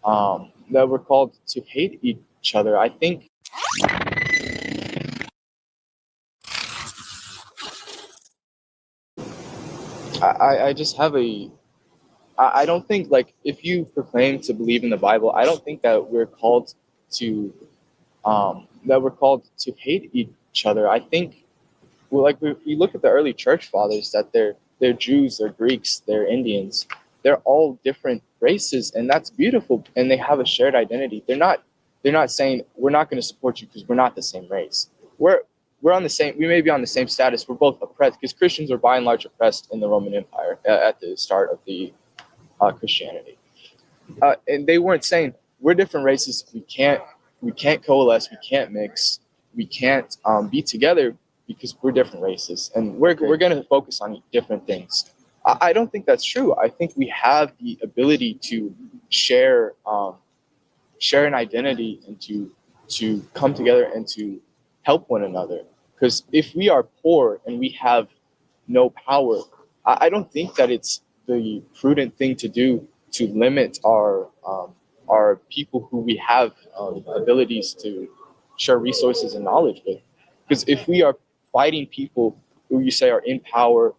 that we're called to hate each other. I think I just have I don't think, like, if you proclaim to believe in the Bible, I don't think that we're called to hate each other. I think, well, like, we look at the early church fathers, that they're Jews, they're Greeks, they're Indians, they're all different races, and that's beautiful, and they have a shared identity. They're not saying we're not going to support you because we're not the same race. We're on the same. We may be on the same status. We're both oppressed, because Christians are by and large oppressed in the Roman Empire at the start of the Christianity, and they weren't saying we're different races. We can't coalesce. We can't mix. We can't be together because we're different races, and we're going to focus on different things. I don't think that's true. I think we have the ability to share an identity, and to come together and to help one another. Because if we are poor and we have no power, I don't think that it's the prudent thing to do to limit our people who we have abilities to share resources and knowledge with. Because if we are fighting people who you say are in power,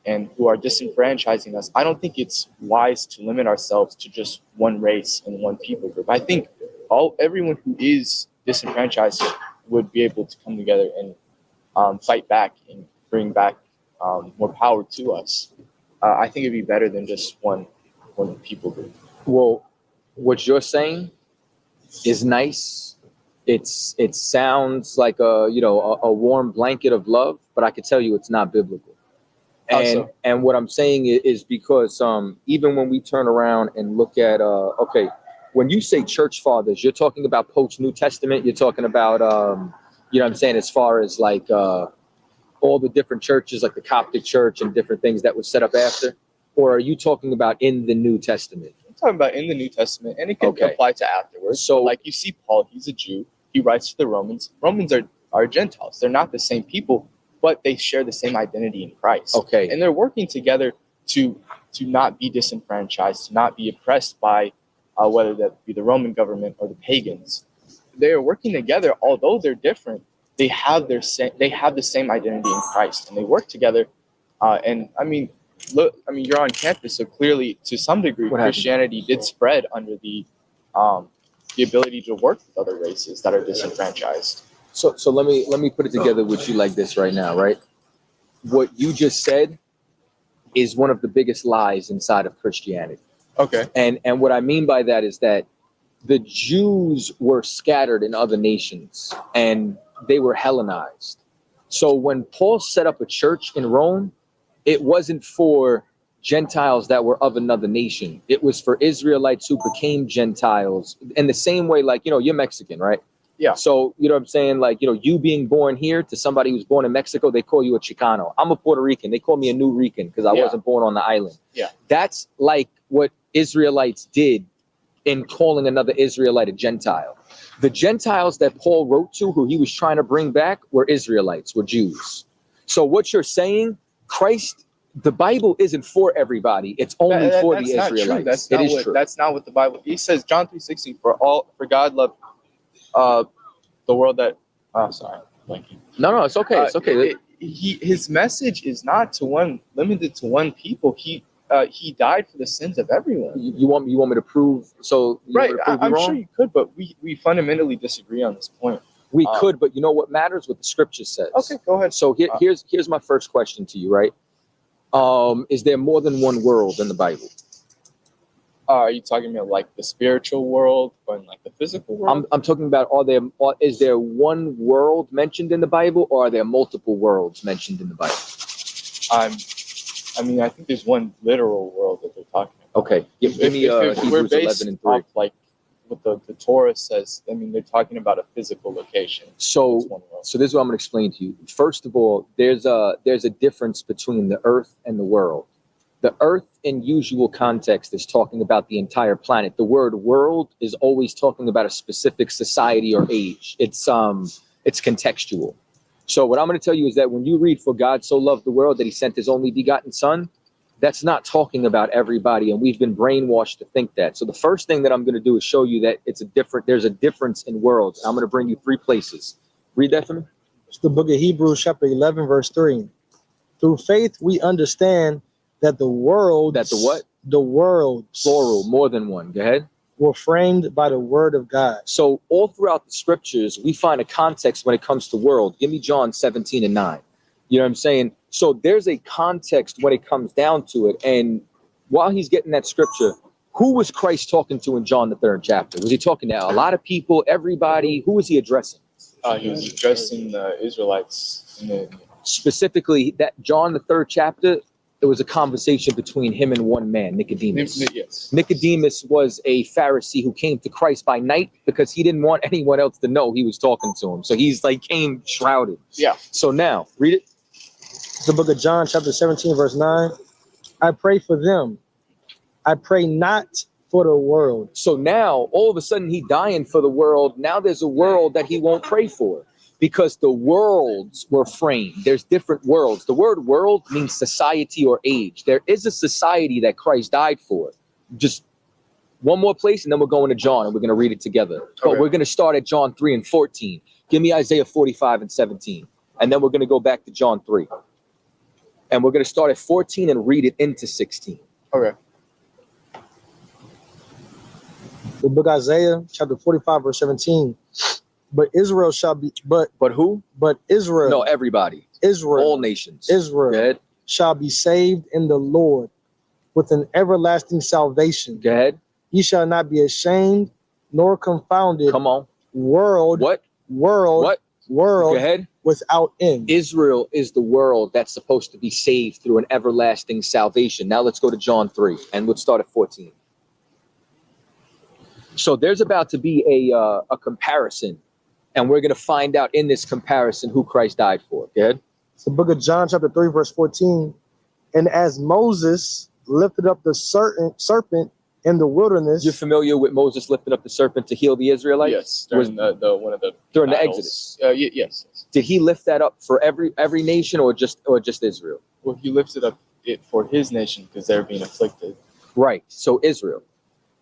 and who are disenfranchising us, I don't think it's wise to limit ourselves to just one race and one people group. I think everyone who is disenfranchised would be able to come together and fight back and bring back more power to us. I think it'd be better than just one people group. Well, what you're saying is nice. It sounds like a warm blanket of love, but I can tell you it's not biblical. And what I'm saying is because even when we turn around and look at when you say church fathers, you're talking about post New Testament. You're talking about what I'm saying, as far as like all the different churches, like the Coptic Church and different things that was set up after, or are you talking about in the New Testament? I'm talking about in the New Testament, and it can apply to afterwards. So, like, you see Paul, he's a Jew. He writes to the Romans. Romans are Gentiles. They're not the same people, but they share the same identity in Christ. Okay. And they're working together to not be disenfranchised, to not be oppressed by whether that be the Roman government or the pagans. They are working together, although they're different. They have the same identity in Christ, and they work together. And I mean, you're on campus, so clearly, to some degree, Christianity did spread under the ability to work with other races that are disenfranchised. So let me put it together with you like this right now, right? What you just said is one of the biggest lies inside of Christianity. Okay. And what I mean by that is that the Jews were scattered in other nations and they were Hellenized. So when Paul set up a church in Rome, it wasn't for Gentiles that were of another nation. It was for Israelites who became Gentiles in the same way, like, you're Mexican, right? Yeah. So, you know what I'm saying? Like, you being born here to somebody who's born in Mexico, they call you a Chicano. I'm a Puerto Rican. They call me a New Rican because I wasn't born on the island. Yeah. That's like what Israelites did in calling another Israelite a Gentile. The Gentiles that Paul wrote to, who he was trying to bring back, were Israelites, were Jews. So what you're saying, Christ, the Bible isn't for everybody. It's only for the Israelites. That's not what the Bible. He says, John 3:16, for God loved the world that. Oh, sorry, blanking. No, it's okay. It's okay. His message is not limited to one people. He died for the sins of everyone. You want me to prove? So right, I'm sure you could, but we fundamentally disagree on this point. We could, but you know what matters? What the scripture says. Okay, go ahead. So here's my first question to you, right? Is there more than one world in the Bible? Are you talking about like the spiritual world or like the physical world? I'm talking about is there one world mentioned in the Bible, or are there multiple worlds mentioned in the Bible? I think there's one literal world that they're talking about. Okay, give me Hebrews 11 and 3. Like what the Torah says, they're talking about a physical location. So this is what I'm going to explain to you. First of all, there's a difference between the earth and the world. The earth in usual context is talking about the entire planet. The word world is always talking about a specific society or age. It's contextual. So what I'm going to tell you is that when you read, for God so loved the world that he sent his only begotten son, That's not talking about everybody, and we've been brainwashed to think that. So the first thing that I'm going to do is show you that there's a difference in worlds. I'm going to bring you 3 places. Read that for me. It's the book of Hebrews, chapter 11, verse 3. Through faith, we understand that the world. That the what? The world. Plural, more than one. Go ahead. Were framed by the word of God. So all throughout the scriptures, we find a context when it comes to world. Give me John 17 and 9. You know what I'm saying? So there's a context when it comes down to it. And while he's getting that scripture, who was Christ talking to in John the 3rd chapter? Was he talking to a lot of people, everybody? Who was he addressing? He was addressing the Israelites. Specifically, that John the 3rd chapter, it was a conversation between him and one man, Nicodemus. Yes. Nicodemus was a Pharisee who came to Christ by night because he didn't want anyone else to know he was talking to him. So he's like came shrouded. Yeah. So now, read it. It's the book of John, chapter 17, verse 9. I pray for them. I pray not for the world. So now, all of a sudden, he dying for the world. Now there's a world that he won't pray for because the worlds were framed. There's different worlds. The word world means society or age. There is a society that Christ died for. Just one more place, and then we're going to John, and we're going to read it together. But we're going to start at John 3 and 14. Give me Isaiah 45 and 17. And then we're going to go back to John 3. And we're going to start at 14 and read it into 16. Okay. The book of Isaiah, chapter 45, verse 17. But Israel shall be, but who? But Israel. No, everybody. Israel. All nations. Israel. Go ahead. Shall be saved in the Lord with an everlasting salvation. Go ahead. Ye shall not be ashamed nor confounded. Come on. World. What? World. What? World. Go ahead. Without end. Israel is the world that's supposed to be saved through an everlasting salvation. Now let's go to John 3, and we'll start at 14. So there's about to be a comparison, and we're going to find out in this comparison who Christ died for. Go ahead. It's the book of John, chapter 3, verse 14. And as Moses lifted up the serpent in the wilderness. You're familiar with Moses lifting up the serpent to heal the Israelites? Yes, during the one of the during battles. the Exodus. Yes. Did he lift that up for every nation or just Israel? Well, he lifted up it for his nation because they're being afflicted. Right. So Israel.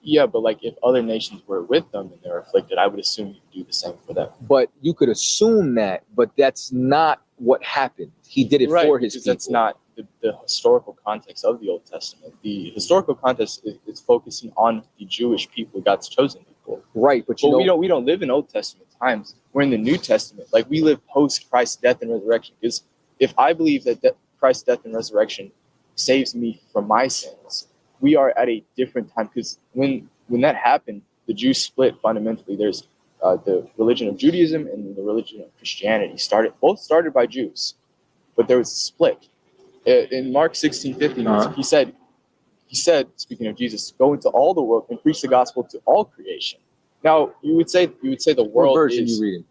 Yeah, but like if other nations were with them and they're afflicted, I would assume you do the same for them. But you could assume that, but that's not what happened. He did it for his people. That's not the historical context of the Old Testament. The historical context is focusing on the Jewish people, God's chosen people. Right, but you know, we don't live in Old Testament times. We're in the New Testament. Like we live post Christ's death and resurrection. Because if I believe that Christ's death and resurrection saves me from my sins, we are at a different time. Because when that happened, the Jews split fundamentally. There's the religion of Judaism and the religion of Christianity both started by Jews, but there was a split. In Mark 16:50, he said, speaking of Jesus, go into all the world and preach the gospel to all creation. Now you would say the world what version is you reading?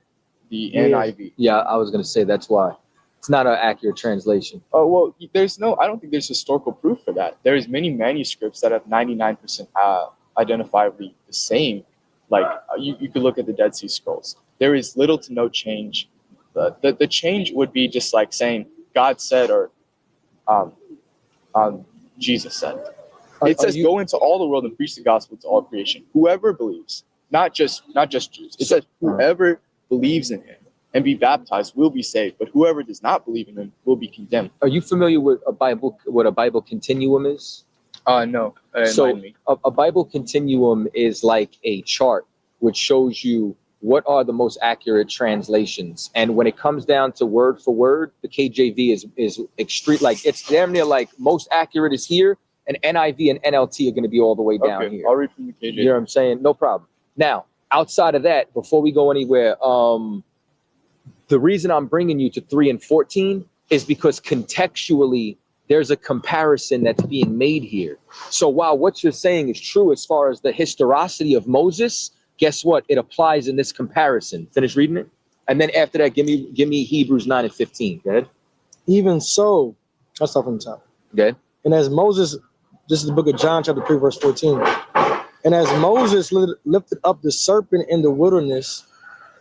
The NIV. Yeah, I was going to say that's why it's not an accurate translation. Oh well, I don't think there's historical proof for that. There's many manuscripts that have 99% identifiably the same. Like you could look at the Dead Sea Scrolls. There is little to no change. The change would be just like saying God said or Jesus said. It says go into all the world and preach the gospel to all creation. Whoever believes, not just Jews. It says whoever believes in him and be baptized will be saved, but whoever does not believe in him will be condemned. Are you familiar with what a Bible continuum is? No. So a Bible continuum is like a chart which shows you what are the most accurate translations. And when it comes down to word for word, the KJV is extreme. Like it's damn near like most accurate is here, and NIV and NLT are going to be all the way down here. I'll read from the KJV. You know what I'm saying? No problem. Now, outside of that, before we go anywhere, the reason I'm bringing you to 3 and 14 is because contextually, there's a comparison that's being made here. So while what you're saying is true as far as the historicity of Moses, guess what? It applies in this comparison. Finish reading it. And then after that, give me Hebrews 9 and 15. Go ahead. Even so, let's start from the top. Okay. And as Moses, this is the book of John, chapter 3, verse 14. And as Moses lifted up the serpent in the wilderness,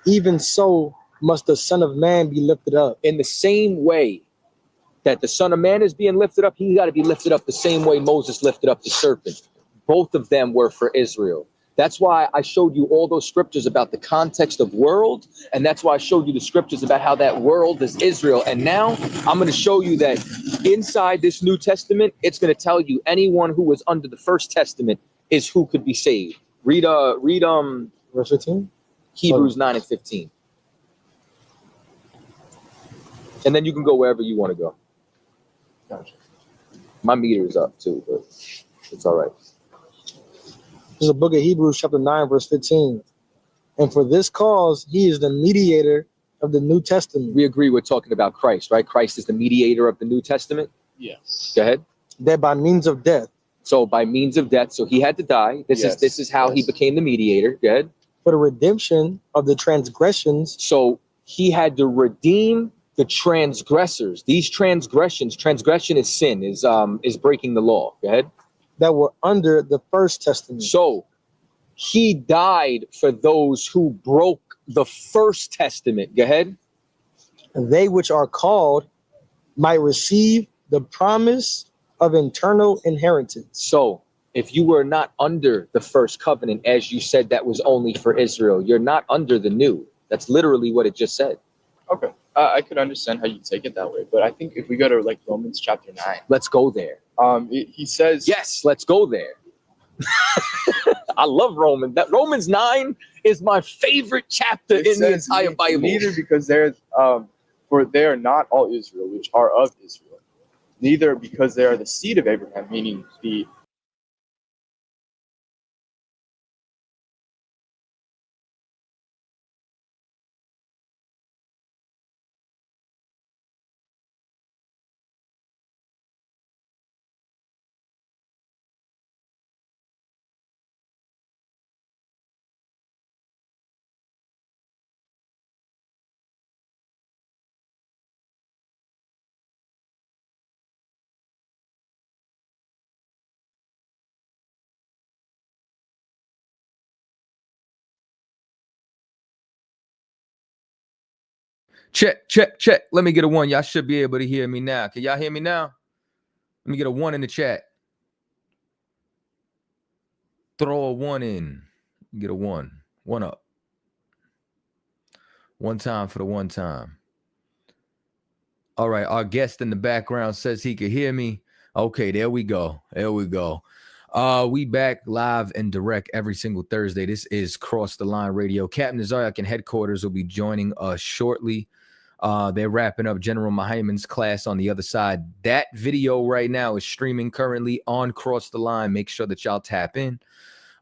even so must the Son of Man be lifted up. In the same way that the Son of Man is being lifted up, he's got to be lifted up the same way Moses lifted up the serpent. Both of them were for Israel. That's why I showed you all those scriptures about the context of world. And that's why I showed you the scriptures about how that world is Israel. And now I'm going to show you that inside this New Testament, it's going to tell you anyone who was under the first testament is who could be saved. Read verse 15. Hebrews 9 and 15. And then you can go wherever you want to go. Gotcha. My meter is up too, but it's all right. This is the book of Hebrews, chapter 9, verse 15. And for this cause, he is the mediator of the New Testament. We agree we're talking about Christ, right? Christ is the mediator of the New Testament. Yes. Go ahead. That by means of death. So by means of death, so he had to die. This is how he became the mediator. Go ahead. For the redemption of the transgressions. So he had to redeem the transgressors. These transgression is sin, is breaking the law. Go ahead. That were under the first testament. So he died for those who broke the first testament. Go ahead. And they which are called might receive the promise of eternal inheritance. So if you were not under the first covenant, as you said, that was only for Israel, you're not under the new. That's literally what it just said. Okay. I could understand how you take it that way, but I think if we go to like Romans chapter 9, Let's go there. he says, Yes, let's go there. I love Romans. That Romans 9 is my favorite chapter in the entire Bible. Neither because for they are not all Israel, which are of Israel. Neither because they are the seed of Abraham, meaning the Check. Let me get a one. Y'all should be able to hear me now. Can y'all hear me now? Let me get a one in the chat. Throw a one in. Get a one. One up. One time for the one time. All right. Our guest in the background says he could hear me. Okay, there we go. We back live and direct every single Thursday. This is Cross the Line Radio. Captain Zaryak and headquarters will be joining us shortly. They're wrapping up General Mahayman's class on the other side. That video right now is streaming currently on Cross the Line. Make sure that y'all tap in.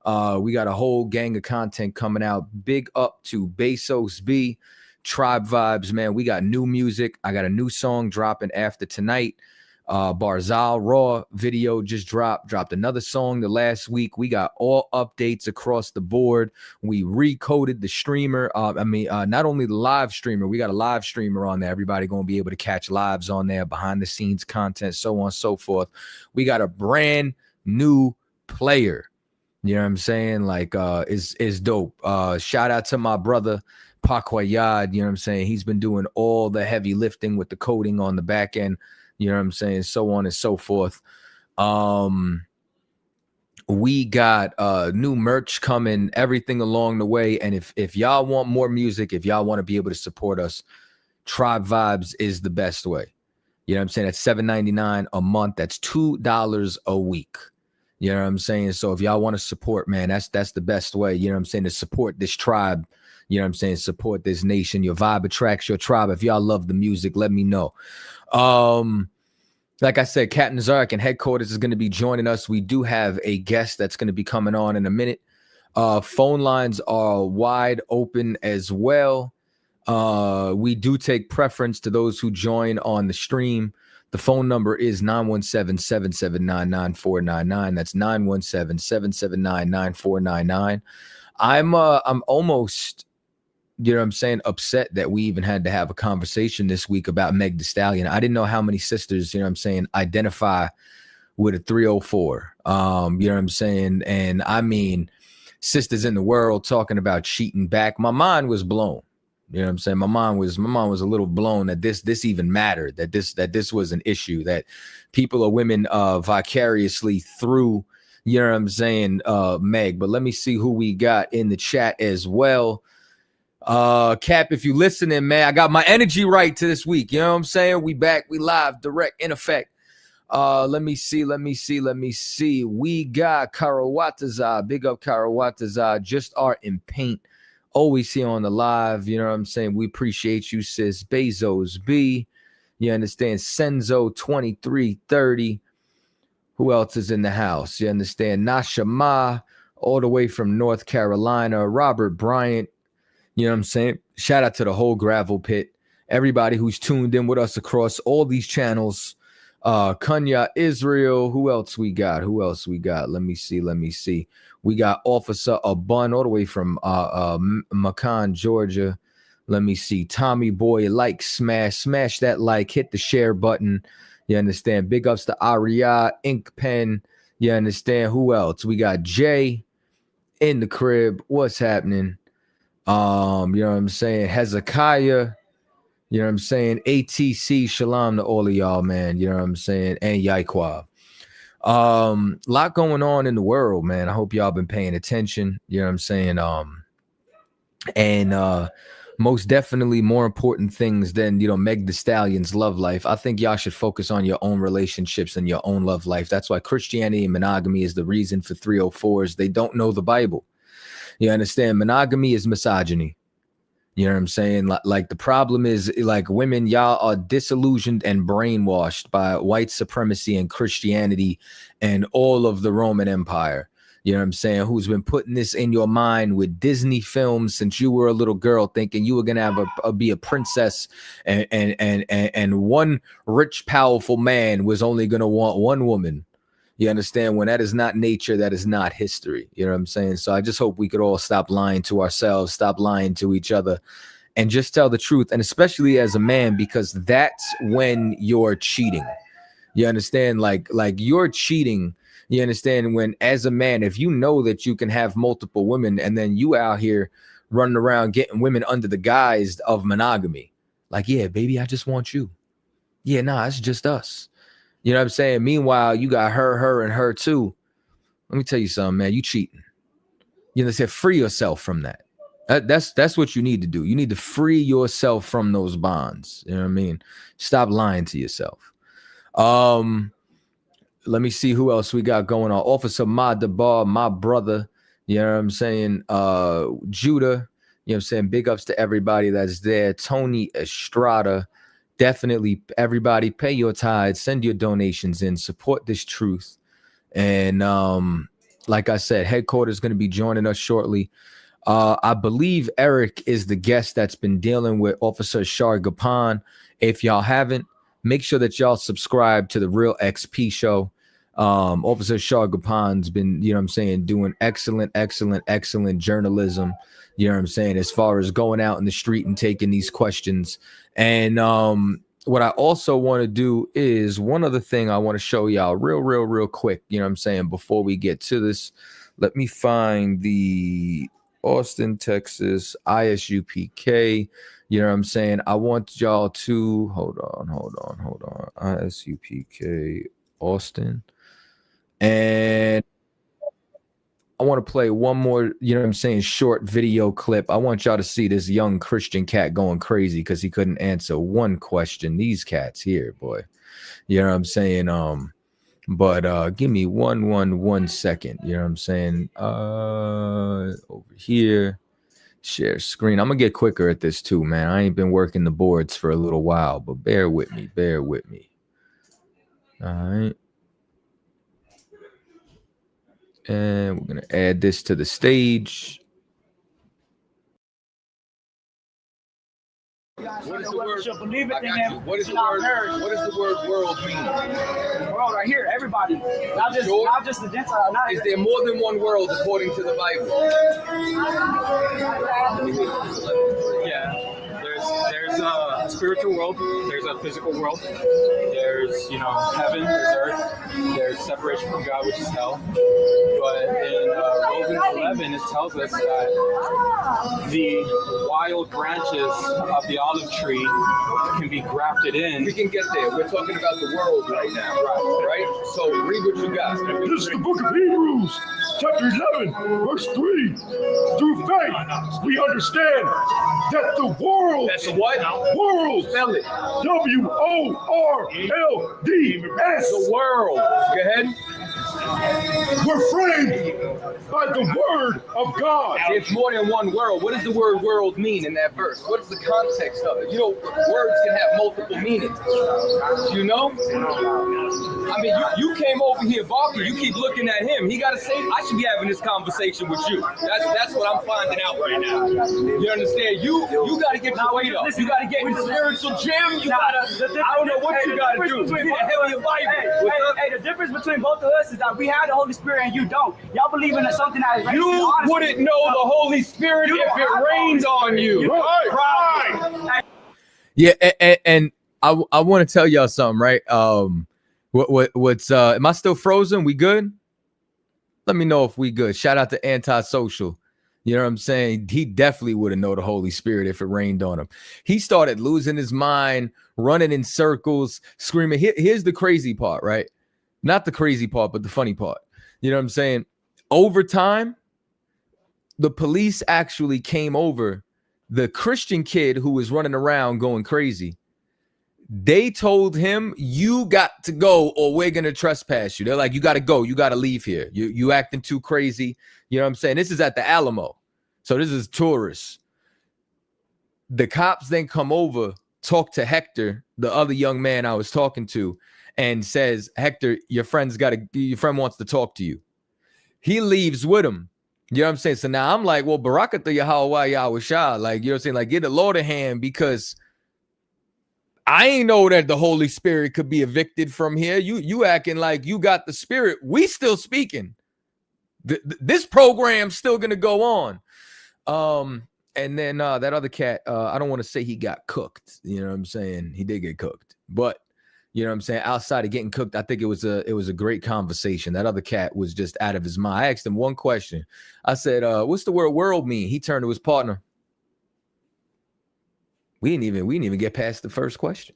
We got a whole gang of content coming out. Big up to Bezos B, Tribe Vibes, man. We got new music. I got a new song dropping after tonight. Barzal Raw video just dropped another song the last week. We got all updates across the board. We recoded the streamer. Not only the live streamer, we got a live streamer on there. Everybody gonna be able to catch lives on there, behind the scenes content, so on and so forth. We got a brand new player. You know what I'm saying? Like is dope. Shout out to my brother Pakwayad. You know what I'm saying? He's been doing all the heavy lifting with the coding on the back end. You know what I'm saying? So on and so forth. We got new merch coming, everything along the way. And if y'all want more music, if y'all want to be able to support us, Tribe Vibes is the best way. You know what I'm saying? That's $7.99 a month. That's $2 a week. You know what I'm saying? So if y'all want to support, man, that's the best way. You know what I'm saying? To support this tribe. You know what I'm saying? Support this nation. Your vibe attracts your tribe. If y'all love the music, let me know. Like I said, Captain Zark and headquarters is going to be joining us. We do have a guest that's going to be coming on in a minute. Phone lines are wide open as well. We do take preference to those who join on the stream. The phone number is 917-779-9499. That's 917-779-9499. I'm almost, you know what I'm saying, upset that we even had to have a conversation this week about Meg Thee Stallion. I didn't know how many sisters, you know what I'm saying, identify with a 304. You know what I'm saying? And I mean, sisters in the world talking about cheating back. My mind was blown. You know what I'm saying? My mom was a little blown that this even mattered, that this was an issue, that people or women vicariously through, you know what I'm saying, Meg. But let me see who we got in the chat as well. Cap, if you listening, man, I got my energy right to this week. You know what I'm saying? We back, we live, direct, in effect. Let me see. We got Karawataza. Big up Karawataza. Just art and paint. Always here on the live. You know what I'm saying? We appreciate you, sis. Bezos B. You understand? Senzo 2330. Who else is in the house? You understand? Nasha Ma, all the way from North Carolina. Robert Bryant. You know what I'm saying? Shout out to the whole gravel pit. Everybody who's tuned in with us across all these channels. Kenya, Israel. Who else we got? Let me see. We got Officer Abun all the way from Macon, Georgia. Let me see. Tommy Boy, smash that like, hit the share button. You understand? Big ups to Aria, Ink Pen. You understand? Who else? We got Jay in the crib. What's happening? You know what I'm saying? Hezekiah. You know what I'm saying? ATC, shalom to all of y'all, man. You know what I'm saying? And Yaiqua. Lot going on in the world, man. I hope y'all been paying attention. You know what I'm saying? And most definitely more important things than, you know, Meg Thee Stallion's love life. I think y'all should focus on your own relationships and your own love life. That's why Christianity and monogamy is the reason for 304's. They don't know the Bible. You understand? Monogamy is misogyny. You know what I'm saying? Like the problem is, like, women, y'all are disillusioned and brainwashed by white supremacy and Christianity and all of the Roman Empire. You know what I'm saying? Who's been putting this in your mind with Disney films since you were a little girl, thinking you were gonna have be a princess, and one rich, powerful man was only gonna want one woman. You understand? When that is not nature, that is not history. You know what I'm saying? So I just hope we could all stop lying to ourselves, stop lying to each other, and just tell the truth. And especially as a man, because that's when you're cheating. You understand? Like you're cheating. You understand? When, as a man, if you know that you can have multiple women and then you out here running around getting women under the guise of monogamy. Like, yeah, baby, I just want you. Yeah, nah, it's just us. You know what I'm saying? Meanwhile, you got her, and her too. Let me tell you something, man. You cheating. You understand? Free yourself from that. That's what you need to do. You need to free yourself from those bonds. You know what I mean? Stop lying to yourself. Let me see who else we got going on. Officer Madabar, my brother. You know what I'm saying? Judah. You know what I'm saying? Big ups to everybody that's there. Tony Estrada. Definitely, everybody, pay your tithes, send your donations in, support this truth. And like I said, headquarters is going to be joining us shortly. I believe Eric is the guest that's been dealing with Officer Shar Gapan. If y'all haven't, make sure that y'all subscribe to the Real XP show. Officer Shar Gapan's been, you know what I'm saying, doing excellent journalism. You know what I'm saying? As far as going out in the street and taking these questions. And what I also want to do is one other thing I want to show y'all real quick. You know what I'm saying? Before we get to this, let me find the Austin, Texas ISUPK. You know what I'm saying? I want y'all to hold on. ISUPK Austin. And I want to play one more, you know what I'm saying, short video clip. I want y'all to see this young Christian cat going crazy because he couldn't answer one question. These cats here, boy. You know what I'm saying? But give me one second. You know what I'm saying? Over here. Share screen. I'm gonna get quicker at this too, man. I ain't been working the boards for a little while, but bear with me. All right. And we're going to add this to the stage. What is the word? What is the word? What does the word world mean? World right here, everybody. Not just the Gentile. Is there more than one world according to the Bible? Yeah. There's spiritual world, there's a physical world, there's, you know, heaven, there's earth, there's separation from God, which is hell. But in Romans 11, it tells us that the wild branches of the olive tree can be grafted in. We can get there. We're talking about the world right now, right? So read what you got. This is the book of Hebrews, chapter 11, verse 3. Through faith, we understand that the world. That's the what? World. Spell it. WORLDS. The world. Go ahead. We're framed by the word of God. It's more than one world. What does the word world mean in that verse? What is the context of it? You know, words can have multiple meanings. You know? I mean, you came over here, Barker. You keep looking at him. He got to say, I should be having this conversation with you. That's what I'm finding out right now. You understand? You got to get your weight up. You got to get in the spiritual gym. You got to, I don't know what you got to do. You need to have your Bible. Hey, the difference between both of us is that we have the Holy Spirit and you don't. Y'all believe in something that is You wouldn't know the Holy Spirit if it rained on you. Right. Yeah, and I want to tell y'all something, right? What's am I still frozen? We good? Let me know if we good. Shout out to Antisocial. You know what I'm saying? He definitely would have known the Holy Spirit if it rained on him. He started losing his mind, running in circles, screaming. Here's the crazy part, right? Not the crazy part, but the funny part. You know what I'm saying? Over time, the police actually came over the Christian kid who was running around going crazy. They told him, you got to go or we're going to trespass you. They're like, you got to go. You got to leave here. You acting too crazy. You know what I'm saying? This is at the Alamo. So this is tourists. The cops then come over, talk to Hector, the other young man I was talking to, and says, Hector, your friend wants to talk to you. He leaves with him. You know what I'm saying? So now I'm like, well, Barakatha Yahweh Yahweh, like, you know what I'm saying? Like, get the Lord a hand, because I ain't know that the Holy Spirit could be evicted from here. You acting like you got the Spirit. We still speaking. This program's still gonna go on. And then that other cat, I don't want to say he got cooked. You know what I'm saying? He did get cooked, but you know what I'm saying? Outside of getting cooked, I think it was a great conversation. That other cat was just out of his mind. I asked him one question. I said, what's the word world mean? He turned to his partner. We didn't even get past the first question.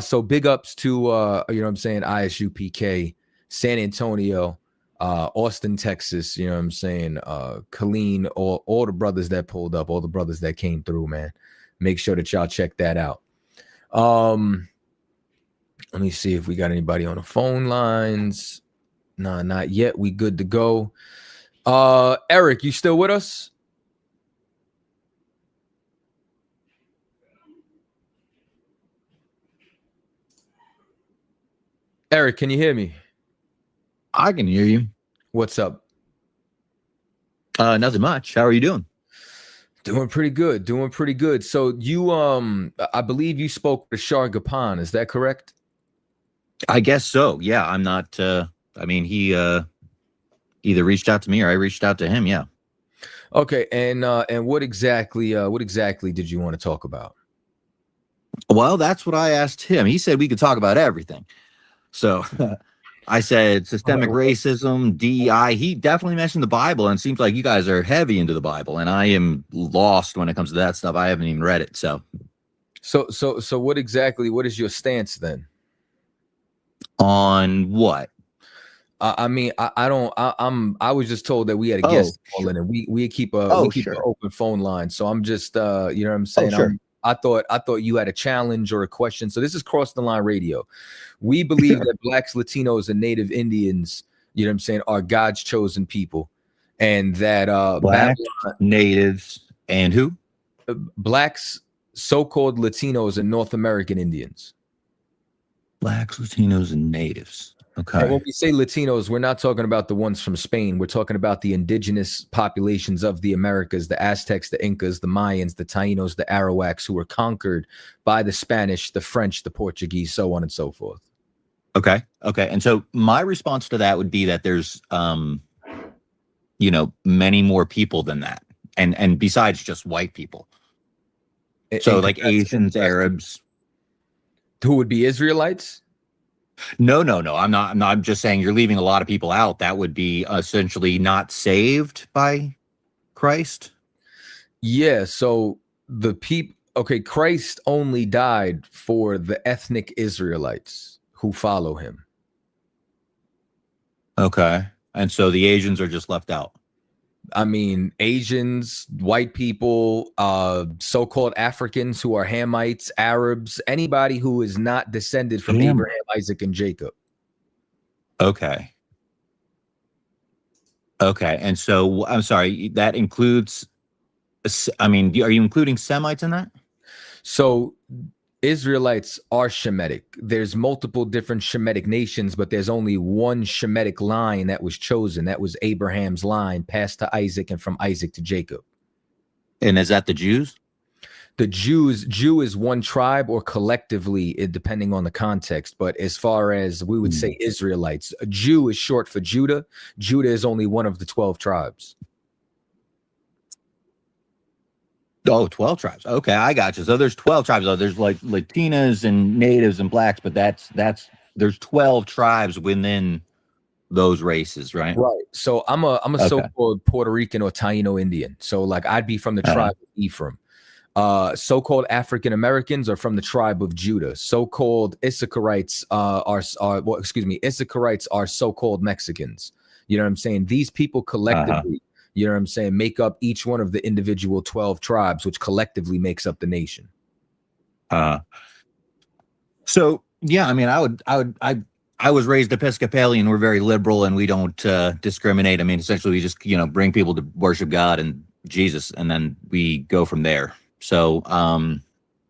So big ups to you know what I'm saying, ISUPK, San Antonio, Austin, Texas, you know what I'm saying, Colleen, all the brothers that pulled up, all the brothers that came through, man. Make sure that y'all check that out. Let me see if we got anybody on the phone lines. Nah, not yet. We good to go. Eric, you still with us? Eric, can you hear me? I can hear you. What's up? Nothing much. How are you doing? Doing pretty good. So you, I believe you spoke with Shar Gapan. Is that correct? I guess so. Yeah, I'm not. I mean, he either reached out to me or I reached out to him. Yeah. Okay, and what exactly did you want to talk about? Well, that's what I asked him. He said we could talk about everything. So I said systemic racism, DEI. He definitely mentioned the Bible, and it seems like you guys are heavy into the Bible, and I am lost when it comes to that stuff. I haven't even read it. So what is your stance then? On what? I mean, I was just told that we had a guest call in, and we keep an open phone line. So I'm just, you know what I'm saying? Sure. I thought you had a challenge or a question. So this is Cross the Line Radio. We believe that Blacks, Latinos, and Native Indians, you know what I'm saying, are God's chosen people, and that Black, natives, and who? Blacks, so-called Latinos, and North American Indians. Blacks, Latinos, and natives. Okay. And when we say Latinos, we're not talking about the ones from Spain. We're talking about the indigenous populations of the Americas, the Aztecs, the Incas, the Mayans, the Taínos, the Arawaks, who were conquered by the Spanish, the French, the Portuguese, so on and so forth. Okay. And so my response to that would be that there's, you know, many more people than that. And besides just white people. So in like comparison Asians, to the rest. Arabs. Who would be Israelites? No. I'm just saying you're leaving a lot of people out that would be essentially not saved by Christ. Yeah, so the people, okay, Christ only died for the ethnic Israelites who follow him. Okay. And so the Asians are just left out. I mean, Asians, white people, so-called Africans who are Hamites, Arabs, anybody who is not descended from Abraham, Isaac, and Jacob. Okay. Okay. And so I'm sorry, that includes, I mean, are you including Semites in that? So Israelites are Shemitic. There's multiple different Shemitic nations, but there's only one Shemitic line that was chosen. That was Abraham's line, passed to Isaac, and from Isaac to Jacob. And is that the Jews? The Jew is one tribe, or collectively, depending on the context. But as far as we would say Israelites, a Jew is short for Judah. Judah is only one of the 12 tribes. Oh, 12 tribes. Okay, I got you. So there's 12 tribes. Oh, there's like Latinas and natives and blacks, but there's 12 tribes within those races, right? Right. So I'm a Okay. so-called Puerto Rican or Taino Indian. So like I'd be from the tribe of Ephraim. So-called African Americans are from the tribe of Judah. So-called Issacharites Issacharites are so-called Mexicans. You know what I'm saying? These people collectively, you know what I'm saying, make up each one of the individual 12 tribes, which collectively makes up the nation. So yeah, I mean, I was raised Episcopalian. We're very liberal, and we don't discriminate. I mean, essentially, we just bring people to worship God and Jesus, and then we go from there. So,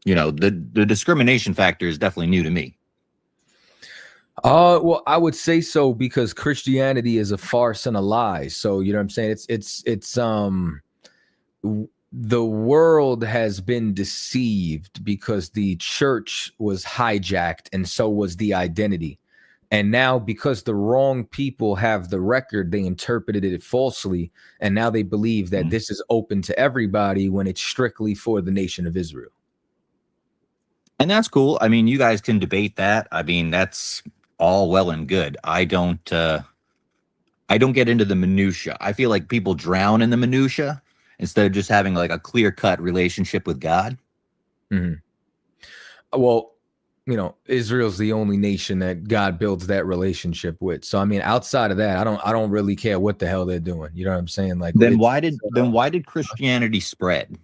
the discrimination factor is definitely new to me. Well, I would say so because Christianity is a farce and a lie. So, you know what I'm saying? It's the world has been deceived because the church was hijacked, and so was the identity. And now, because the wrong people have the record, they interpreted it falsely. And now they believe that this is open to everybody when it's strictly for the nation of Israel. And that's cool. I mean, you guys can debate that. I mean, that's all well and good. I don't get into the minutia. I feel like people drown in the minutia instead of just having like a clear-cut relationship with God. Mm-hmm. Well, Israel's the only nation that God builds that relationship with. So I mean, outside of that, I don't really care what the hell they're doing. You know what I'm saying? Like, then why did Christianity spread?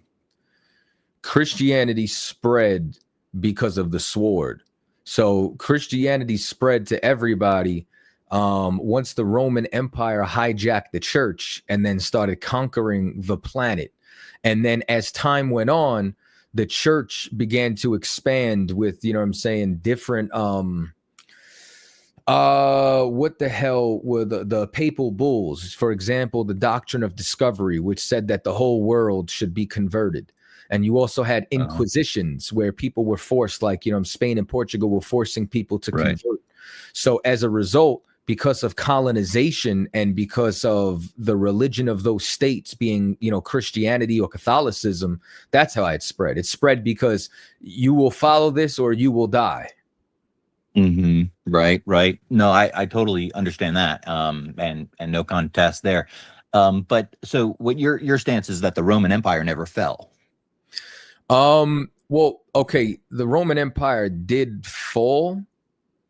Christianity spread because of the sword. So Christianity spread to everybody once the Roman Empire hijacked the church and then started conquering the planet. And then as time went on, the church began to expand with, different what the hell were the papal bulls? For example, the doctrine of discovery, which said that the whole world should be converted. And you also had inquisitions where people were forced, like, Spain and Portugal were forcing people to convert. So as a result, because of colonization and because of the religion of those states being, Christianity or Catholicism, that's how it spread. It spread because you will follow this or you will die. Mm-hmm. Right. No, I totally understand that. And no contest there. But so what your stance is that the Roman Empire never fell? Well, okay, the Roman Empire did fall,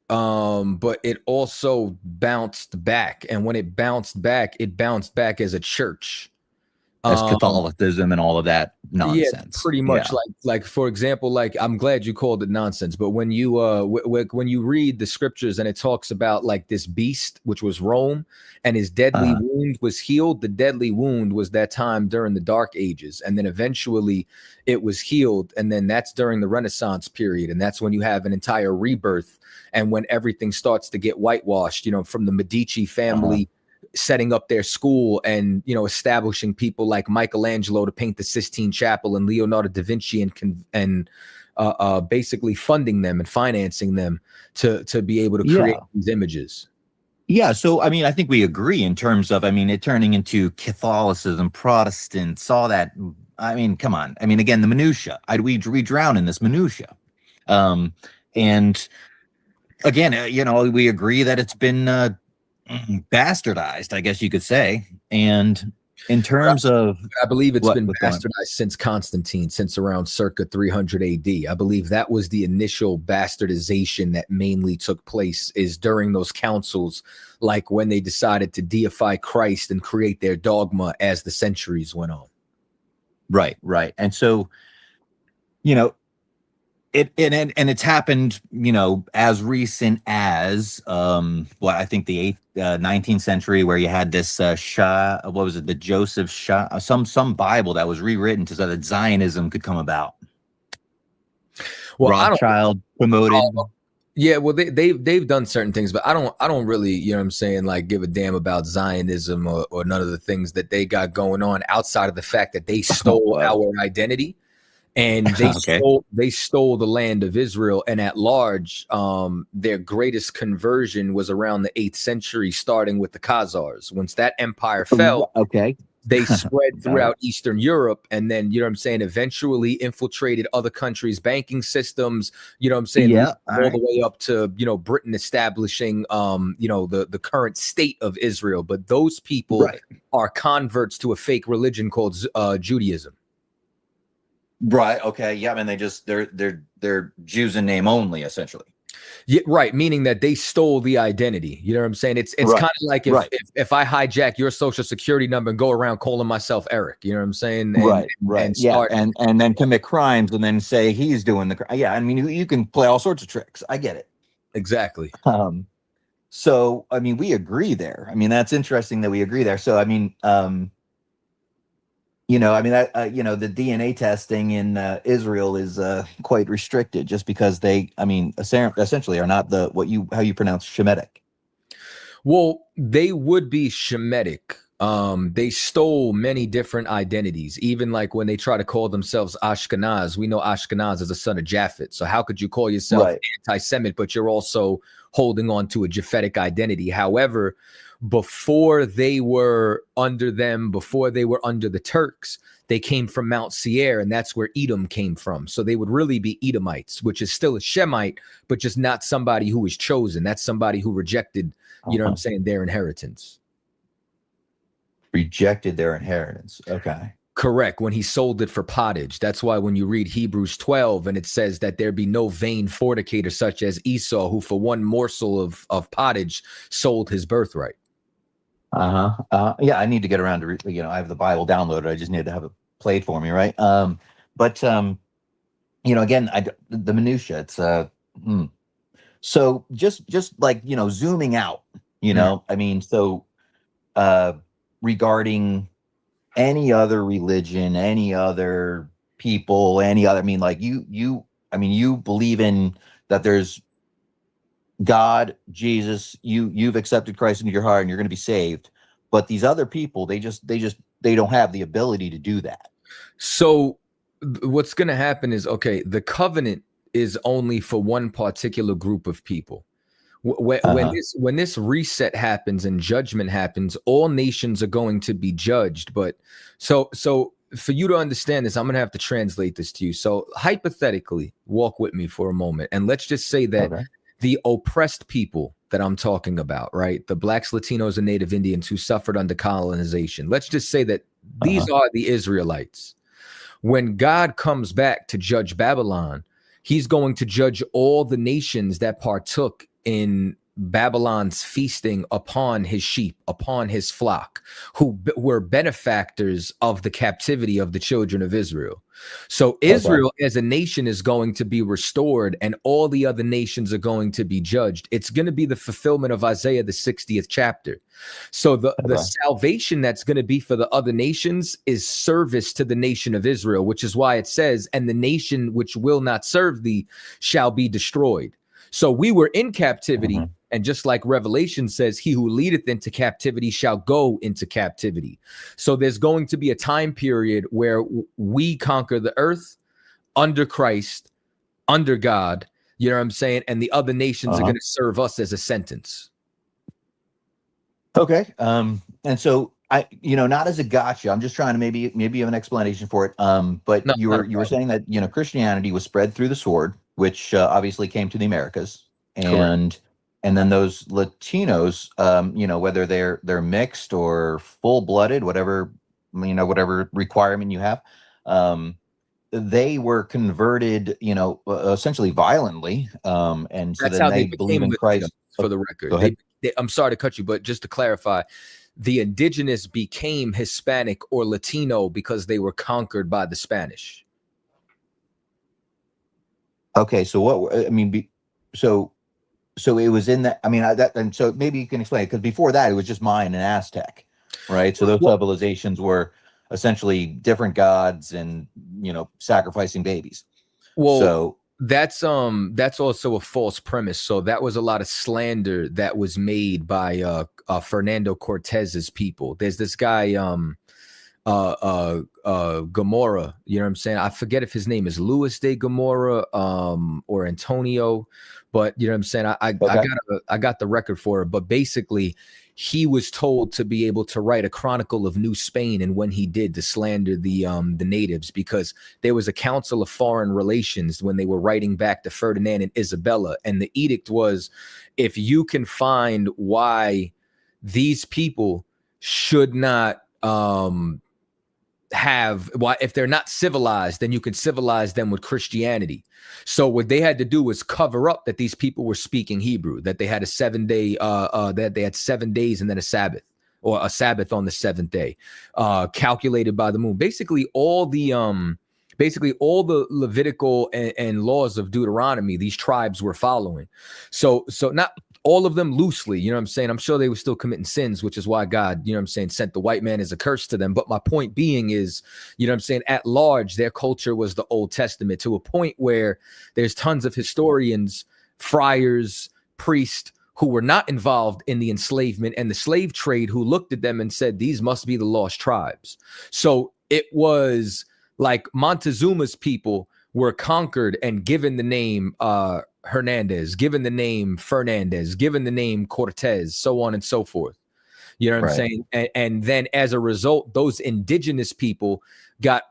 but it also bounced back. And when it bounced back as a church. As Catholicism and all of that nonsense. Yeah, pretty much. Yeah. Like for example, like, I'm glad you called it nonsense, but when you when you read the scriptures and it talks about like this beast, which was Rome, and his deadly wound was healed. The deadly wound was that time during the Dark Ages, and then eventually it was healed, and then that's during the Renaissance period, and that's when you have an entire rebirth, and when everything starts to get whitewashed, from the Medici family setting up their school and establishing people like Michelangelo to paint the Sistine Chapel and Leonardo da Vinci and basically funding them and financing them to be able to create these images. Yeah, so I mean, I think we agree in terms of, it turning into Catholicism, Protestants, all that I mean, come on. I mean, again, the minutia. We drown in this minutia. And again, we agree that it's been bastardized, I guess you could say. And in terms of, I believe it's been what's going on? bastardized since Constantine, since around circa 300 AD. I believe that was the initial bastardization that mainly took place, is during those councils, like when they decided to deify Christ and create their dogma as the centuries went on. Right. And so, it's happened, as recent as I think the 19th century, where you had this Shah, what was it, the Joseph Shah, some Bible that was rewritten so that Zionism could come about. Well, Rothschild promoted. Yeah, well, they've done certain things, but I don't really, you know what I'm saying, like give a damn about Zionism or none of the things that they got going on, outside of the fact that they stole our identity. And they stole the land of Israel, and at large, their greatest conversion was around the 8th century, starting with the Khazars. Once that empire fell, they spread throughout Eastern Europe, and then, you know what I'm saying, eventually infiltrated other countries' banking systems, you know what I'm saying, all the way up to, Britain establishing, the current state of Israel. But those people are converts to a fake religion called Judaism. Right. Okay. Yeah. I mean, they're Jews in name only, essentially. Yeah. Right. Meaning that they stole the identity. You know what I'm saying? It's kind of like if I hijack your social security number and go around calling myself Eric. You know what I'm saying? And then commit crimes and then say he's doing the. Yeah. I mean, you can play all sorts of tricks. I get it. Exactly. So I mean, we agree there. I mean, that's interesting that we agree there. So I mean, the DNA testing in Israel is quite restricted, just because they, essentially are not how you pronounce Shemitic. Well, they would be Shemitic. They stole many different identities, even like when they try to call themselves Ashkenaz. We know Ashkenaz is a son of Japhet. So how could you call yourself anti-Semite, but you're also holding on to a Japhetic identity? However, before they were under the Turks, they came from Mount Seir, and that's where Edom came from. So they would really be Edomites, which is still a Shemite, but just not somebody who was chosen. That's somebody who rejected, you know what I'm saying, their inheritance. Rejected their inheritance. Okay. Correct. When he sold it for pottage. That's why when you read Hebrews 12 and it says that there be no vain fornicator such as Esau, who for one morsel of pottage sold his birthright. Yeah, I need to get around to I have the Bible downloaded. I just need to have it played for me, right? But again, the minutia. It's so just like zooming out. I mean, so regarding any other religion, any other people, any other. I mean, like you believe in that there's God, Jesus, you've accepted Christ into your heart and you're going to be saved. But these other people, they don't have the ability to do that. So what's going to happen is, the covenant is only for one particular group of people. When this reset happens and judgment happens, all nations are going to be judged. But so for you to understand this, I'm going to have to translate this to you. So hypothetically, walk with me for a moment, and let's just say that the oppressed people that I'm talking about, right? The Blacks, Latinos, and Native Indians who suffered under colonization. Let's just say that these are the Israelites. When God comes back to judge Babylon, he's going to judge all the nations that partook in Babylon's feasting upon his sheep, upon his flock, who were benefactors of the captivity of the children of Israel. So Israel as a nation is going to be restored, and all the other nations are going to be judged. It's going to be the fulfillment of Isaiah, the 60th chapter. So the salvation that's going to be for the other nations is service to the nation of Israel, which is why it says, and the nation which will not serve thee shall be destroyed. So we were in captivity. And just like Revelation says, he who leadeth into captivity shall go into captivity. So there's going to be a time period where we conquer the earth under Christ, under God, you know what I'm saying? And the other nations are going to serve us as a sentence. Okay. And so not as a gotcha. I'm just trying to maybe you have an explanation for it. But No, you not a were saying that Christianity was spread through the sword, which obviously came to the Americas, correct. and then those Latinos, whether they're mixed or full blooded, whatever requirement you have, they were converted, essentially violently, and so That's then how they they believe became in Christ. Latinos, for the Go record. ahead. I'm sorry to cut you, but just to clarify, the indigenous became Hispanic or Latino because they were conquered by the Spanish. Okay, so so it was in that. I mean, and so maybe you can explain it, because before that it was just Mayan and Aztec, right? So those civilizations were essentially different gods and sacrificing babies. Well, so that's also a false premise. So that was a lot of slander that was made by Fernando Cortez's people. There's this guy Gomorrah, you know what I'm saying? I forget if his name is Luis de Gomorrah or Antonio, but you know what I'm saying? I got the record for it, but basically he was told to be able to write a chronicle of New Spain, and when he did, to slander the natives, because there was a council of foreign relations when they were writing back to Ferdinand and Isabella, and the edict was, if you can find why these people should not if they're not civilized, then you can civilize them with Christianity. So what they had to do was cover up that these people were speaking Hebrew, that they had a 7-day that they had 7 days and then a Sabbath, or a Sabbath on the 7th day, calculated by the moon. Basically all the Levitical and laws of Deuteronomy these tribes were following. So not all of them loosely, you know what I'm saying? I'm sure they were still committing sins, which is why God, you know what I'm saying, sent the white man as a curse to them. But my point being is, you know what I'm saying, at large, their culture was the Old Testament, to a point where there's tons of historians, friars, priests who were not involved in the enslavement and the slave trade, who looked at them and said, these must be the lost tribes. So it was like Montezuma's people were conquered and given the name Hernandez, given the name Fernandez, given the name Cortez, so on and so forth. You know what I'm saying? And then as a result, those indigenous people got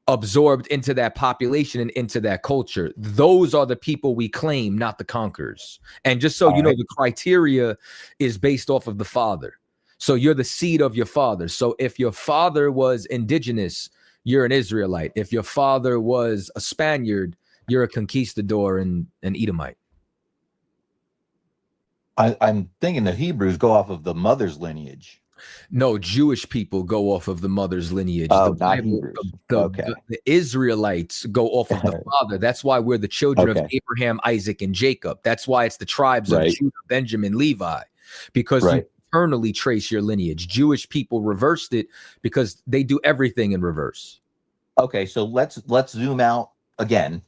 absorbed into that population and into that culture. Those are the people we claim, not the conquerors. And just so you know, the criteria is based off of the father. So you're the seed of your father. So if your father was indigenous, you're an Israelite. If your father was a Spaniard, you're a conquistador and an Edomite. I'm thinking the Hebrews go off of the mother's lineage. No, Jewish people go off of the mother's lineage. Oh, the not Bible, Hebrews. the Israelites go off of the father. That's why we're the children of Abraham, Isaac, and Jacob. That's why it's the tribes of Judah, Benjamin, Levi, because you eternally trace your lineage. Jewish people reversed it because they do everything in reverse. Okay, so let's zoom out again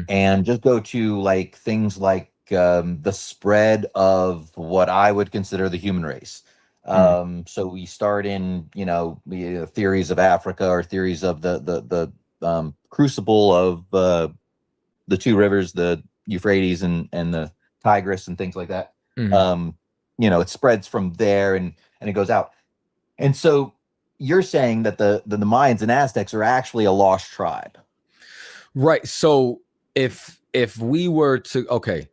and just go to like things like the spread of what I would consider the human race. So we start in theories of Africa, or theories of the crucible of the two rivers, the Euphrates and the Tigris and things like that. It spreads from there and it goes out. And so you're saying that the Mayans and Aztecs are actually a lost tribe. Right. So if we were to,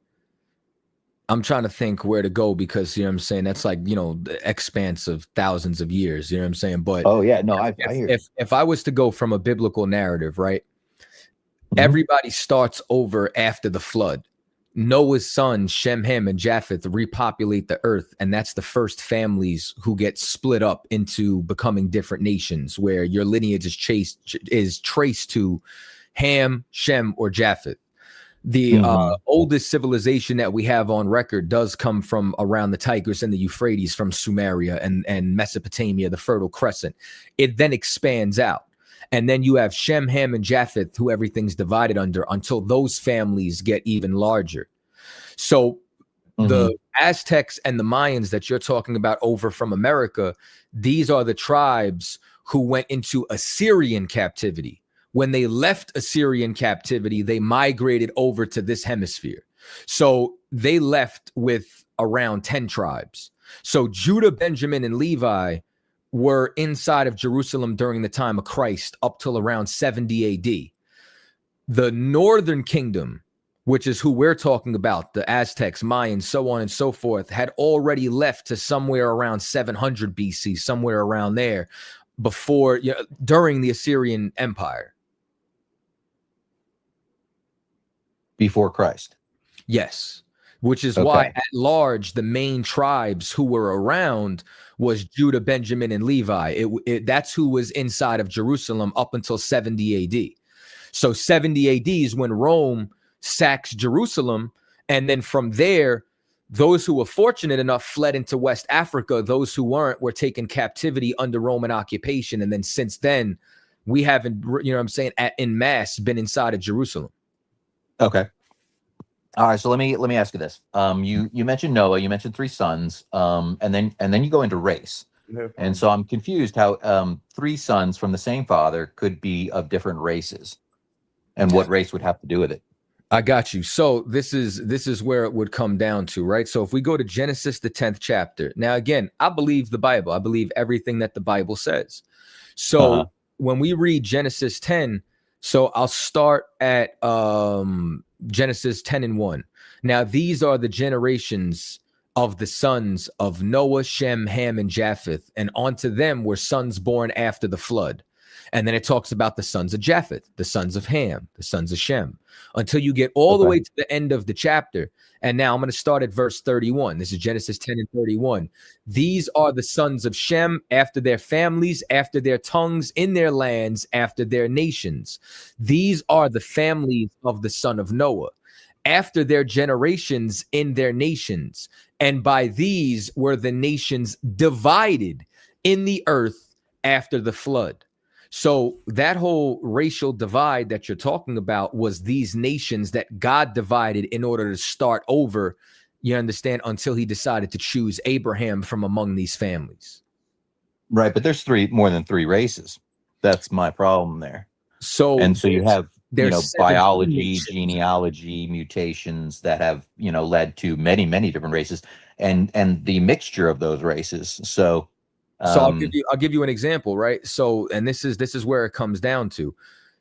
I'm trying to think where to go, because, you know what I'm saying, that's like, the expanse of thousands of years, you know what I'm saying? But I hear if I was to go from a biblical narrative, right, everybody starts over after the flood. Noah's sons, Shem, Ham, and Japheth, repopulate the earth, and that's the first families who get split up into becoming different nations, where your lineage is traced to Ham, Shem, or Japheth. The oldest civilization that we have on record does come from around the Tigris and the Euphrates, from Sumeria and Mesopotamia, the Fertile Crescent. It then expands out. And then you have Shem, Ham, and Japheth, who everything's divided under, until those families get even larger. So the Aztecs and the Mayans that you're talking about over from America, these are the tribes who went into Assyrian captivity. When they left Assyrian captivity, they migrated over to this hemisphere. So they left with around 10 tribes. So Judah, Benjamin, and Levi were inside of Jerusalem during the time of Christ up till around 70 AD. The northern kingdom, which is who we're talking about, the Aztecs, Mayans, so on and so forth, had already left to somewhere around 700 BC, somewhere around there, before, during the Assyrian Empire. Before Christ. Yes. Which is why at large, the main tribes who were around was Judah, Benjamin, and Levi. That's who was inside of Jerusalem up until 70 AD. So 70 AD is when Rome sacks Jerusalem. And then from there, those who were fortunate enough fled into West Africa. Those who weren't were taken captivity under Roman occupation. And then since then, we haven't, en masse been inside of Jerusalem. Okay. All right. So let me ask you this. You mentioned Noah, you mentioned 3 sons, and then you go into race. And so I'm confused how 3 sons from the same father could be of different races, and what race would have to do with it. I got you. So this is where it would come down to, right? So if we go to Genesis, the 10th chapter. Now, again, I believe the Bible. I believe everything that the Bible says. So when we read Genesis 10, so I'll start at Genesis 10:1. Now, these are the generations of the sons of Noah, Shem, Ham, and Japheth, and onto them were sons born after the flood. And then it talks about the sons of Japheth, the sons of Ham, the sons of Shem, until you get all the way to the end of the chapter. And now I'm going to start at verse 31. This is Genesis 10:31. These are the sons of Shem after their families, after their tongues, in their lands, after their nations. These are the families of the son of Noah, after their generations in their nations. And by these were the nations divided in the earth after the flood. So that whole racial divide that you're talking about was these nations that God divided in order to start over, you understand, until he decided to choose Abraham from among these families. Right, but there's more than 3 races. That's my problem there. So you have biology, genealogy, mutations that have led to many different races, and the mixture of those races. So I'll give you an example, right? So, and this is where it comes down to.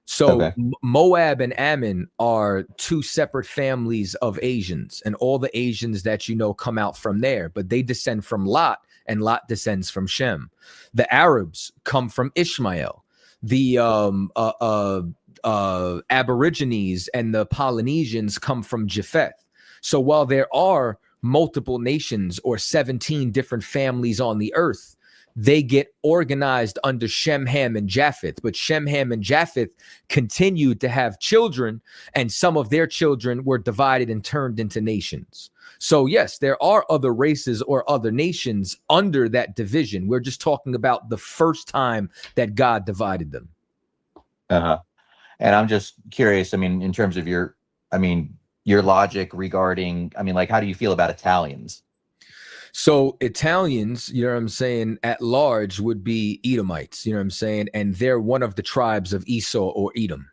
So Moab and Ammon are 2 separate families of Asians, and all the Asians that come out from there, but they descend from Lot, and Lot descends from Shem. The Arabs come from Ishmael. The Aborigines and the Polynesians come from Japheth. So while there are multiple nations or 17 different families on the earth, they get organized under Shem, Ham, and Japheth. But Shem, Ham, and Japheth continued to have children, and some of their children were divided and turned into nations. So yes, there are other races or other nations under that division. We're just talking about the first time that God divided them. And I'm just curious, in terms of your logic regarding, how do you feel about Italians? So Italians, at large would be Edomites, and they're one of the tribes of Esau or Edom.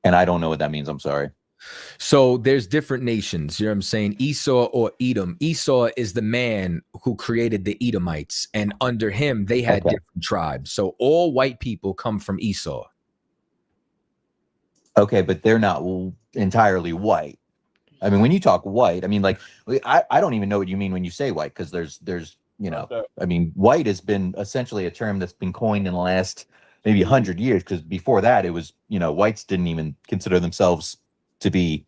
And I don't know what that means. I'm sorry. So there's different nations, Esau or Edom. Esau is the man who created the Edomites, and under him, they had different tribes. So all white people come from Esau. Okay, but they're not entirely white. When you talk white, I don't even know what you mean when you say white, because there's white has been essentially a term that's been coined in the last maybe 100 years, because before that it was, whites didn't even consider themselves to be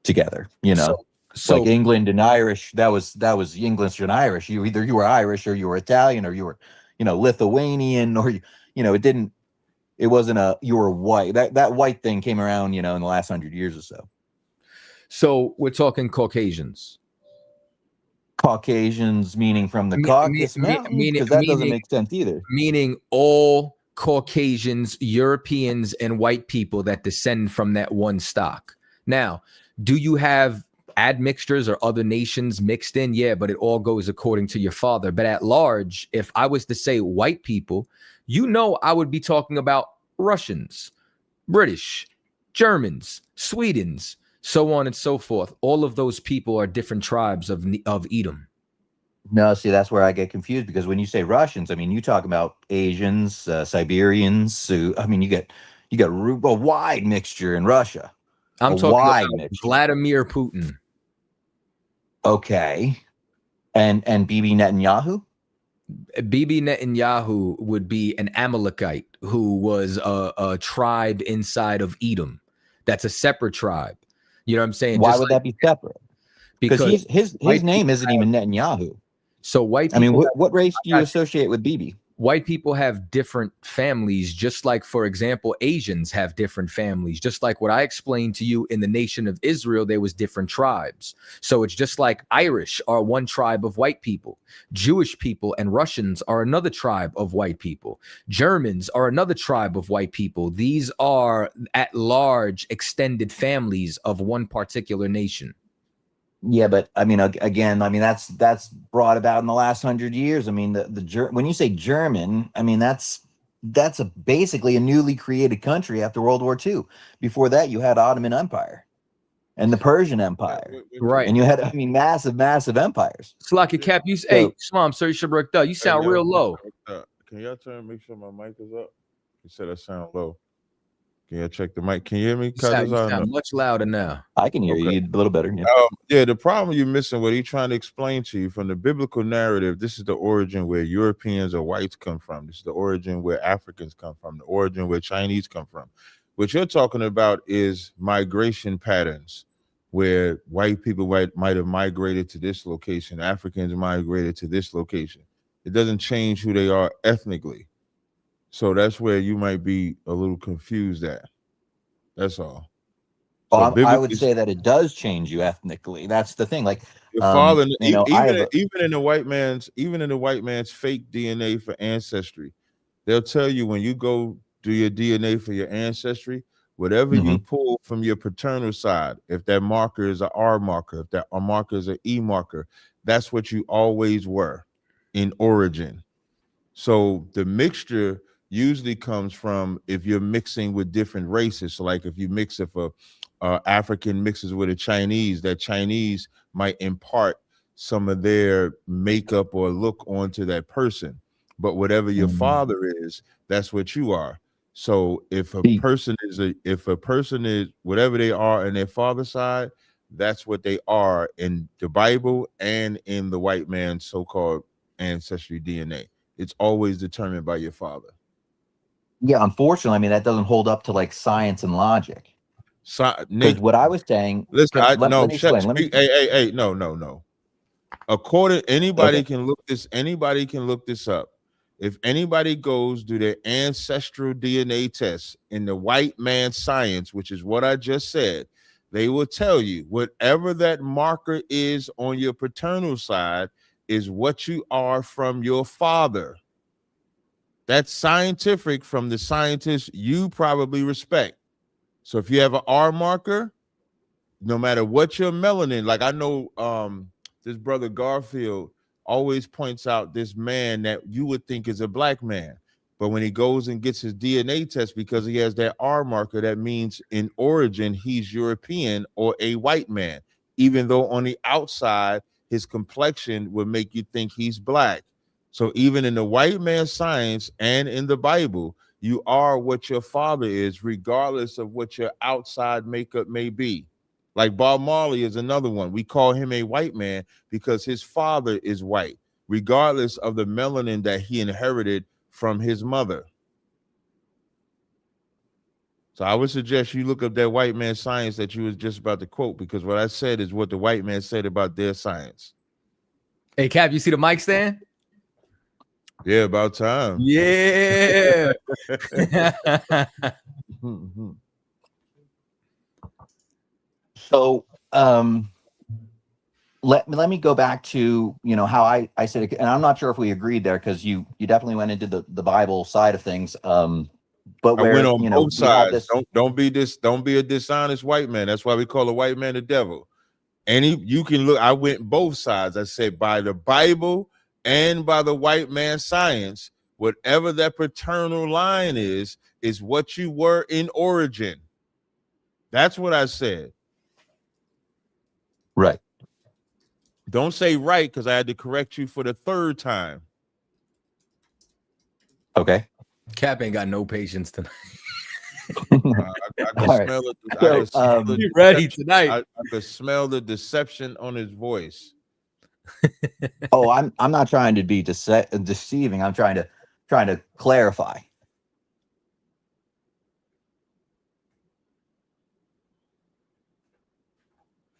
together, So like England and Irish, that was English and Irish. You were Irish or you were Italian or you were, Lithuanian, or it wasn't you were white. That white thing came around, in the last 100 years or so. So we're talking Caucasians. Caucasians meaning from the Caucasus Mountains, because that doesn't make sense either. Meaning all Caucasians, Europeans, and white people that descend from that one stock. Now, do you have admixtures or other nations mixed in? Yeah, but it all goes according to your father. But at large, if I was to say white people, I would be talking about Russians, British, Germans, Swedens, so on and so forth. All of those people are different tribes of Edom. No, see, that's where I get confused, because when you say Russians, I mean, you talk about Asians, Siberians. So, I mean, you get a wide mixture in Russia. I'm A talking wide about mixture. Vladimir Putin. Okay. And Bibi Netanyahu? Bibi Netanyahu would be an Amalekite who was a tribe inside of Edom. That's a separate tribe. You know what I'm saying? Why Just would like, that be separate? Because his white name people isn't even Netanyahu. So white I mean, people, what race do you associate with Bibi? white people have different families, just like, for example, Asians have different families. Just like what I explained to you in the nation of Israel, there was different tribes. So it's just like Irish are one tribe of white people. Jewish people and Russians are another tribe of white people. Germans are another tribe of white people. These are at large extended families of one particular nation. Yeah, but I mean, again, I mean, that's brought about in the last 100 years. I mean, when you say German, I mean, that's basically a newly created country after World War II. Before that, you had Ottoman Empire and the Persian Empire, Right? and you had, I mean, massive empires. Slocky Cap, you hey, Swam, sir, you should break up. You sound real low. Can y'all turn? Make sure my mic is up. You said I sound low. Can y'all check the mic? Can you hear me? You sound much louder now. I can hear you a little better. Yeah. Yeah, the problem you're missing, what he's trying to explain to you from the biblical narrative, this is the origin where Europeans or whites come from. This is the origin where Africans come from, the origin where Chinese come from. What you're talking about is migration patterns, where white people might have migrated to this location, Africans migrated to this location. It doesn't change who they are ethnically. So that's where you might be a little confused at. That's all. Well, I would say that it does change you ethnically. That's the thing. Like your father, you know, even in the white man's fake DNA for ancestry, they'll tell you when you go do your DNA for your ancestry, whatever you pull from your paternal side, if that marker is an R marker, if that marker is an E marker, that's what you always were in origin. So the mixture usually comes from if you're mixing with different races. So like if you mix, if a African mixes with a Chinese, that Chinese might impart some of their makeup or look onto that person. But whatever your father is, that's what you are. So if a person is whatever they are in their father's side, that's what they are in the Bible and in the white man's so-called ancestry DNA. It's always determined by your father. Yeah, unfortunately, I mean, that doesn't hold up to like science and logic. Because what I was saying, listen, let me explain. Hey, no. According, anybody can look this up. If anybody goes do their ancestral DNA test in the white man science, which is what I just said, they will tell you whatever that marker is on your paternal side is what you are from your father. That's scientific from the scientists you probably respect. So if you have an R marker, no matter what your melanin, like I know this brother Garfield always points out this man that you would think is a black man. But when he goes and gets his DNA test, because he has that R marker, that means in origin, he's European or a white man, even though on the outside, his complexion would make you think he's black. So even in the white man science and in the Bible, you are what your father is, regardless of what your outside makeup may be. Like Bob Marley is another one. We call him a white man because his father is white, regardless of the melanin that he inherited from his mother. So I would suggest you look up that white man science that you was just about to quote, because what I said is what the white man said about their science. Hey, Cap, you see the mic stand? Yeah, about time. Yeah. So let me go back to, you know, how I said it, and I'm not sure if we agreed there, because you definitely went into the Bible side of things. But where, I went on both sides. Don't be a dishonest white man. That's why we call a white man the devil. You can look, I went both sides. I said by the Bible and by the white man science, whatever that paternal line is what you were in origin. That's what I said. Right. Don't say right, because I had to correct you for the third time. Okay. Cap ain't got no patience tonight. I can All right. smell it. So, He ready tonight. I could smell the deception on his voice. Oh, I'm not trying to be deceiving. I'm trying to clarify.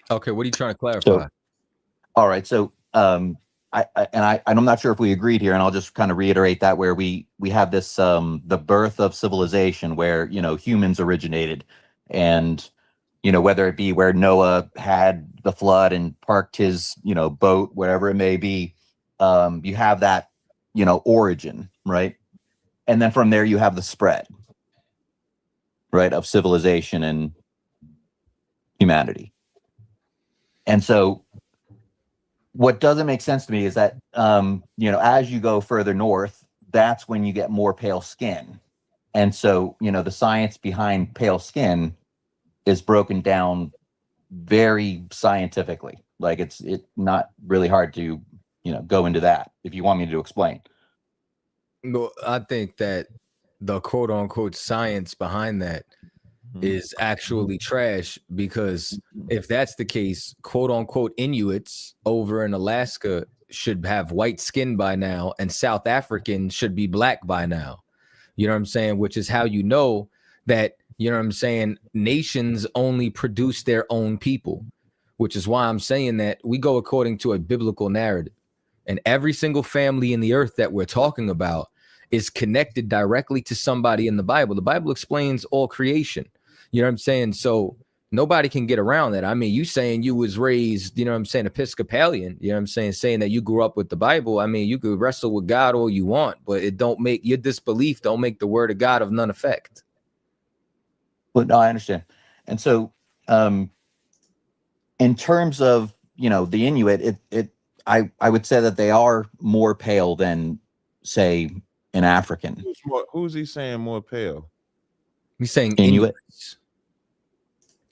Okay, what are you trying to clarify? So, all right. So, I'm not sure if we agreed here, and I'll just kind of reiterate that where we have this the birth of civilization, where humans originated, and whether it be where Noah had the flood and parked his boat, wherever it may be, you have that origin, right? And then from there you have the spread, right, of civilization and humanity. And so what doesn't make sense to me is that, as you go further north, that's when you get more pale skin. And so, the science behind pale skin is broken down very scientifically. Like it's not really hard to, go into that if you want me to explain. No, I think that the quote unquote science behind that is actually trash, because if that's the case, quote unquote Inuits over in Alaska should have white skin by now, and South Africans should be black by now. You know what I'm saying? Which is how you know that, nations only produce their own people, which is why I'm saying that we go according to a biblical narrative. And every single family in the earth that we're talking about is connected directly to somebody in the Bible. The Bible explains all creation. You know what I'm saying? So nobody can get around that. I mean, you saying you was raised, Episcopalian, saying that you grew up with the Bible. I mean, you could wrestle with God all you want, but it don't make your disbelief, don't make the word of God of none effect. Well, no, I understand. And so, in terms of, the Inuit, I would say that they are more pale than, say, an African. Who's he saying more pale? He's saying Inuit.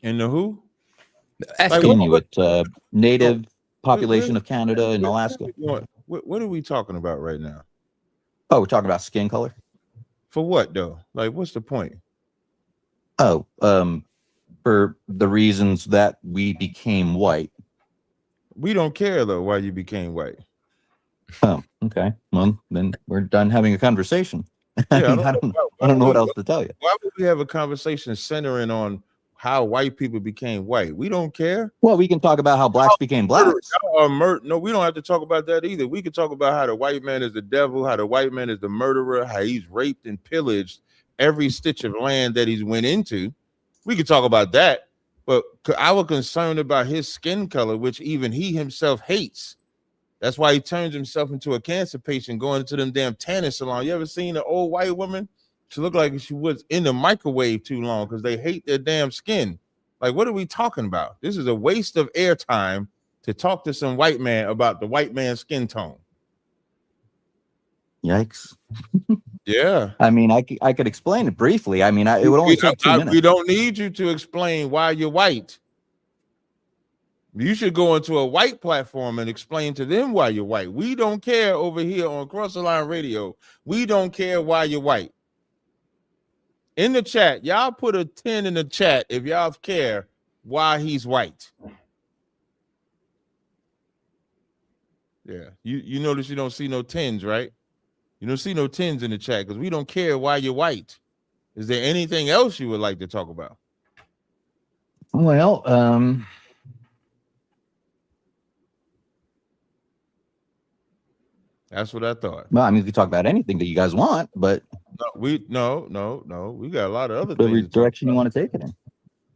And the who? Ask Inuit, native population of Canada and Alaska. What are we talking about right now? Oh, we're talking about skin color? For what, though? Like, what's the point? Oh, for the reasons that we became white. We don't care, though, why you became white. Oh, okay. Well, then we're done having a conversation. Yeah, I don't know what else to tell you. Why would we have a conversation centering on how white people became white? We don't care. Well, we can talk about how blacks became blacks. No, we don't have to talk about that either. We can talk about how the white man is the devil, how the white man is the murderer, how he's raped and pillaged every stitch of land that he's went into. We could talk about that. But our concern about his skin color, which even he himself hates. That's why he turns himself into a cancer patient going to them damn tanning salon. You ever seen an old white woman? She looked like she was in the microwave too long because they hate their damn skin. Like, what are we talking about? This is a waste of airtime to talk to some white man about the white man's skin tone. Yikes. Yeah. I mean, I could explain it briefly. I mean, it would only take 2 minutes. We don't need you to explain why you're white. You should go into a white platform and explain to them why you're white. We don't care over here on Cross the Line Radio. We don't care why you're white. In the chat, y'all put a 10 in the chat if y'all care why he's white. Yeah, you notice you don't see no 10s, right? You don't see no 10s in the chat because we don't care why you're white. Is there anything else you would like to talk about? Well, that's what I thought. Well, I mean, we can talk about anything that you guys want, but no. We got a lot of other whatever things. direction you want to take it in.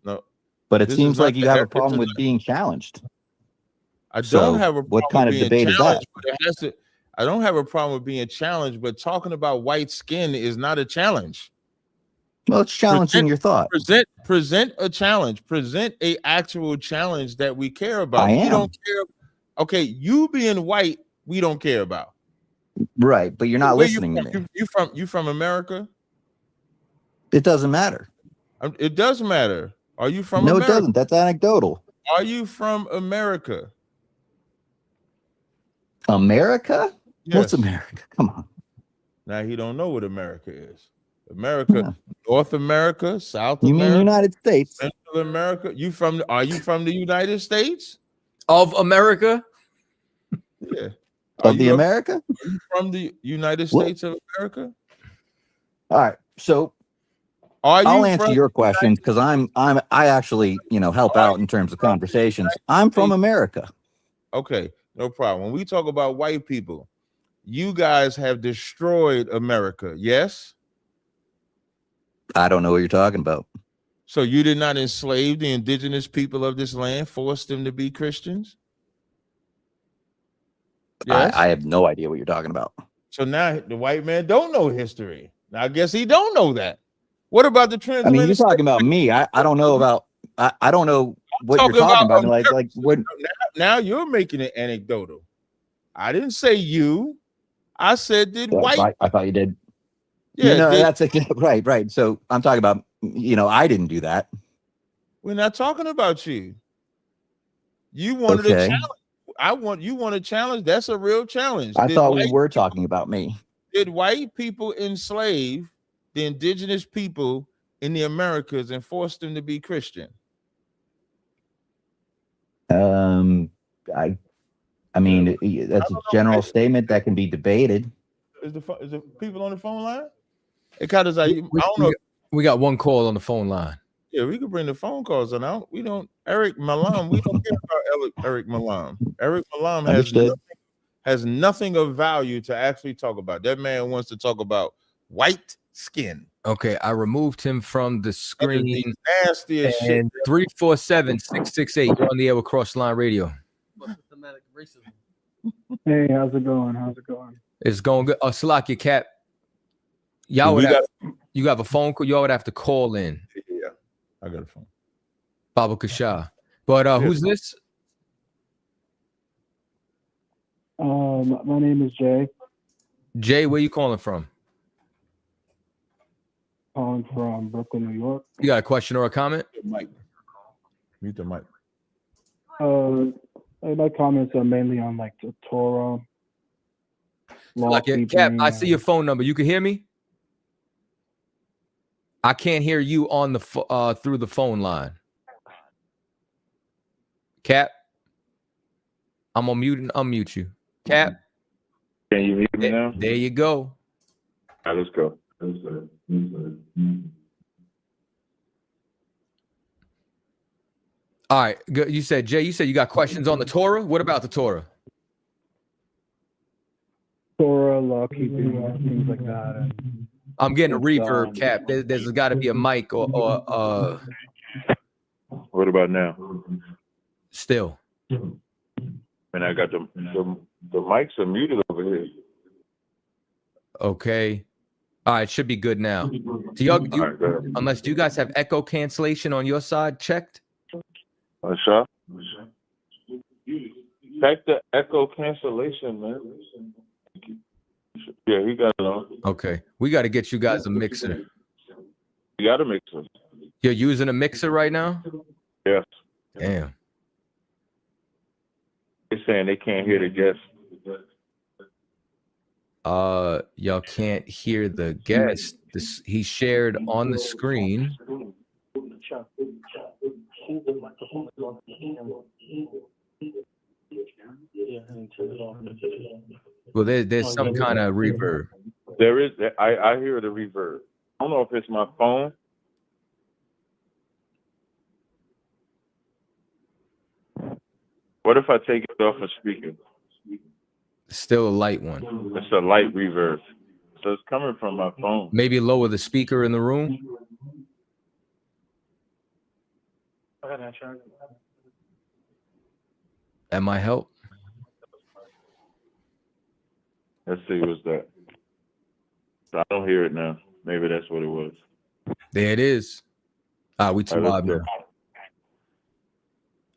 No, but it seems like you have a problem with being challenged. I don't have a problem. What kind of debate is that? I don't have a problem with being challenged, but talking about white skin is not a challenge. Well, it's challenging your thought. Present a challenge. Present a actual challenge that we care about. We don't care. Okay, you being white, we don't care about. Right, but you're not listening to me. You from America? It doesn't matter. It does matter. Are you from America? No, it doesn't. That's anecdotal. Are you from America? America? Yes. What's America? Come on. Now he don't know what America is. America, Yeah. North America, South You mean America, United States? Central America. Are you from the United States? Of America? Yeah. Of the America? Are you from the United What? States of America? All right. So I'll answer your questions because I actually, help out in terms of conversations. I'm from America. Okay, no problem. When we talk about white people, you guys have destroyed America, yes? I don't know what you're talking about. So you did not enslave the indigenous people of this land, force them to be Christians? Yes. I have no idea what you're talking about. So now the white man don't know history. Now I guess he don't know that. What about the I mean, transatlantic? you're talking about me. I don't know about. I don't know what you're talking about. Like what? Now you're making it anecdotal. I didn't say you. I said did white. I thought you did. Yeah, no, that's right. So I'm talking about. I didn't do that. We're not talking about you. You wanted a challenge. You want a challenge. That's a real challenge. I thought we were talking about me. Did white people enslave the indigenous people in the Americas and force them to be Christian? I mean, that's a general statement that can be debated. Is the people on the phone line? I don't know. We got one call on the phone line. Yeah, we could bring the phone calls on. We don't. Eric Malam. We don't care about Eric Malam. Eric Malam has nothing of value to actually talk about. That man wants to talk about white skin. Okay, I removed him from the screen. Nasty as shit. 347-668. You're on the air with Cross Line Radio. Hey, how's it going? It's going good. Salakia Cap. Y'all you have a phone call. Y'all would have to call in. Yeah, I got a phone. Baba Kasha. But who's this? My name is Jay. Jay, where you calling from? Calling from Brooklyn, New York. You got a question or a comment? Mute the mic. My comments are mainly on like the Torah. Cap, I see your phone number. You can hear me? I can't hear you on the through the phone line. Cap, I'm on mute and unmute you. Cap, can you mute me now? There you go. All right, let's go. All right, good. You said, Jay, you got questions on the Torah? What about the Torah? Torah, law keeping, things like that. I'm getting a reverb, Cap. There's got to be a mic or What about now? Still. And I got the mics are muted over here. Okay. All right, should be good now. Do you guys have echo cancellation on your side checked? Sure. Check the echo cancellation, man. Yeah, he got it on. Okay. We got to get you guys a mixer. You got a mixer. You're using a mixer right now? Yes. Damn. They're saying they can't hear the guest. Y'all can't hear the guest. He shared on the screen. Well, there's some kind of reverb. There is. I hear the reverb. I don't know if it's my phone. What if I take it off a speaker? Still a light one. It's a light reverb. So it's coming from my phone. Maybe lower the speaker in the room. That might help. Let's see, what's that? I don't hear it now. Maybe that's what it was. There it is. We too loud now.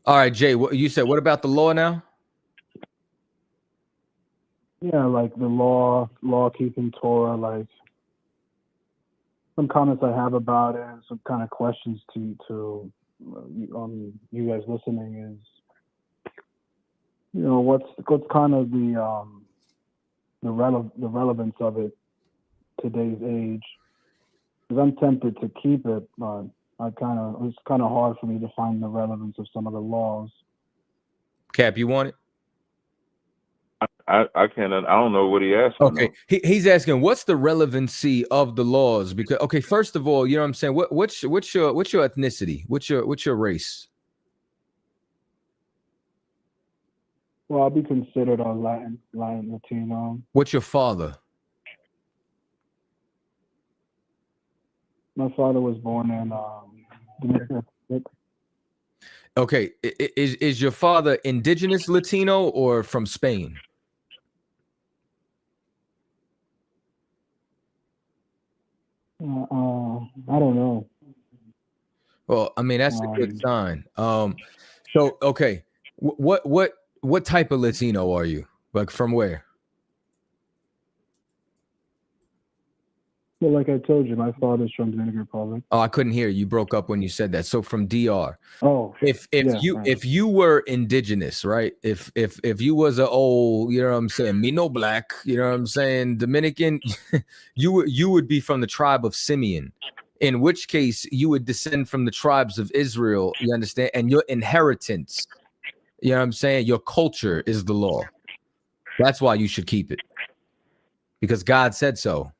All right, Jay, you said, what about the law now? Yeah, like the law keeping Torah, like some comments I have about it, and some kind of questions to you guys listening is, what's kind of the relevance of it today's age? Because I'm tempted to keep it, but it's kind of hard for me to find the relevance of some of the laws. Cap, you want it? I cannot. I don't know what he asked. Okay, he's asking what's the relevancy of the laws? Because okay, first of all, you know what I'm saying. What's your ethnicity? What's your race? Well, I'll be considered a Latin Latino. What's your father? My father was born in Dominican Republic. Okay, is your father indigenous Latino or from Spain? I don't know. Well, I mean that's a good sign. So okay, what type of Latino are you? Like from where? Well, like I told you, my father's from Dominican Republic. Oh, I couldn't hear you. You broke up when you said that. So from DR. Oh, if you were indigenous, right? If you was a old, you know what I'm saying, me no black, you know what I'm saying, Dominican, you would be from the tribe of Simeon. In which case you would descend from the tribes of Israel, you understand? And your inheritance, you know what I'm saying, your culture is the law. That's why you should keep it. Because God said so.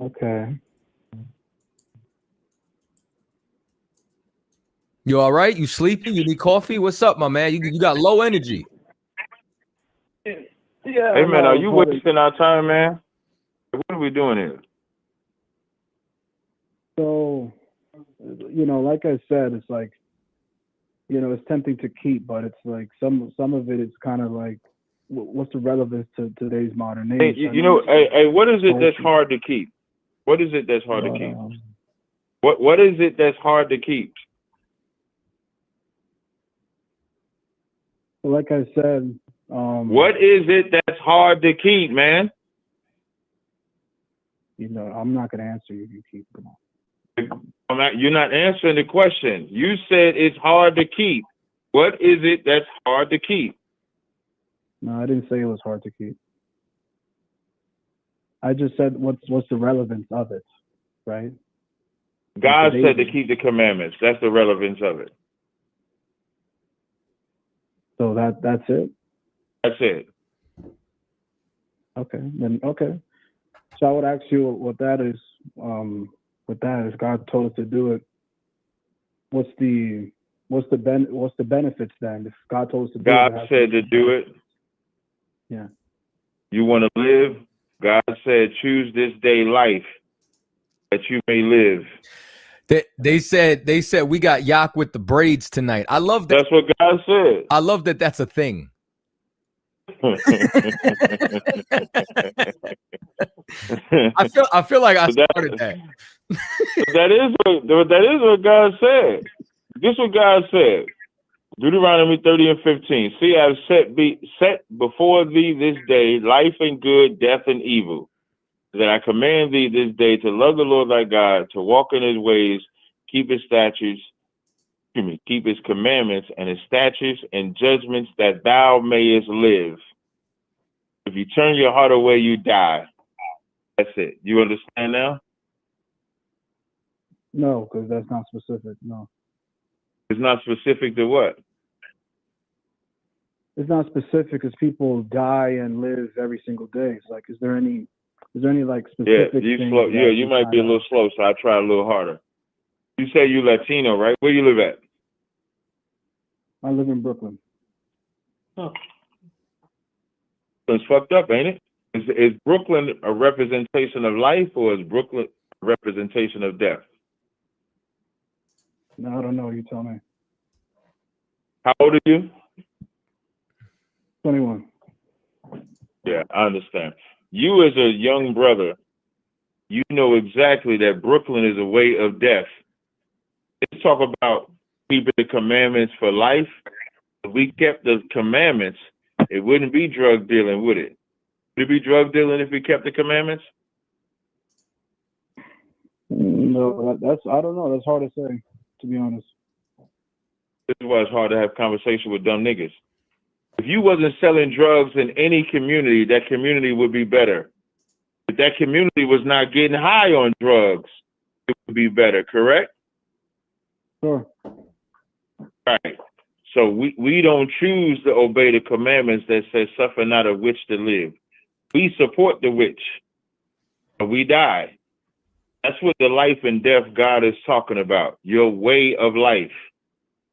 Okay. You all right? You sleepy? You need coffee? What's up, my man? You got low energy. Yeah. Hey man, are you wasting our time, man? What are we doing here? So, like I said, it's like, it's tempting to keep, but it's like some of it is kind of like, what's the relevance to today's modern age? Hey, what is it that's hard to keep? What is it that's hard to keep? What is it that's hard to keep? Like I said, what is it that's hard to keep, man? I'm not going to answer you if you keep them. You're not answering the question. You said it's hard to keep. What is it that's hard to keep? No, I didn't say it was hard to keep. I just said what's the relevance of it, right? God said to keep the commandments. That's the relevance of it. So that's it? That's it. Okay. Then okay. So I would ask you what that is. God told us to do it. What's the benefits then? If God told us to do it. God said to do it. Yeah. You want to live? God said, choose this day life that you may live. They said we got yak with the braids tonight. I love that. That's what God said. I love that that's a thing. I feel like I started that. that is what God said. This is what God said. Deuteronomy 30:15. See, I have set before thee this day life and good, death and evil. That I command thee this day to love the Lord thy God, to walk in his ways, keep his statutes, keep his commandments and his statutes and judgments, that thou mayest live. If you turn your heart away, you die. That's it. You understand now? No, because that's not specific. No. It's not specific to what? It's not specific because people die and live every single day. It's like, is there any like specific? Yeah, you might be a little slow, so I try a little harder. You say you Latino, right? Where you live at? I live in Brooklyn. Huh. It's fucked up, ain't it? Is Brooklyn a representation of life, or is Brooklyn a representation of death? No, I don't know. You tell me. How old are you? 21. Yeah, I understand. You as a young brother, you know exactly that Brooklyn is a way of death. Let's talk about keeping the commandments for life. If we kept the commandments, it wouldn't be drug dealing, would it? Would it be drug dealing if we kept the commandments? No, that's I don't know. That's hard to say, to be honest. This is why it's hard to have conversation with dumb niggas. If you wasn't selling drugs in any community, that community would be better. If that community was not getting high on drugs, it would be better, correct? Sure. Right. So we don't choose to obey the commandments that says suffer not a witch to live. We support the witch, but we die. That's what the life and death God is talking about. Your way of life.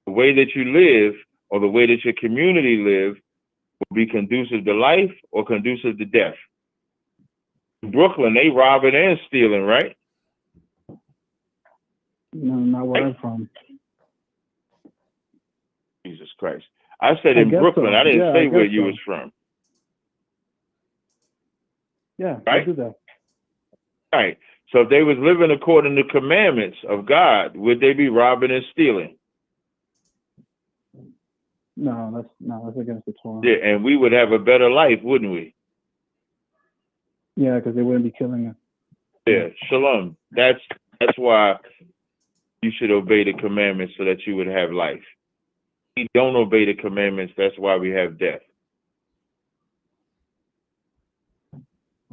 The way that you live or the way that your community live will be conducive to life or conducive to death. In Brooklyn, they robbing and stealing, right? No, not where I'm from. Jesus Christ. I said in Brooklyn. So. I didn't say where you so. was from. Yeah, right? I do that. Right. So if they was living according to commandments of God, would they be robbing and stealing? No, that's against the Torah. Yeah, and we would have a better life, wouldn't we? Yeah, because they wouldn't be killing us. Yeah, shalom. That's why you should obey the commandments so that you would have life. We don't obey the commandments, that's why we have death.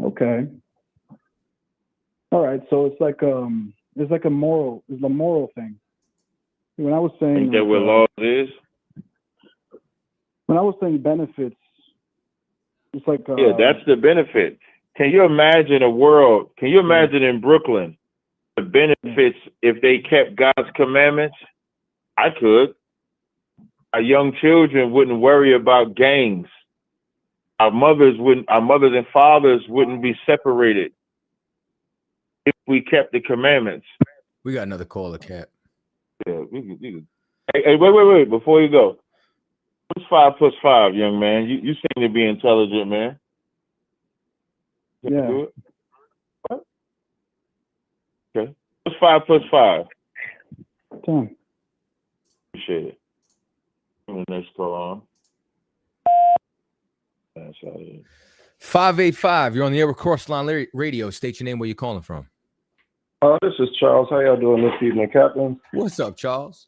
Okay. All right, so it's like a moral thing. When I was saying Ain't that what law is? When I was saying benefits, it's like yeah, that's the benefit. Can you imagine a world? Can you imagine in Brooklyn the benefits if they kept God's commandments? I could. Our young children wouldn't worry about gangs. Our mothers and fathers wouldn't be separated if we kept the commandments. We got another caller, Cap. Yeah, we could. Hey, wait. Before you go, what's 5 plus 5, young man? You seem to be intelligent, man. Can you do it? What? Okay. What's 5 plus 5? 10. Appreciate it. Next call on. That's how it is. 585. You're on the Air Crossline Radio. State your name. Where you calling from? This is Charles. How y'all doing this evening, Captain? What's up, Charles?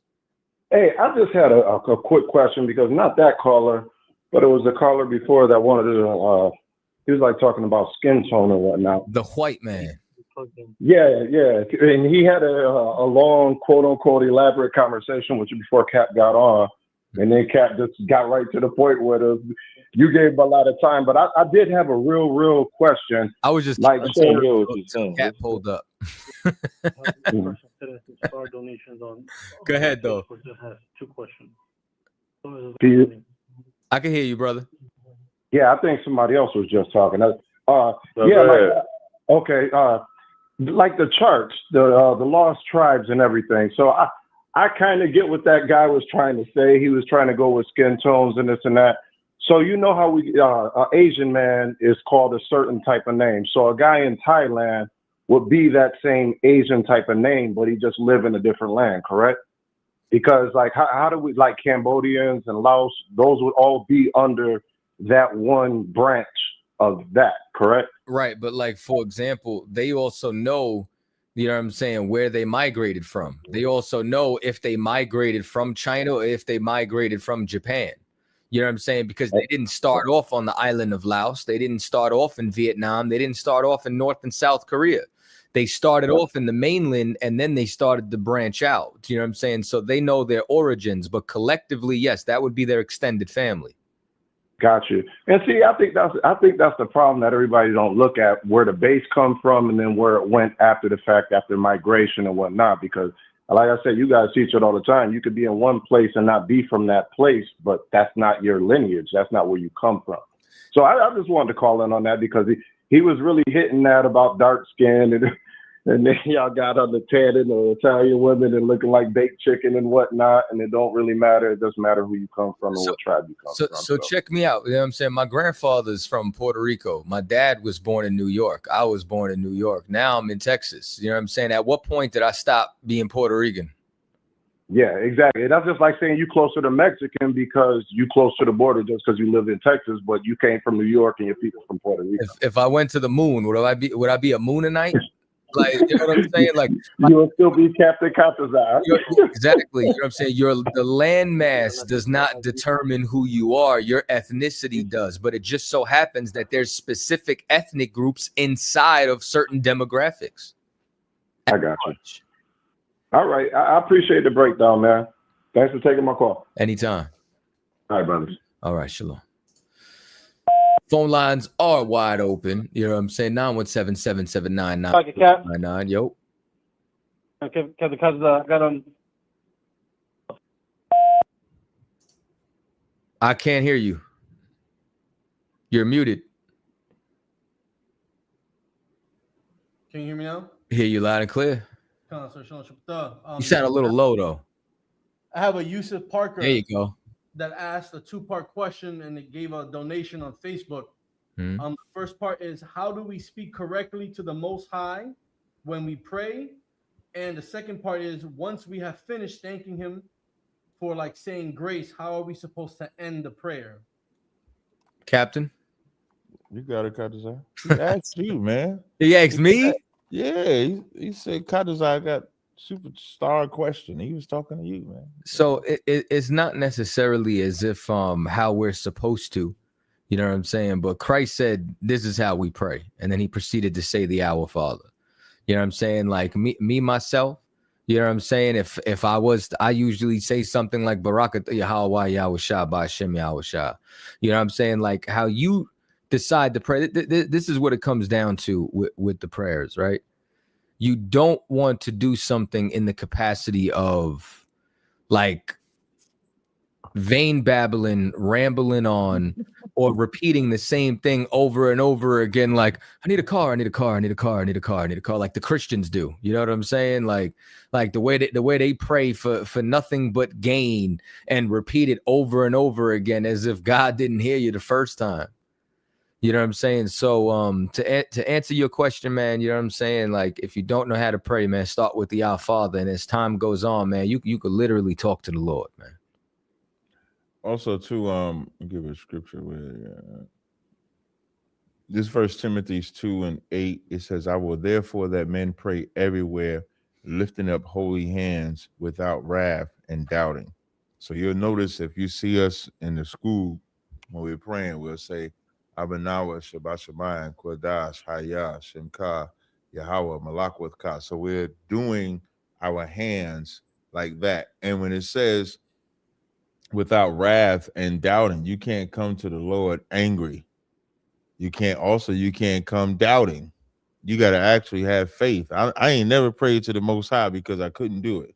Hey, I just had a quick question because not that caller, but it was the caller before that wanted to. He was like talking about skin tone and whatnot. The white man. Yeah, and he had a long, quote unquote, elaborate conversation with you before Cap got on, and then Cap just got right to the point where you gave him a lot of time. But I did have a real question. I was just like Cap pulled up. Go ahead, though. Two questions. I can hear you, brother. Yeah, I think somebody else was just talking. Like the charts, the lost tribes and everything. So I kind of get what that guy was trying to say. He was trying to go with skin tones and this and that. So you know how an Asian man is called a certain type of name. So a guy in Thailand would be that same Asian type of name, but he just live in a different land, correct? Because like how do we, like Cambodians and Laos, those would all be under that one branch of that, correct? Right, but like for example, they also know, you know what I'm saying, where they migrated from. They also know if they migrated from China or if they migrated from Japan. You know what I'm saying? Because they didn't start off on the island of Laos. They didn't start off in Vietnam. They didn't start off in North and South Korea. They started off in the mainland and then they started to branch out. You know what I'm saying? So they know their origins, but collectively, yes, that would be their extended family. Got you. And see, I think that's the problem that everybody don't look at, where the base come from and then where it went after the fact, after migration and whatnot. Because like I said, you guys teach it all the time. You could be in one place and not be from that place, but that's not your lineage. That's not where you come from. So I just wanted to call in on that because he was really hitting that about dark skin and then y'all got on the tan and the Italian women and looking like baked chicken and whatnot, and it don't really matter. It doesn't matter who you come from and what tribe you come from. So check me out. You know what I'm saying? My grandfather's from Puerto Rico. My dad was born in New York. I was born in New York. Now I'm in Texas. You know what I'm saying? At what point did I stop being Puerto Rican? Yeah, exactly. That's just like saying you closer to Mexican because you close to the border just because you live in Texas, but you came from New York and your people from Puerto Rico. If I went to the moon, would I be a Moonanite? Like, you know what I'm saying? Like, You'll still be Captain Contazar. exactly. You know what I'm saying? The landmass does not determine who you are. Your ethnicity does. But it just so happens that there's specific ethnic groups inside of certain demographics. I got you. All right. I appreciate the breakdown, man. Thanks for taking my call. Anytime. All right, brothers. All right, shalom. Phone lines are wide open. You know what I'm saying? 917-779-9999. Yo. Captain Contazar, got on. I can't hear you. You're muted. Can you hear me now? Hear you loud and clear. You sound a little low though. I have a Yusuf Parker. There you go. That asked a two-part question and it gave a donation on Facebook. The first part is, how do we speak correctly to the Most High when we pray? And the second part is, once we have finished thanking him for like saying grace, how are we supposed to end the prayer? Captain? You got it, Contazar. He asked you, man. He asked me? Yeah, he said Contazar got superstar question. He was talking to you, man. So it's not necessarily as if how we're supposed to, you know what I'm saying? But Christ said, this is how we pray. And then he proceeded to say the Our Father. You know what I'm saying? Like me myself, you know what I'm saying? If I usually say something like Barakat Yahweh Yahweh by Hashem Yahweh. You know what I'm saying? Like how you decide to pray. This is what it comes down to with the prayers, right? You don't want to do something in the capacity of like vain babbling, rambling on, or repeating the same thing over and over again. Like, I need a car, I need a car, I need a car, I need a car, I need a car, like the Christians do. You know what I'm saying? Like the way they pray for nothing but gain and repeat it over and over again as if God didn't hear you the first time. You know what I'm saying? So to answer your question, man, you know what I'm saying? Like if you don't know how to pray, man, start with the Our Father, and as time goes on, man, you could literally talk to the Lord, man. Also, to give a scripture with this 1 Timothy 2:8, it says, I will therefore that men pray everywhere, lifting up holy hands without wrath and doubting. So you'll notice if you see us in the school when we're praying, we'll say, Abanawa, Shabbat Shemayim, Kodash, Hayah, Shemka, Yahweh, Malakwith Ka. So we're doing our hands like that. And when it says without wrath and doubting, you can't come to the Lord angry. You can't come doubting. You got to actually have faith. I ain't never prayed to the Most High because I couldn't do it.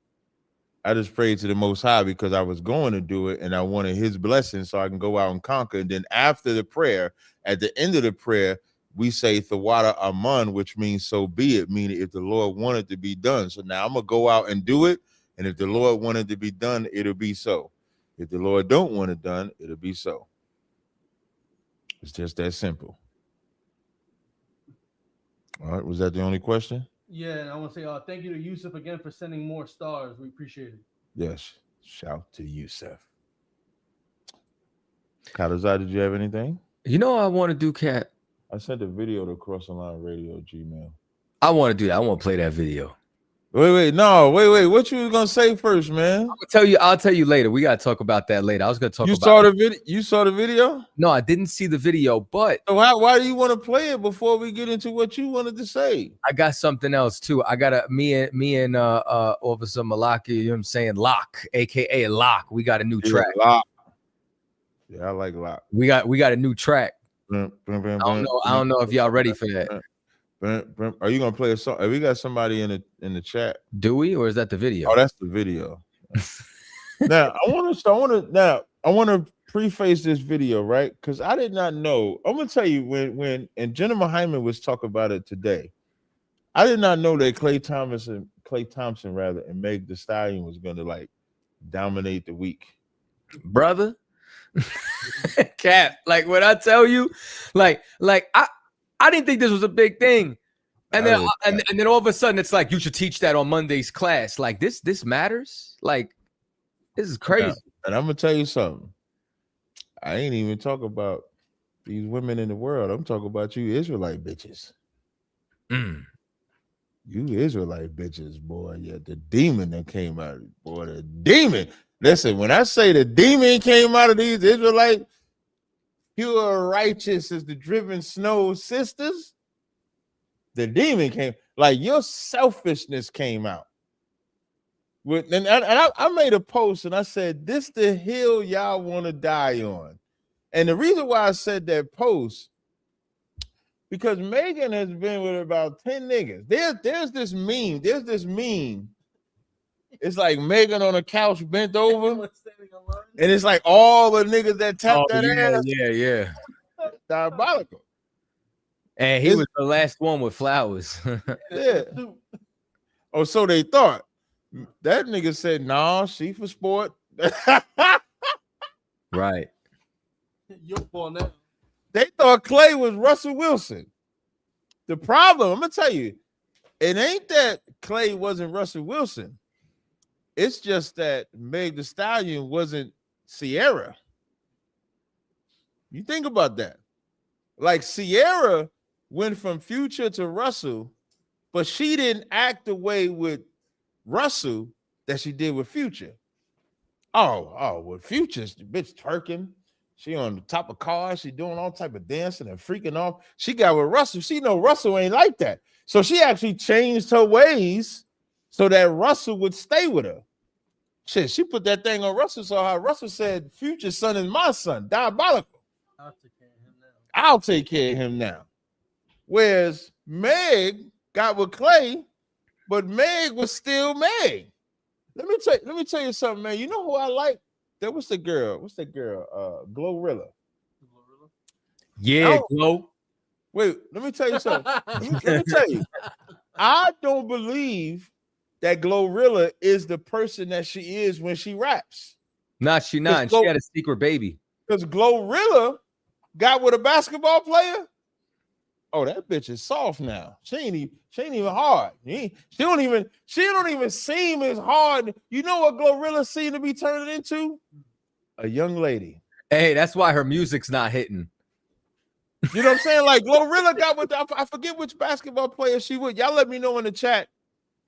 I just prayed to the Most High because I was going to do it and I wanted his blessing so I can go out and conquer. And then after the prayer, at the end of the prayer, we say Thawada Aman, which means so be it, meaning if the Lord wanted to be done. So now I'm going to go out and do it. And if the Lord wanted to be done, it'll be so. If the Lord don't want it done, it'll be so. It's just that simple. All right. Was that the only question? Yeah, and I want to say thank you to Yusuf again for sending more stars. We appreciate it. Yes. Shout to Yusuf. Contazar, did you have anything? You know what I want to do, Cat? I sent a video to Cross the Line Radio Gmail. I want to do that. I want to play that video. Wait. What you was gonna say first, man? I'll tell you later. We gotta talk about that later. I was gonna talk about the video. You saw the video? No, I didn't see the video, but so why do you want to play it before we get into what you wanted to say? I got something else too. I got me and Officer Malaki, you know what I'm saying? Lock, aka Lock. We got a new track. Lock. Yeah, I like Lock. We got a new track. I don't know if y'all ready for that. Are you gonna play a song? We got somebody in the chat. Do we, or is that the video? Oh, that's the video. Now I want to preface this video, right? Because I did not know. I'm gonna tell you when Jennifer Hyman was talking about it today. I did not know that Klay Thompson and Meg Thee Stallion was gonna like dominate the week, brother. Cap, like when I tell you, like I didn't think this was a big thing, and then all of a sudden it's like you should teach that on Monday's class. Like this matters. Like this is crazy. And I'm gonna tell you something. I ain't even talking about these women in the world. I'm talking about you Israelite bitches. You Israelite bitches, boy. Yeah, the demon that came out of it, boy. The demon. Listen, when I say the demon came out of these Israelite, pure righteous as the driven snow sisters, the demon came, like your selfishness came out. I made a post and I said, this the hill y'all want to die on. And the reason why I said that post, because Megan has been with about 10 niggas. There's this meme. It's like Megan on a couch bent over. And it's like all the niggas that tap that ass. Yeah. Diabolical. And he was the last one with flowers. Yeah. Oh, so they thought. That nigga said, nah, she for sport. Right. They thought Clay was Russell Wilson. The problem, I'm gonna tell you, it ain't that Clay wasn't Russell Wilson. It's just that Meg Thee Stallion wasn't Sierra. You think about that. Like Sierra went from Future to Russell, but she didn't act the way with Russell that she did with Future. With Future's the bitch twerking. She on the top of cars. She doing all type of dancing and freaking off. She got with Russell. She know Russell ain't like that. So she actually changed her ways so that Russell would stay with her. Shit, she put that thing on Russell. So how Russell said, Future's son is my son. Diabolical. I'll take care of him now. Whereas Meg got with Clay, but Meg was still Meg. Let me tell you something, man. You know who I like? What's the girl? Glorilla. Yeah, Glow. Wait, let me tell you something. let me tell you. I don't believe that Glorilla is the person that she is when she raps. Nah, she not. She had a secret baby. Because Glorilla got with a basketball player. Oh, that bitch is soft now. She ain't even hard. She don't even seem as hard. You know what Glorilla seem to be turning into? A young lady. Hey, that's why her music's not hitting. You know what I'm saying? Like Glorilla got with I forget which basketball player she would. Y'all let me know in the chat.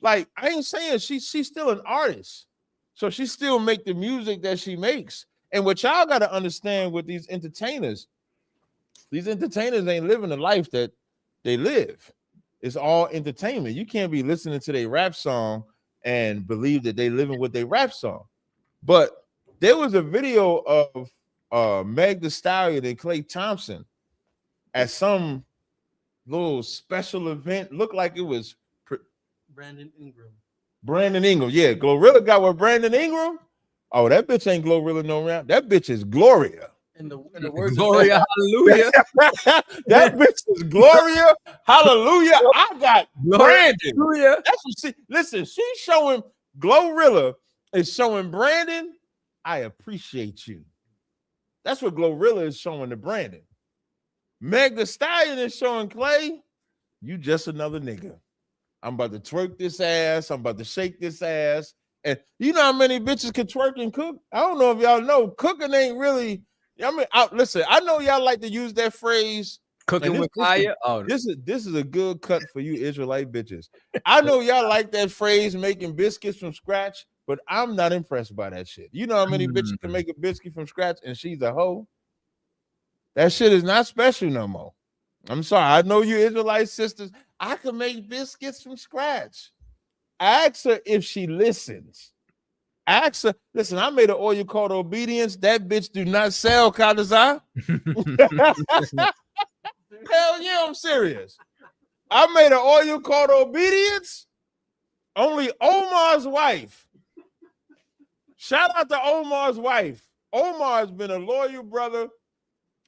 Like, I ain't saying she's still an artist. So she still make the music that she makes. And what y'all got to understand with these entertainers ain't living the life that they live. It's all entertainment. You can't be listening to their rap song and believe that they living with their rap song. But there was a video of Meg Thee Stallion and Klay Thompson at some little special event. Looked like it was Brandon Ingram. Yeah, Glorilla got with Brandon Ingram. Oh, that bitch ain't Glorilla no round. That bitch is Gloria. In the words Gloria, hallelujah. That bitch is Gloria, hallelujah. I got Brandon. Hallelujah. That's what listen, she's showing Glorilla is showing Brandon. I appreciate you. That's what Glorilla is showing to Brandon. Meg Thee Stallion is showing Clay, you just another nigga. I'm about to twerk this ass. I'm about to shake this ass. And you know how many bitches can twerk and cook? I don't know if y'all know. Cooking ain't really. I mean, listen. I know y'all like to use that phrase. Cooking with fire. This is a good cut for you Israelite bitches. I know y'all like that phrase, making biscuits from scratch, but I'm not impressed by that shit. You know how many bitches can make a biscuit from scratch and she's a hoe? That shit is not special no more. I'm sorry. I know you Israelite sisters. I can make biscuits from scratch. Ask her if she listens. Ask her, listen, I made an oil called Obedience. That bitch do not sell Kadazai. Hell yeah, I'm serious. I made an oil called Obedience. Only Omar's wife. Shout out to Omar's wife. Omar's been a loyal brother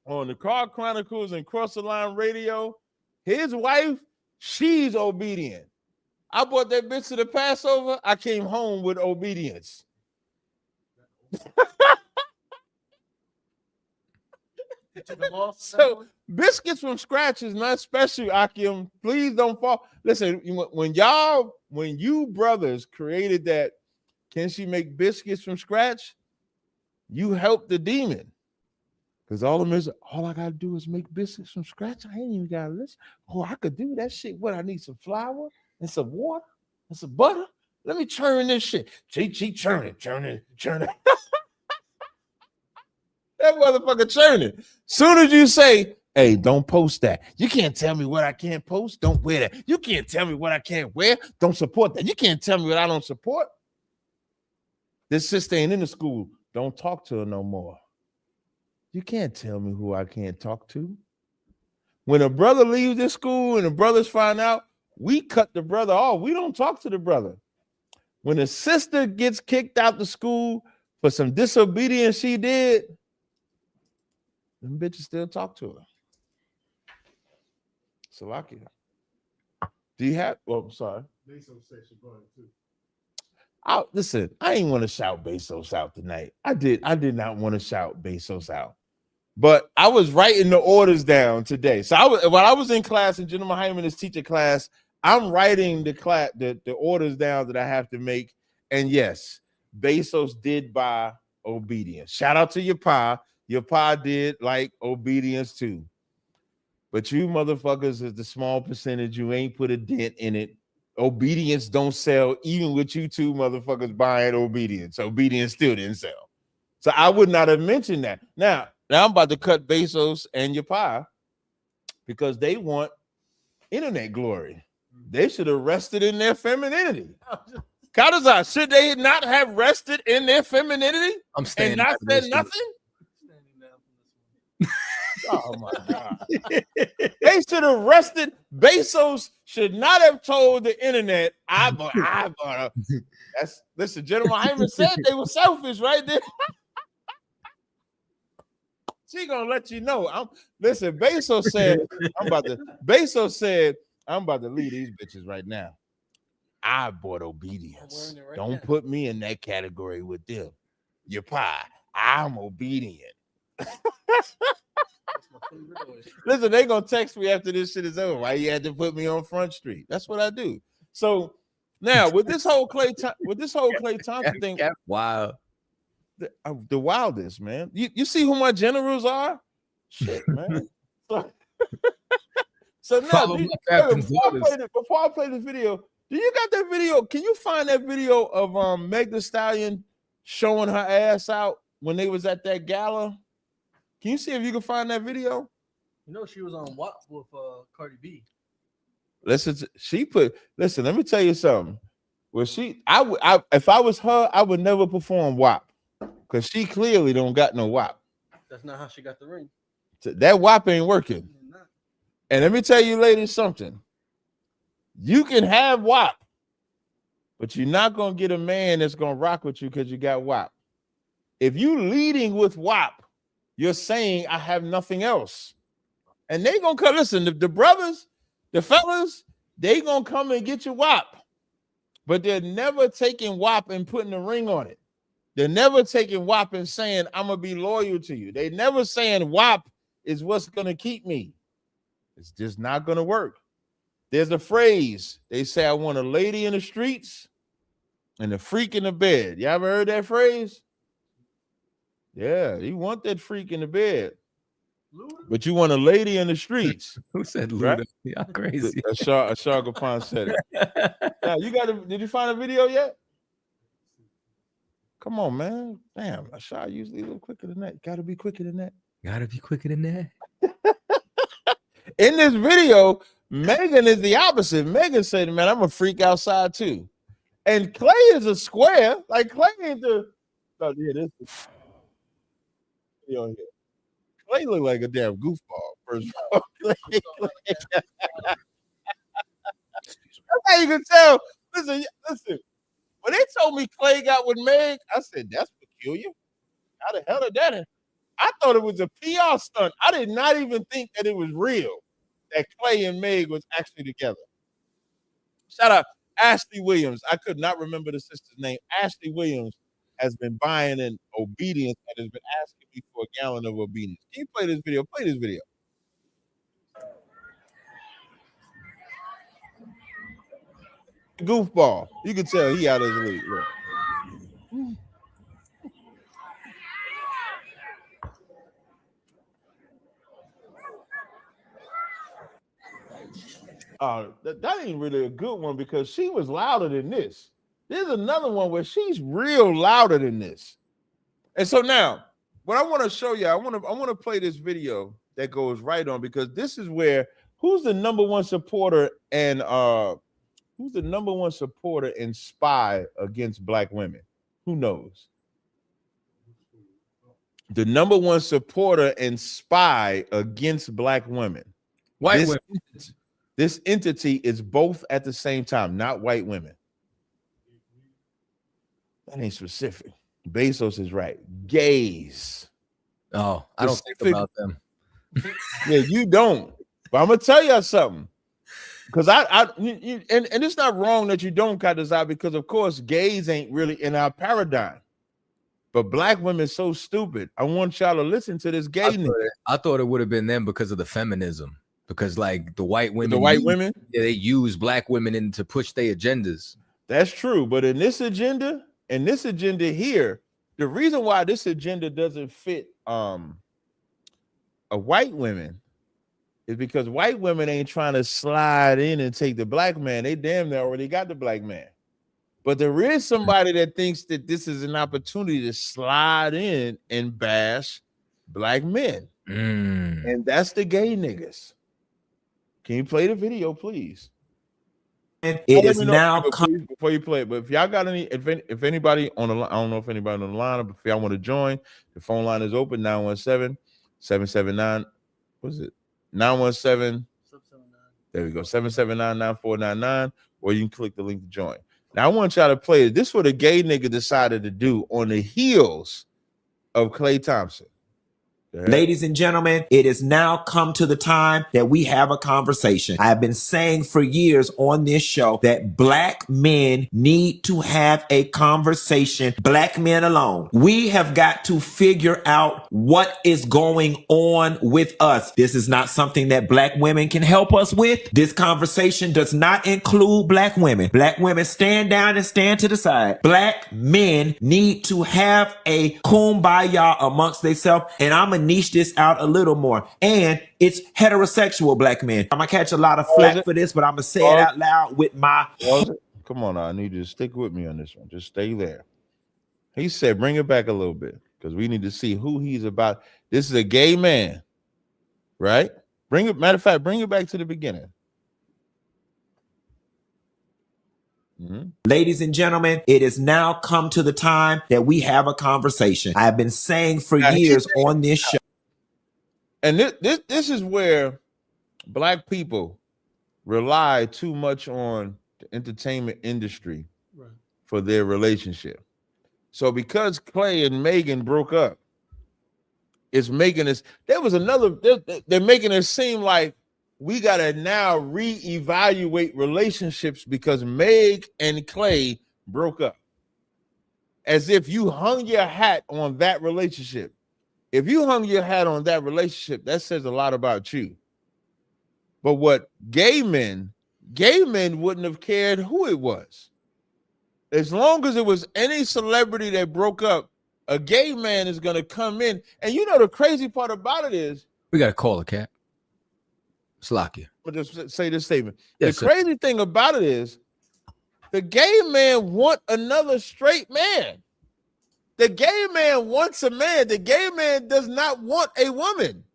on the Car Chronicles and Cross the Line Radio. His wife, she's obedient. I bought that bitch to the Passover. I came home with obedience. So biscuits from scratch is not special, Akim. Please don't fall. Listen, when you brothers created that, can she make biscuits from scratch? You helped the demon. Because all I gotta do is make biscuits from scratch. I ain't even gotta listen. Oh, I could do that shit. What, I need some flour? and some water and some butter. Let me churn this shit. She churning. That motherfucker churning. Soon as you say, hey, don't post that. You can't tell me what I can't post. Don't wear that. You can't tell me what I can't wear. Don't support that. You can't tell me what I don't support. This sister ain't in the school. Don't talk to her no more. You can't tell me who I can't talk to. When a brother leaves this school and the brothers find out, we cut the brother off. We don't talk to the brother. When a sister gets kicked out the school for some disobedience she did, them bitches still talk to her. Salakia. Do you have? Well, I'm sorry. Listen, I ain't want to shout Bezos out tonight. I did not want to shout Bezos out. But I was writing the orders down today. So while I was in class in General Hyman's teacher class, I'm writing the orders down that I have to make. And yes, Bezos did buy obedience. Shout out to your pa. Your pa did like obedience too. But you motherfuckers is the small percentage. You ain't put a dent in it. Obedience don't sell, even with you two motherfuckers buying obedience. Obedience still didn't sell. So I would not have mentioned that. Now I'm about to cut Bezos and your pa because they want internet glory. They should have rested in their femininity. Kadazar, should they not have rested in their femininity? I'm staying and not said nothing? Oh my God. They should have rested. Bezos should not have told the internet, I bought listen, General Hyman said they were selfish right there. She gonna let you know. Listen, Bezos said, I'm about to leave these bitches right now. I bought obedience. Don't put me in that category with them. Your pie. I'm obedient. Listen, they gonna text me after this shit is over. Why you had to put me on Front Street? That's what I do. So now with this whole Clay Thompson thing, wow, the wildest, man. You see who my generals are? Shit, man. So now, before I play the video, do you got that video? Can you find that video of Meg Thee Stallion showing her ass out when they was at that gala? Can you see if you can find that video? You know she was on WAP with Cardi B. Listen, let me tell you something. Well, if I was her, I would never perform WAP because she clearly don't got no WAP. That's not how she got the ring. That WAP ain't working. And let me tell you ladies something. You can have WAP, but you're not gonna get a man that's gonna rock with you because you got WAP. If you leading with WAP, you're saying I have nothing else. And they gonna come. Listen, the brothers, the fellas, they gonna come and get your WAP. But they're never taking WAP and putting a ring on it. They're never taking WAP and saying, I'm gonna be loyal to you. They never saying WAP is what's gonna keep me. It's just not gonna work. There's a phrase. They say, I want a lady in the streets and a freak in the bed. You ever heard that phrase? Yeah, you want that freak in the bed. But you want a lady in the streets. Who said Luda? Right? Y'all crazy. Ashar Gapon said it. Now, did you find a video yet? Come on, man. Damn, Ashar usually a little quicker than that. Gotta be quicker than that. Gotta be quicker than that. In this video, Megan is the opposite. Megan said, man, I'm a freak outside too. And Clay is a square. Like Clay ain't the. Oh, yeah, this is video here. Clay look like a damn goofball. First of all, Clay. That's how you can tell. Listen. When they told me Clay got with Meg, I said, that's peculiar. How the hell did that happen? I thought it was a PR stunt. I did not even think that it was real, that Clay and Meg was actually together. Shout out Ashley Williams. I could not remember the sister's name. Ashley Williams has been buying in obedience and has been asking me for a gallon of obedience. Can you play this video? Play this video. Goofball. You can tell he out of his league. Look. no, that ain't really a good one because she was louder than this. There's another one where she's real louder than this. And so now, what I want to show you, I want to play this video that goes right on because this is where who's the number one supporter and spy against black women? Who knows? The number one supporter and spy against black women. White women. This entity is both at the same time, not white women. That ain't specific. Bezos is right. Gays. Oh, I don't think about them. Yeah, you don't. But I'm gonna tell you something. Because and it's not wrong that you don't, Kadazai, because of course gays ain't really in our paradigm. But black women so stupid. I want y'all to listen to this gay nigga. I thought it would have been them because of the feminism. Because like the white women, women, yeah, they use black women in to push their agendas. That's true. But in this agenda here, the reason why this agenda doesn't fit a white women is because white women ain't trying to slide in and take the black man. They damn near already got the black man. But there is somebody that thinks that this is an opportunity to slide in and bash black men. And that's the gay niggas. Can you play the video, please? It is now before you play it. But if y'all got any, if anybody on the line, I don't know if anybody on the line, but if y'all want to join, the phone line is open 917-779. What is it? 917. There we go. 779-9499. Or you can click the link to join. Now I want y'all to play it. This is what a gay nigga decided to do on the heels of Klay Thompson. Ladies and gentlemen, it has now come to the time that we have a conversation. I have been saying for years on this show that black men need to have a conversation, black men alone. We have got to figure out what is going on with us. This is not something that black women can help us with. This conversation does not include black women. Black women stand down and stand to the side. Black men need to have a kumbaya amongst themselves, and I'm gonna niche this out a little more. And it's heterosexual black men. I'm gonna catch a lot of flack for this, but I'm gonna say it out loud with my. Come on, I need you to stick with me on this one. Just stay there. He said, bring it back a little bit because we need to see who he's about. This is a gay man, right? Matter of fact, bring it back to the beginning. Ladies and gentlemen, it has now come to the time that we have a conversation. I have been saying for years on this show. And this is where black people rely too much on the entertainment industry for their relationship. So because Clay and Megan broke up, it's making us, they're making it seem like we got to now reevaluate relationships because Meg and Clay broke up. As if you hung your hat on that relationship. If you hung your hat on that relationship, that says a lot about you. But what gay men wouldn't have cared who it was. As long as it was any celebrity that broke up, a gay man is going to come in. And you know the crazy part about it is, we got to call a cat. Slakia. I'll just say this statement. Yes, the crazy thing about it is the gay man want another straight man. The gay man wants a man. The gay man does not want a woman.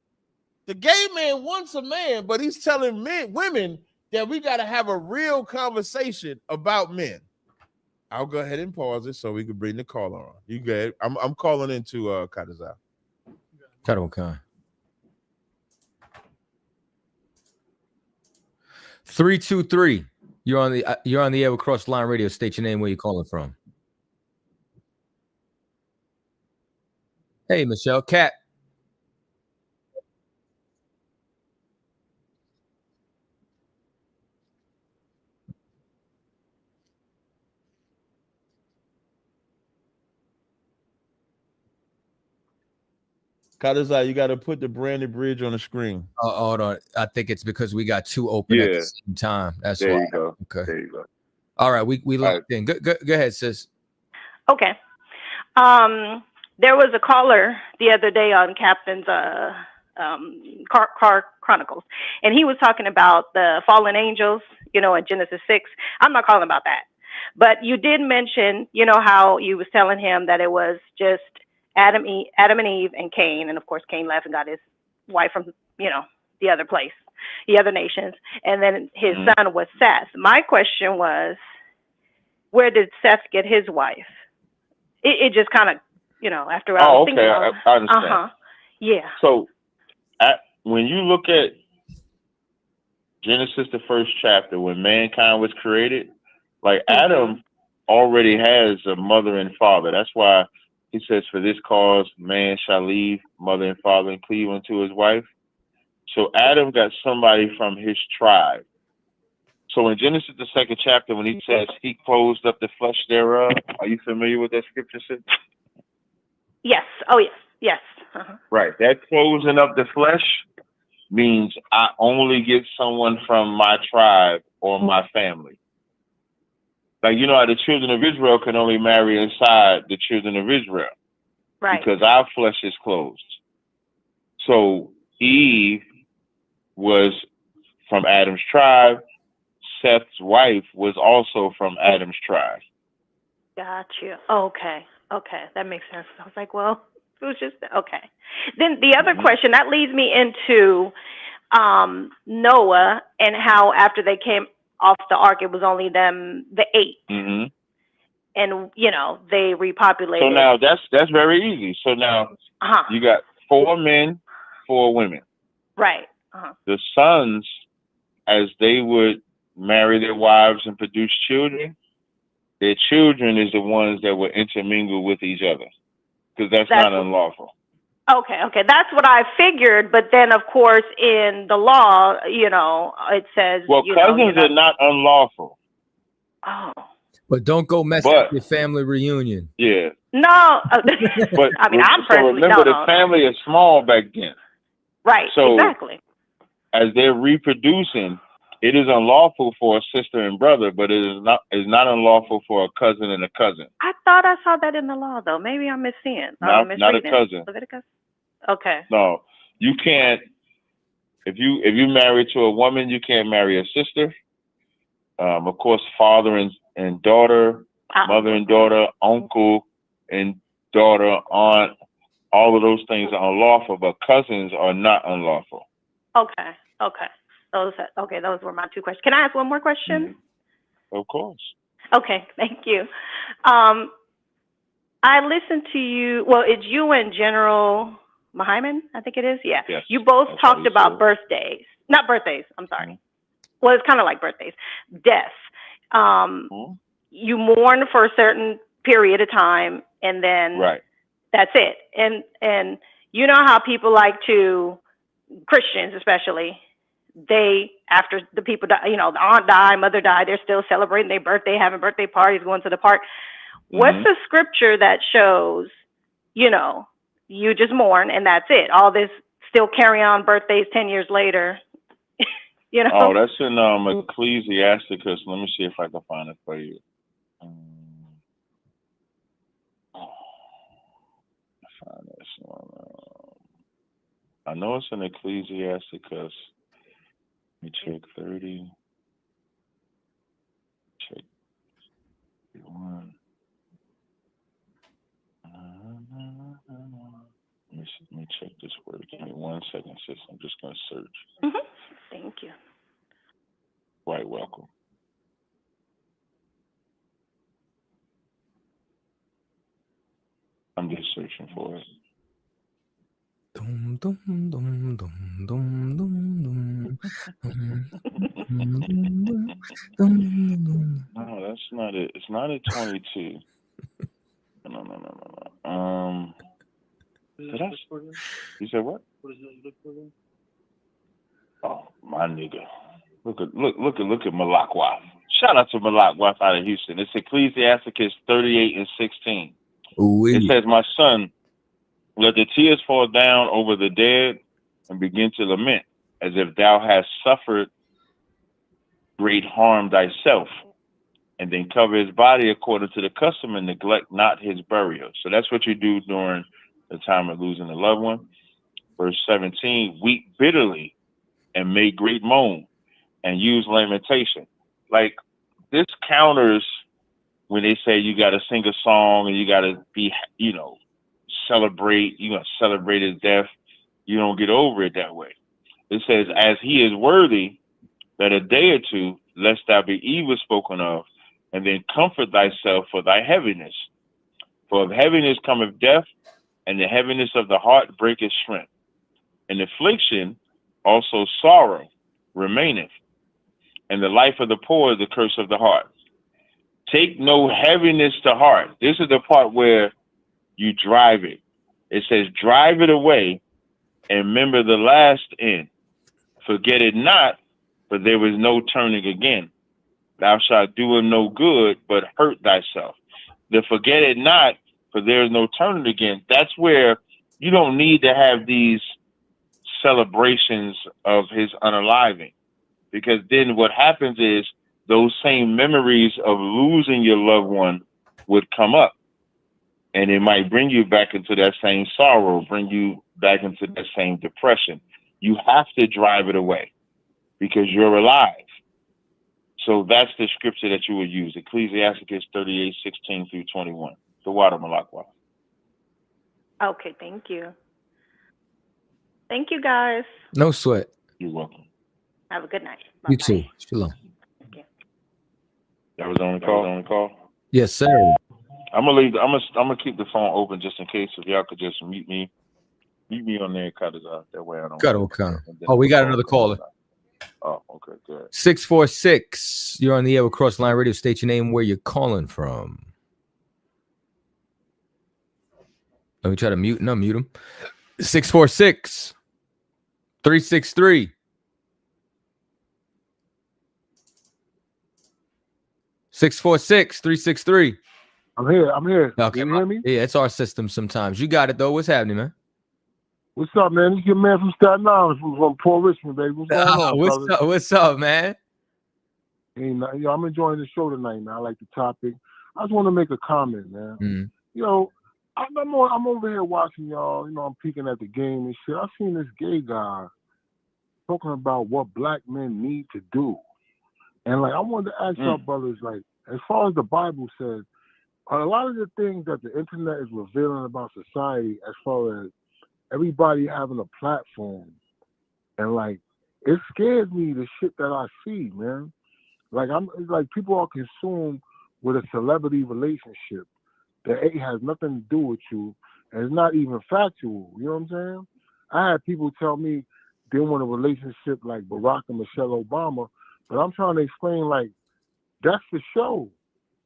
The gay man wants a man, but he's telling women that we got to have a real conversation about men. I'll go ahead and pause it so we can bring the caller on. You good? I'm calling into Kadazai. Khan. 323. You're on the air with Cross Line Radio. State your name, where you're calling from. Hey, Michelle. Cat. Kadazai, you got to put the branded bridge on the screen. Hold on. I think it's because we got two open at the same time. That's there why. You go. Okay. There you go. All right. We locked in. Go ahead, sis. Okay. There was a caller the other day on Captain's Chronicles, and he was talking about the fallen angels, you know, in Genesis 6. I'm not calling about that, but you did mention, you know, how you was telling him that it was just Adam and Eve and Cain, and of course Cain left and got his wife from, you know, the other place, the other nations, and then his son was Seth. My question was, where did Seth get his wife? It just kind of, you know, after I was thinking about, I understand. Yeah. So, when you look at Genesis, the first chapter, when mankind was created, like Adam already has a mother and father. That's why he says, for this cause, man shall leave mother and father and cleave unto his wife. So Adam got somebody from his tribe. So in Genesis, the second chapter, when he says he closed up the flesh thereof, are you familiar with that scripture? Yes. Oh, yes. Yes. Right. That closing up the flesh means I only get someone from my tribe or my family. Like, you know how the children of Israel can only marry inside the children of Israel. Right. Because our flesh is closed. So Eve was from Adam's tribe. Seth's wife was also from Adam's tribe. Got you. Okay. Okay. That makes sense. I was like, well, it was just, okay. Then the other question, that leads me into Noah and how after they came off the ark, it was only them, the 8. And, you know, they repopulated. So now that's very easy. So now you got 4 men, 4 women. Right. The sons, as they would marry their wives and produce children, their children is the ones that would intermingle with each other, because that's not unlawful. Okay, okay. That's what I figured. But then, of course, in the law, you know, it says... Well, cousins are not unlawful. Oh. But don't go mess up your family reunion. Yeah. No. But I mean, I'm so personally... remember, the family is small back then. Right, so exactly. As they're reproducing, it is unlawful for a sister and brother, but it is not unlawful for a cousin and a cousin. I thought I saw that in the law, though. Maybe I'm misseeing. Not a cousin. Leviticus? Okay. No, you can't. If you marry to a woman, you can't marry a sister. Of course, father and daughter, mother and daughter, uncle and daughter, aunt, all of those things are unlawful, but cousins are not unlawful. Okay. Okay. Those were my 2 questions. Can I ask one more question? Of course. Okay, thank you. I listened to you. Well, it's you and General Mahiman, I think it is. Yeah. Yes. You both talked about birthdays. Not birthdays. I'm sorry. Well, it's kind of like birthdays. Death. You mourn for a certain period of time, and then that's it. And you know how people like to, Christians especially, they, after the people die, you know, the aunt died, mother died, they're still celebrating their birthday, having birthday parties, going to the park. What's the scripture that shows, you know, you just mourn and that's it? All this still carry on birthdays 10 years later, you know? Oh, that's in Ecclesiasticus. Let me see if I can find it for you. Find this one. I know it's in Ecclesiasticus. Let me check 30. Check 1. Let me check this word. Give me 1 second, sis. I'm just going to search. Thank you. Quite welcome. I'm just searching for it. Dum, dum, dum, dum, dum, dum, dum. No, that's not it. It's not at 22. No. You said what? What is it you look for then? Oh, my nigga. Look at Malakwa. Shout out to Malakwa out of Houston. It's Ecclesiasticus 38 and 16. It says, my son, let the tears fall down over the dead and begin to lament, as if thou hast suffered great harm thyself, and then cover his body according to the custom and neglect not his burial. So that's what you do during the time of losing a loved one. Verse 17, weep bitterly and make great moan and use lamentation. Like, this counters when they say you got to sing a song and you got to be, celebrate, you're going to celebrate his death. You don't get over it that way. It says, as he is worthy, that a day or two, lest thou be evil spoken of, and then comfort thyself for thy heaviness. For of heaviness cometh death, and the heaviness of the heart breaketh strength. And affliction, also sorrow, remaineth. And the life of the poor is the curse of the heart. Take no heaviness to heart. This is the part where you drive it. It says, drive it away, and remember the last end. Forget it not, for there is no turning again. Thou shalt do him no good, but hurt thyself. The forget it not, for there is no turning again. That's where you don't need to have these celebrations of his unaliving. Because then what happens is those same memories of losing your loved one would come up. And it might bring you back into that same sorrow, bring you back into that same depression. You have to drive it away because you're alive. So that's the scripture that you would use. Ecclesiasticus 38:16-21. The water Malakwa. Okay, thank you. Thank you, guys. No sweat. You're welcome. Have a good night. You too. Shalom. That was on the call. Yes, sir. I'm gonna keep the phone open just in case. If y'all could just mute me on there, cut it out. That way I don't. Cut O'Connor. Oh, we got another caller. Oh, okay, good. 646. You're on the air with Crossline Radio. State your name, where you're calling from. Let me try to mute and unmute him. 646 363 646 363. I'm here. Okay, Can you hear me? Yeah, it's our system sometimes. You got it though. What's happening, man? What's up, man? This is your man from Staten Island, from Port Richmond, baby. What's going on, brother? What's up, man? Hey, I'm enjoying the show tonight, man. I like the topic. I just want to make a comment, man. Mm. I'm over here watching y'all. I'm peeking at the game and shit. I seen this gay guy talking about what black men need to do. And, I wanted to ask y'all brothers, as far as the Bible says, a lot of the things that the internet is revealing about society as far as everybody having a platform, and, it scares me, the shit that I see, man. It's like people are consumed with a celebrity relationship that has nothing to do with you, and it's not even factual. You know what I'm saying? I had people tell me they want a relationship like Barack and Michelle Obama, but I'm trying to explain, that's the show.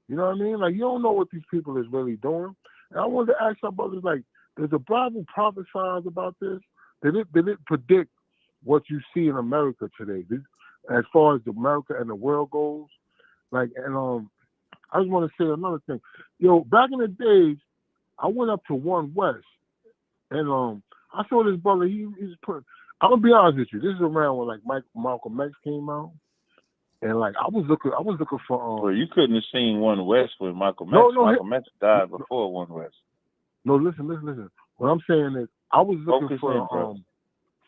You know what I mean? You don't know what these people is really doing. And I wanted to ask y'all brothers, does the Bible prophesize about this? Did it predict what you see in America today, as far as America and the world goes? I just want to say another thing. Back in the days, I went up to One West, and I saw this brother. He's put. I'm gonna be honest with you. This is around when Malcolm X came out, and I was looking for. Well, you couldn't have seen One West with Malcolm X. No, Malcolm X died before One West. No, listen. What I'm saying is, I was looking for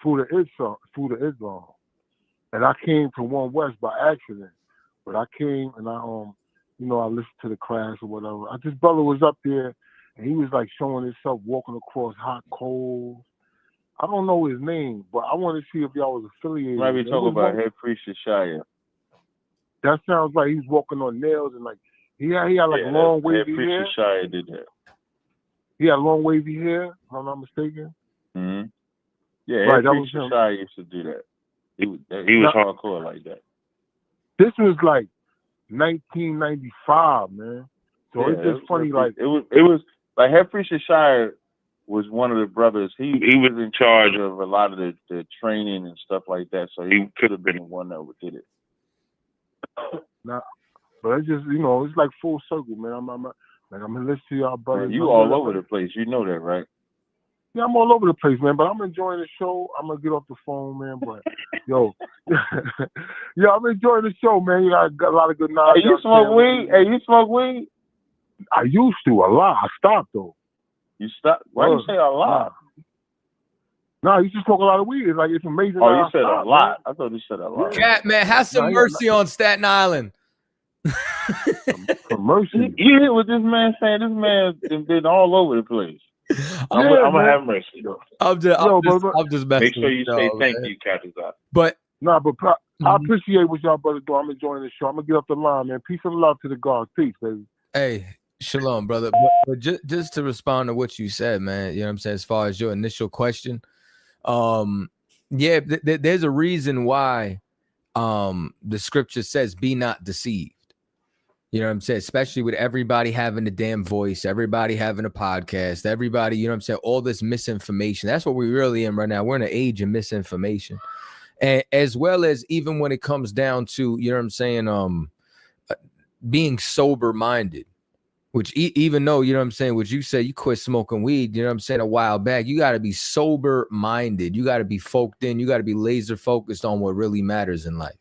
Food of Islam, and I came to One West by accident. But I came and I listened to the class or whatever. This brother was up there, and he was showing himself walking across hot coals. I don't know his name, but I want to see if y'all was affiliated. Might be talking about Head Priest Shire. That sounds like he's walking on nails, and he had long wavy hair. Head Priest Shire did that. He had long wavy hair, if I'm not mistaken. Mm-hmm. Yeah, right, Head Priest Shire used to do that. He was hardcore like that. This was 1995, man. So it's just funny, it was like Head Priest Shire was one of the brothers. He was in charge of a lot of the training and stuff like that. So he could have been the one that did it. Nah, but it's just it's full circle, man. I'm gonna listen to y'all brothers. Man, you all over the place. You know that, right? Yeah, I'm all over the place, man. But I'm enjoying the show. I'm gonna get off the phone, man. But yo, I'm enjoying the show, man. You got a lot of good knowledge. Hey, you smoke weed? Hey, you smoke weed? I used to a lot. I stopped though. You stopped? Why you say a lot? No, you just smoke a lot of weed. It's like it's amazing. Oh, how you I said a stopped, lot. man. I thought you said a lot. Cat man, have some Nah, mercy on Staten Island. For mercy. You hear what this man saying? This man has been all over the place. I'm Yeah, gonna man. have mercy. I'm just messing. Make sure you with say y'all, thank man. you, Captain. But Nah, but I appreciate what y'all brothers do. I'm enjoying the show. I'm gonna get off the line, man. Peace and love to the gods. Peace, baby. hey, shalom, brother. But just to respond to what you said, man, you know what I'm saying, as far as your initial question, yeah, there's a reason why the scripture says be not deceived. You know what I'm saying? Especially with everybody having a damn voice, everybody having a podcast, everybody, you know what I'm saying, all this misinformation. That's what we're really in right now. We're in an age of misinformation. And as well as even when it comes down to, you know what I'm saying, being sober-minded, which even though, you know what I'm saying, what you said, you quit smoking weed, you know what I'm saying, a while back, you got to be sober-minded. You got to be focused in. You got to be laser-focused on what really matters in life.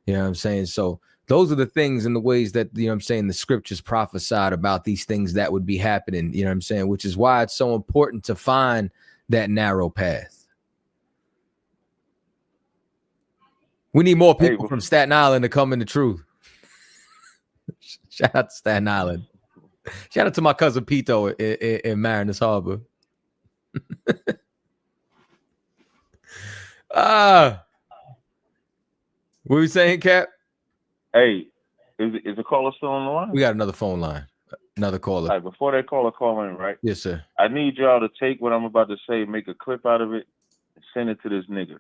You know what I'm saying? So those are the things and the ways that, you know what I'm saying, the scriptures prophesied about these things that would be happening, you know what I'm saying, which is why it's so important to find that narrow path. We need more people from Staten Island to come in the truth. Shout out to Staten Island. Shout out to my cousin Pito in Mariners Harbor. What were you saying, Cap? Hey, is the caller still on the line? We got another phone line. Another caller. All right, before that caller call in, right? Yes, sir. I need y'all to take what I'm about to say, make a clip out of it, and send it to this nigga.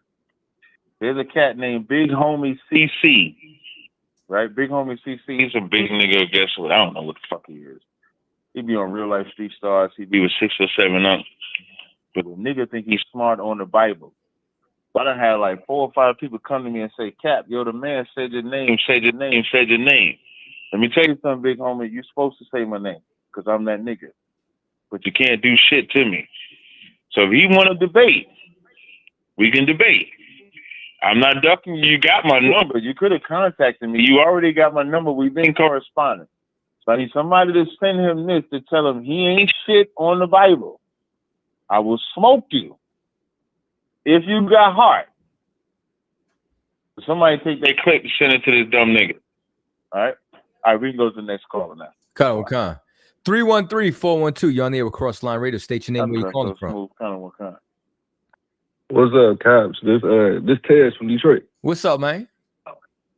There's a cat named Big Homie CC, right? Big Homie CC, he's a big nigga. Guess what? I don't know what the fuck he is. He be on Real Life Street Stars. He be with 6 or 7 up. But the nigga think he's smart on the Bible. I done had like 4 or 5 people come to me and say, Cap, yo, the man said your name, said your name, said your name. Let me tell you something, big homie. You're supposed to say my name because I'm that nigga. But you can't do shit to me. So if you want to debate, we can debate. I'm not ducking you. You got my number. You could have contacted me. You already got my number. We've been corresponding. So I need somebody to send him this to tell him he ain't shit on the Bible. I will smoke you if you got heart. Somebody take that clip and send it to this dumb nigga. All right? All right, we can go to the next caller now. Con. 313-412. You're on the air with Crossline Radio. State your name, where you calling from. What's up, Caps? This Tez from Detroit. What's up, man?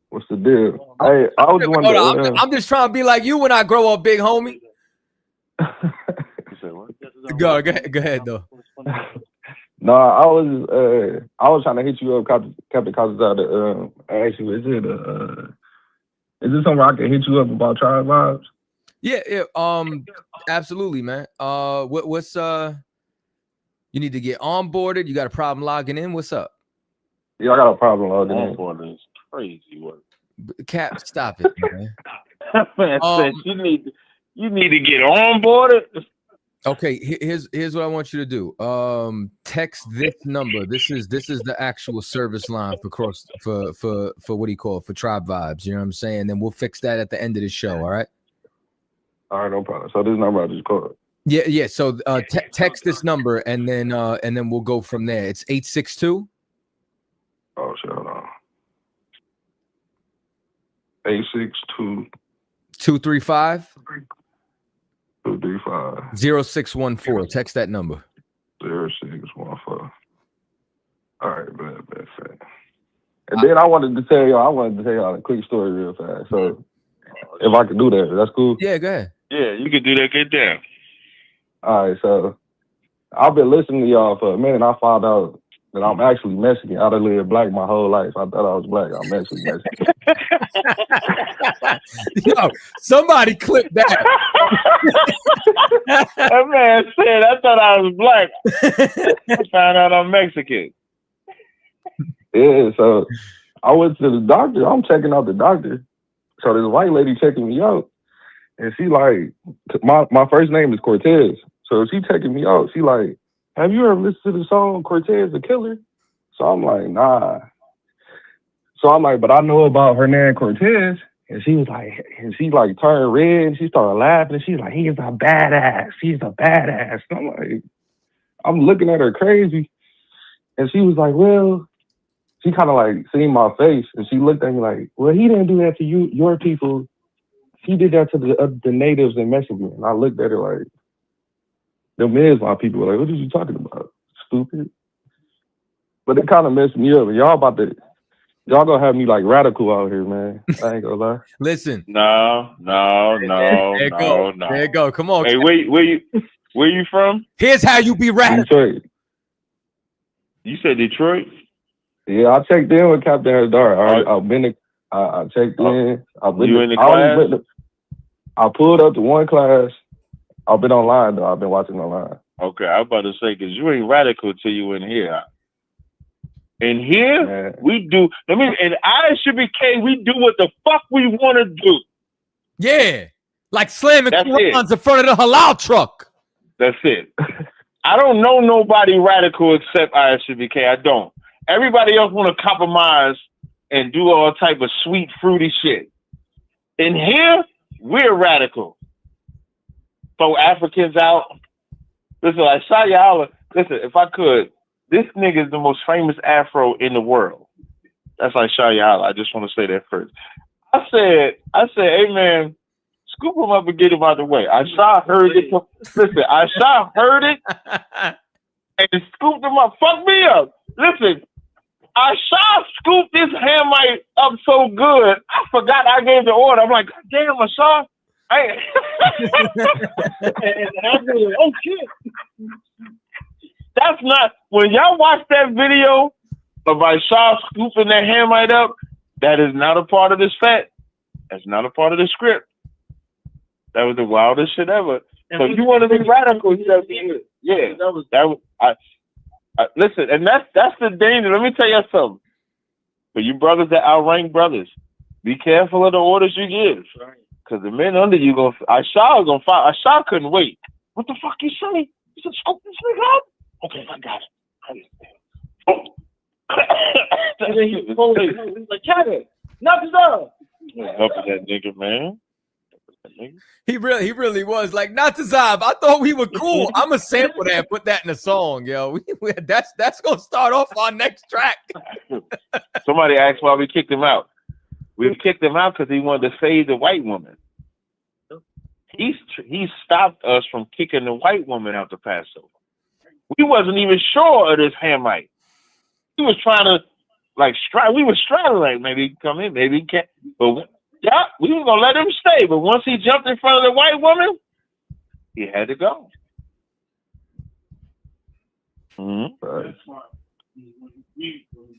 What's the deal? Hey, I was wondering. I'm just trying to be like you when I grow up, big homie. Go ahead, though. No, I was trying to hit you up, Captain Costas, to ask you, is it somewhere I can hit you up about tribe vibes? Yeah, absolutely, man. What's you need to get onboarded? You got a problem logging in? What's up? Yeah, I got a problem logging in. Onboarding is crazy work. Cap, stop it, man. Man said you need to get onboarded. Okay, here's what I want you to do. Text this number. This is the actual service line for what do you call it? For Tribe Vibes. You know what I'm saying? Then we'll fix that at the end of the show. All right. All right, no problem. So this number I just called. Yeah. So text this number and then we'll go from there. It's 862. Oh shit, hold on. 862 235 235 0614. Text that number. 0614. All right, bad. And then I wanted to tell y'all a quick story real fast. So if I could do that, that's cool. Yeah, go ahead. Yeah, you could do that. Get down. All right, so I've been listening to y'all for a minute. I found out that I'm actually Mexican. I've lived black my whole life. I thought I was black. I'm actually Mexican. Yo, somebody clip that. That man said, I thought I was black. I found out I'm Mexican. Yeah, so I went to the doctor. I'm checking out the doctor. So this white lady checking me out. And she like, my first name is Cortez. So she checking me out. She like, have you ever listened to the song Cortez the Killer? So I'm like, nah. So I'm like, but I know about Hernan Cortez. And she was like, and she like turned red and she started laughing. And she's like, he's a badass. He's a badass. And I'm like, I'm looking at her crazy. And she was like, well, she kind of like seen my face, and she looked at me like, well, he didn't do that to you, your people. He did that to the natives in Mexico. And I looked at her like, them is my people. Like, what are you talking about? Stupid. But it kind of messed me up. And y'all gonna have me like radical out here, man. I ain't gonna lie. Listen. No. There you go. Come on. Hey, where you from? Here's how you be radical. Detroit. You said Detroit? Yeah, I checked in with Captain Hadar. I checked in. You in the class? I pulled up to one class. I've been online though. I've been watching online. Okay, I was about to say, because you ain't radical till you in here. In here, we do. In ISUBK, we do what the fuck we want to do. Yeah, like slamming Qurans in front of the halal truck. That's it. I don't know nobody radical except ISUBK. I don't. Everybody else want to compromise and do all type of sweet, fruity shit. In here, we're radical. Throw Africans out. Listen, like Shayala, listen, if I could, this nigga is the most famous Afro in the world. That's like Shayala. I just want to say that first. I said, hey man, scoop him up and get him out of the way. Aisha heard it. Listen, Aisha heard it and scooped him up. Fuck me up. Listen, Aisha scooped this Hamite up so good, I forgot I gave the order. I'm like, God damn, Aisha. Hey. and I was like, oh shit. That's not, when y'all watch that video of Aisha scooping that Hamite up, that is not a part of this set. That's not a part of the script. That was the wildest shit ever. And so if you want to be radical, you gotta be it. Yeah. Listen, and that's the danger. Let me tell you something. For you brothers that outrank brothers, be careful of the orders you give. Because the men under you gonna fight. Aisha couldn't wait. What the fuck you say? You said scoop this nigga up? Okay, I got it. He's like, Kevin, knock it up. Helping that nigga, man. He really was like, not to Zab. I thought we were cool. I'm gonna sample that and put that in a song, yo. That's gonna start off our next track. Somebody asked why we kicked him out. We kicked him out because he wanted to save the white woman. He stopped us from kicking the white woman out the Passover. We wasn't even sure of this Hamite. He was trying to we were straddling, maybe he can come in, maybe he can't. But yeah, we were gonna let him stay. But once he jumped in front of the white woman, he had to go. Right.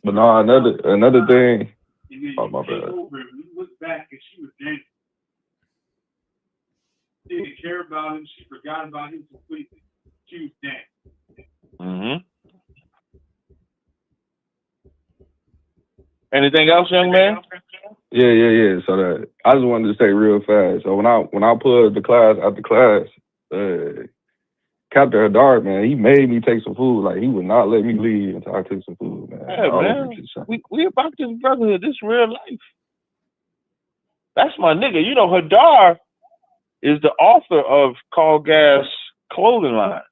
But no, another thing. Oh my bad. We looked back and she was dancing. She didn't care about him. She forgot about him completely. She was dancing. Anything else, young man? Yeah. So that I just wanted to say real fast. So when I pulled the class after class, Captain Hadar, man, he made me take some food. Like he would not let me leave until I took some food, man. Yeah, man. We about this brotherhood, this real life. That's my nigga. You know, Hadar is the author of Call Gas clothing line.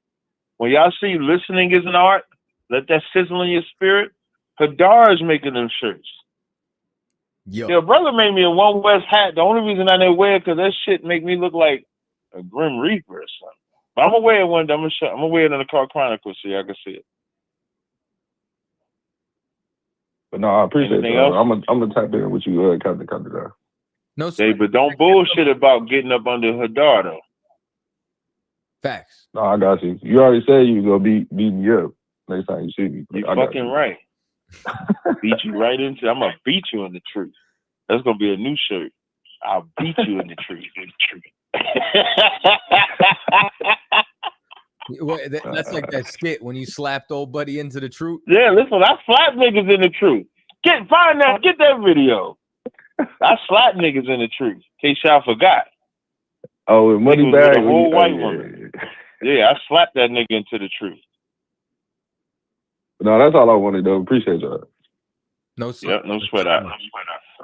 When y'all see listening is an art, let that sizzle in your spirit. Hadar is making them shirts. Your brother made me a One West hat. The only reason I didn't wear it because that shit make me look like a Grim Reaper or something. But I'm gonna wear it one day. I'm gonna wear it in the Car Chronicles so y'all can see it. But no, I appreciate it. I'm gonna tap in with you, Captain Hadar. No, hey, but don't bullshit about getting up under Hadar though. Facts. No, I got you. You already said you was gonna beat me up next time you see me. You fucking right. Beat you right into. I'm gonna beat you in the truth. That's gonna be a new shirt. I'll beat you in the truth. That's like that skit when you slapped old buddy into the truth. Yeah, listen, I slap niggas in the truth. Get that video. I slap niggas in the truth. In case y'all forgot. Oh, with money bag. A whole white woman. Yeah, I slapped that nigga into the truth. No, that's all I wanted though. Appreciate y'all. No sweat. Yeah, no sweat out.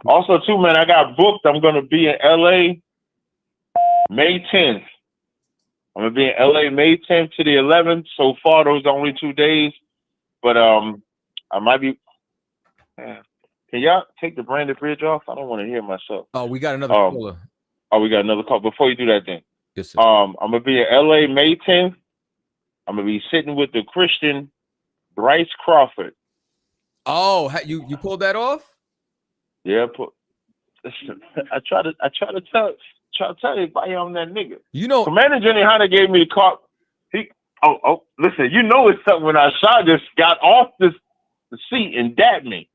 Also, too, man, I got booked. I'm gonna be in LA May 10th. I'm gonna be in LA May 10th to the 11th. So far, those are only 2 days. But I might be. Can y'all take the branded bridge off? I don't want to hear myself. Oh, we got another caller. Oh, we got another call. Before you do that, then. Yes, sir. I'm gonna be in LA May 10th. I'm gonna be sitting with the Christian Bryce Crawford. Oh, you pulled that off? Yeah, I try to tell everybody I'm that nigga. You know, Commander Jenny Hunter gave me the call. Listen, you know it's something when I just got off the seat and dabbed me.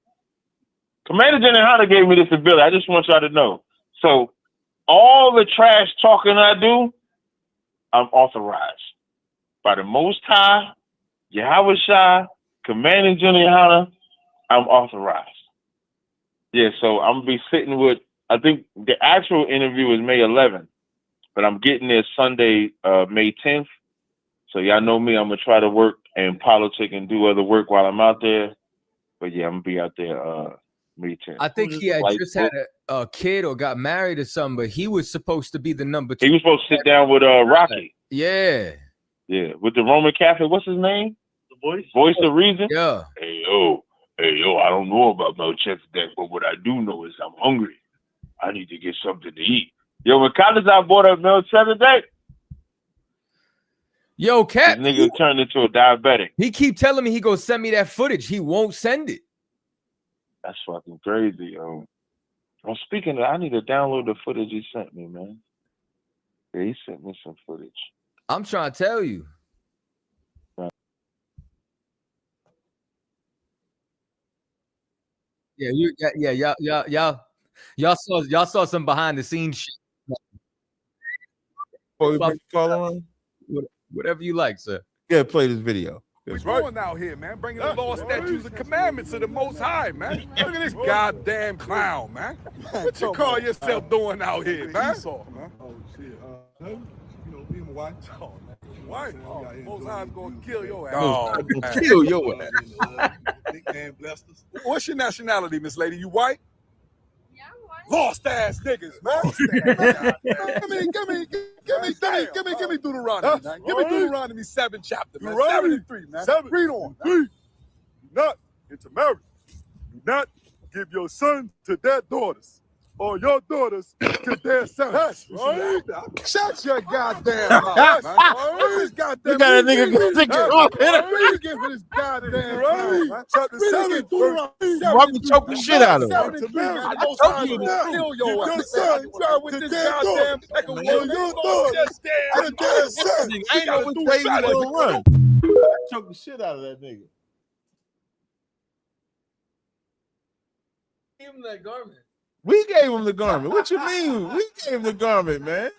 Commander Jenny Hunter gave me this ability. I just want y'all to know. So all the trash talking I do, I'm authorized by the Most High, Yahweh Shai, Commander Jenny Hunter. I'm authorized. Yeah, so I'm gonna be sitting with. I think the actual interview is May 11th, but I'm getting there Sunday, May 10th. So y'all know me. I'm gonna try to work and politic and do other work while I'm out there. But yeah, I'm gonna be out there May 10th. I think he had just had a kid or got married or something, but he was supposed to be the number 2. He was supposed to sit down with Rocky. Yeah. Yeah, with the Roman Catholic. What's his name? The Voice of Reason. Yeah. Hey yo, I don't know about Melchizedek, but what I do know is I'm hungry. I need to get something to eat. Yo, when Kadazar bought up Melchizedek, yo, Cap, this nigga turned into a diabetic. He keep telling me he gonna send me that footage. He won't send it. That's fucking crazy, yo. I'm speaking of, I need to download the footage he sent me, man. Yeah, he sent me some footage. I'm trying to tell you. Yeah, y'all saw some behind the scenes shit. Whatever you like, sir. Yeah, play this video. We're going out here, man, bringing the law, statutes, and commandments of the Most High, man. Look at this goddamn clown, man. What you call yourself doing out here, man? Oh, shit. You know, me and my wife. Oh, man. White? Oh, Most High's gonna kill your ass. Oh, man. kill your ass. Big man blessed us. What's your nationality, Miss Lady? You white? Yeah, I'm white. Lost ass niggas, man. Give me Deuteronomy, man. Give me Deuteronomy 7 chapter, man. 73, man. Read on. Do not intermarry. Do not give your sons to their daughters, or your daughters to their sons. Right? Shut your goddamn mouth, man. This goddamn You got a nigga read again for this goddamn mouth, man. Chapter 7, Why we choke the shit out of him? I told you to kill your ass. Try with this goddamn peck of wood. Your daughters. I ain't know which way you gonna run. I choke the shit out of that nigga. Give him that garment. We gave him the garment. What you mean? We gave him the garment, man.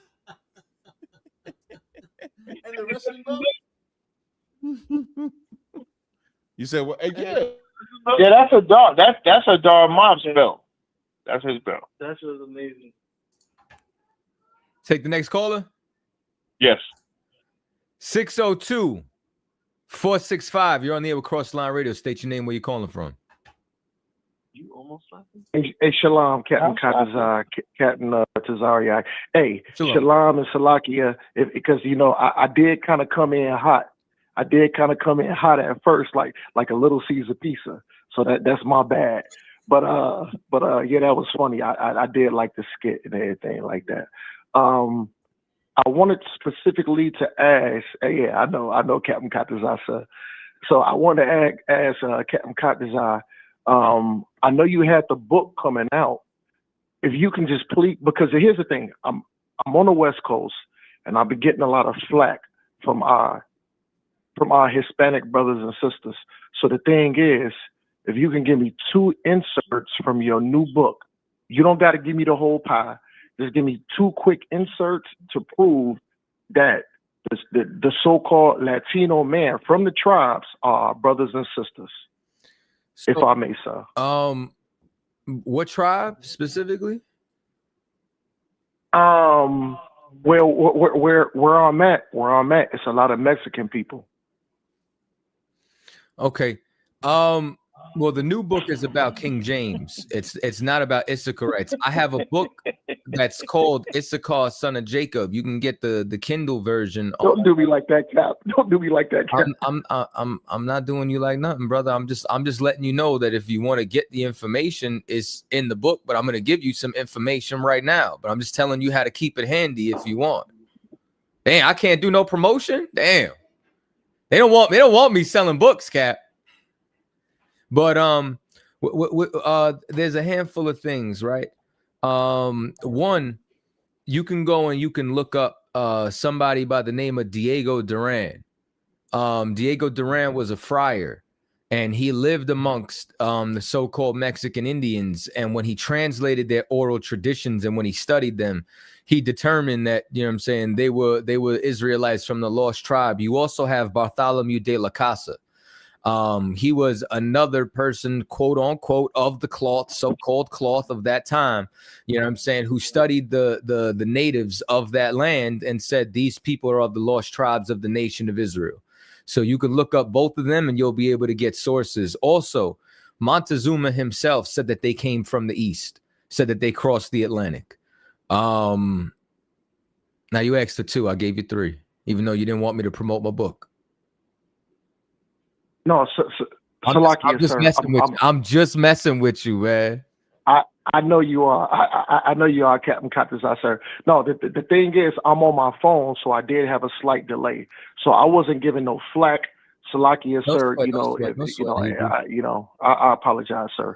And the wrestling belt? You said what? Well, yeah. Yeah, that's a dog. That's a dog mob's belt. That's his belt. That was amazing. Take the next caller. Yes. 602-465. You're on the air with Crossline Radio. State your name, where you're calling from. You almost Hey, Shalom, Captain Katazar, Captain Tazariak. Hey, Shalom and Salakia, because you know I did kind of come in hot. I did kind of come in hot at first, like a Little Caesar pizza. So that's my bad. But yeah, that was funny. I did like the skit and everything like that. I wanted specifically to ask. Yeah, I know Captain Katazar, sir. So I wanted to ask Captain Katazar. I know you had the book coming out. If you can just please, because here's the thing, I'm on the West Coast, and I've been getting a lot of flack from our Hispanic brothers and sisters. So the thing is, if you can give me 2 inserts from your new book, you don't got to give me the whole pie. Just give me 2 quick inserts to prove that the so-called Latino man from the tribes are brothers and sisters. So, if I may, sir. What tribe specifically? Well, where I'm at, it's a lot of Mexican people. Okay. Well, the new book is about King James. It's not about Issacharites. I have a book that's called Issachar, son of Jacob. You can get the Kindle version. Don't do me like that, Cap. Don't do me like that, Cap. I'm not doing you like nothing, brother. I'm just letting you know that if you want to get the information, it's in the book. But I'm gonna give you some information right now. But I'm just telling you how to keep it handy if you want. Damn, I can't do no promotion. Damn, they don't want me selling books, Cap. But there's a handful of things, right? One, you can go and you can look up somebody by the name of Diego Duran. Diego Duran was a friar, and he lived amongst the so-called Mexican Indians. And when he translated their oral traditions and when he studied them, he determined that, you know what I'm saying, they were Israelites from the lost tribe. You also have Bartholomew de la Casa. He was another person, quote unquote, of the cloth, so-called cloth of that time, you know what I'm saying, who studied the natives of that land and said, these people are of the lost tribes of the nation of Israel. So you can look up both of them and you'll be able to get sources. Also, Montezuma himself said that they came from the east, said that they crossed the Atlantic. Now you asked for 2, I gave you 3, even though you didn't want me to promote my book. No, I'm just messing with you, man. I know you are. I know you are, Captain Katazar, sir. No, the thing is, I'm on my phone, so I did have a slight delay. So I wasn't giving no flack. Salakia, sir. I apologize, sir.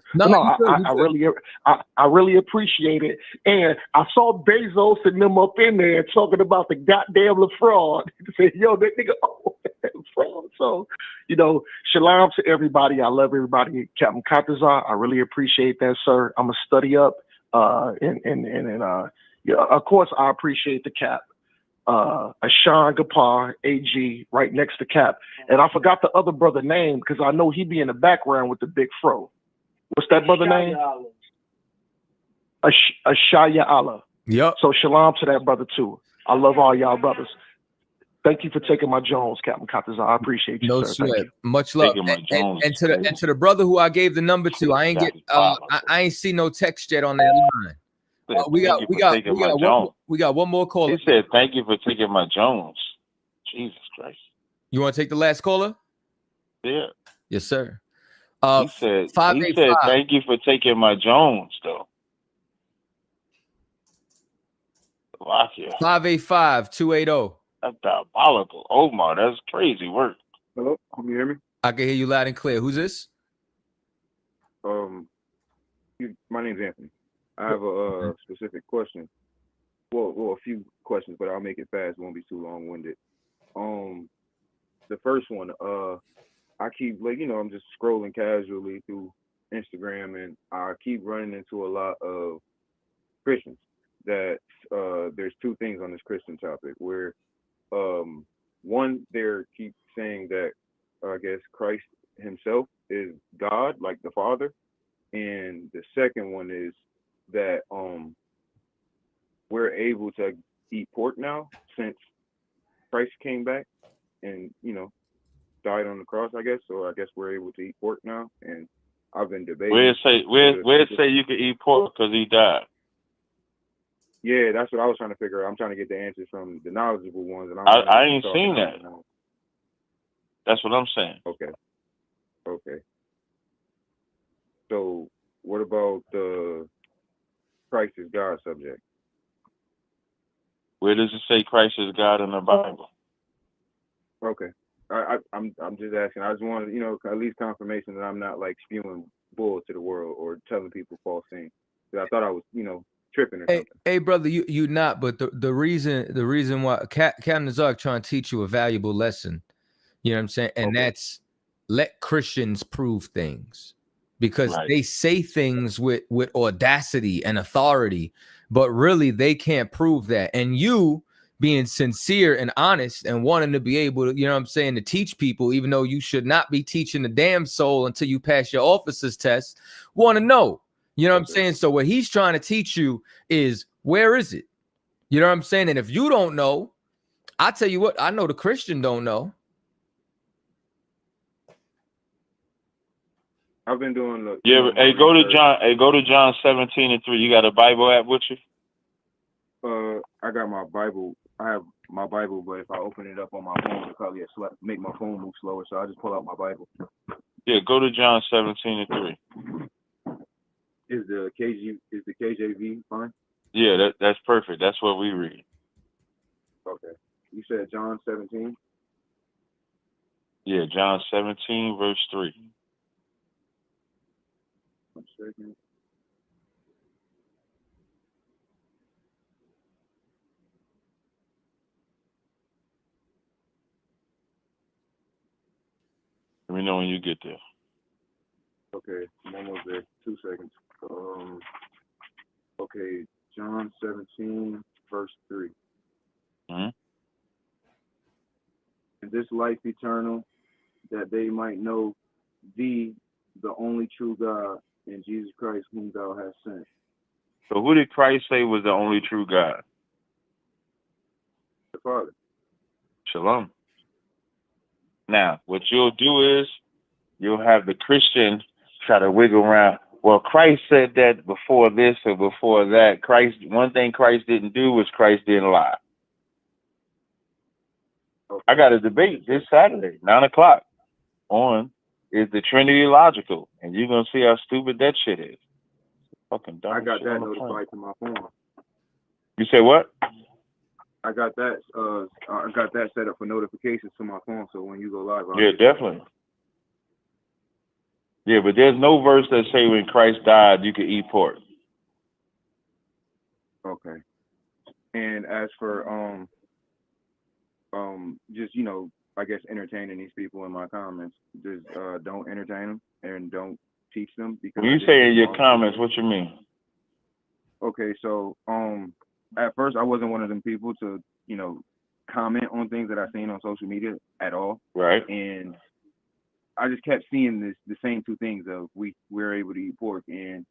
I really appreciate it. And I saw Bezos and them up in there talking about the goddamn LaFraud. Say, yo, that nigga, fraud. So, shalom to everybody. I love everybody. Captain Katazar, I really appreciate that, sir. I'm gonna study up. Of course, I appreciate the Cap. Ashan Gapar, AG, right next to Cap. And I forgot the other brother name because I know he be in the background with the big fro. What's that brother name? Ashaya Allah. Yep. So shalom to that brother too. I love all y'all brothers. Thank you for taking my Jones, Captain Katazar. I appreciate you, no sir. sweat. Thank you. Much love. And to the brother who I gave the number to, I ain't see no text yet on that line. We got one more caller. He said, "Thank you for taking my Jones." Jesus Christ! You want to take the last caller? Yeah. Yes, sir. He said, "Thank you for taking my Jones," though. 585-280. That's diabolical. Omar, that's crazy work. Hello, can you hear me? I can hear you loud and clear. Who's this? My name's Anthony. I have a specific question. Well, a few questions, but I'll make it fast. It won't be too long-winded. The first one, I keep I'm just scrolling casually through Instagram, and I keep running into a lot of Christians that there's 2 things on this Christian topic where one, they keep saying that I guess Christ himself is God, like the Father, and the second one is that we're able to eat pork now since Christ came back and died on the cross, I guess. So I guess we're able to eat pork now, and I've been debating. Where it say you can eat pork because he died? Yeah, that's what I was trying to figure out. I'm trying to get the answers from the knowledgeable ones, and I ain't seen that. That's what I'm saying. Okay. So what about the Christ is God subject? Where does it say Christ is God in the Bible? Okay. I'm just asking. I just wanted, at least confirmation that I'm not like spewing bull to the world or telling people false things. Because I thought I was, tripping or something. Hey, brother, you not, but the reason why Captain Zark trying to teach you a valuable lesson, you know what I'm saying, and that's let Christians prove things, because they say things with audacity and authority, but really they can't prove that. And you being sincere and honest and wanting to be able to, to teach people, even though you should not be teaching the damn soul until you pass your officer's test, want to know. You know what I'm saying? So what he's trying to teach you is, where is it? You know what I'm saying? And if you don't know, I tell you what, I know the Christian don't know. I've been doing the. Yeah, hey, go to John. Hey, go to John 17:3. You got a Bible app with you? I got my Bible. I have my Bible, but if I open it up on my phone, it'll probably make my phone move slower. So I just pull out my Bible. Yeah, go to John 17:3. Is the KJV fine? Yeah, that's perfect. That's what we read. Okay. You said John 17. Yeah, John 17 verse 3. 1 second. Let me know when you get there. Okay, I'm almost there. 2 seconds. Okay, John 17 verse 3. Mm-hmm. And this life eternal, that they might know thee, the only true God, and Jesus Christ, whom thou hast sent. So who did Christ say was the only true God? The Father. Shalom. Now, what you'll do is you'll have the Christian try to wiggle around. Well, Christ said that before this or before that. One thing Christ didn't do was Christ didn't lie. Okay. I got a debate this Saturday, 9 o'clock, on is the Trinity logical? And you're going to see how stupid that shit is. Fucking dumb. I got shit that on the notified phone. to my phone. You say what? I got that set up for notifications to my phone, so when you go live, Yeah, definitely. Yeah, but there's no verse that say when Christ died you could eat pork. Okay. And as for just I guess entertaining these people in my comments, just don't entertain them and don't teach them, because When you say in your comments, what you mean? Okay, so at first I wasn't one of them people to comment on things that I seen on social media at all. Right. And I just kept seeing the same two things of we're able to eat pork and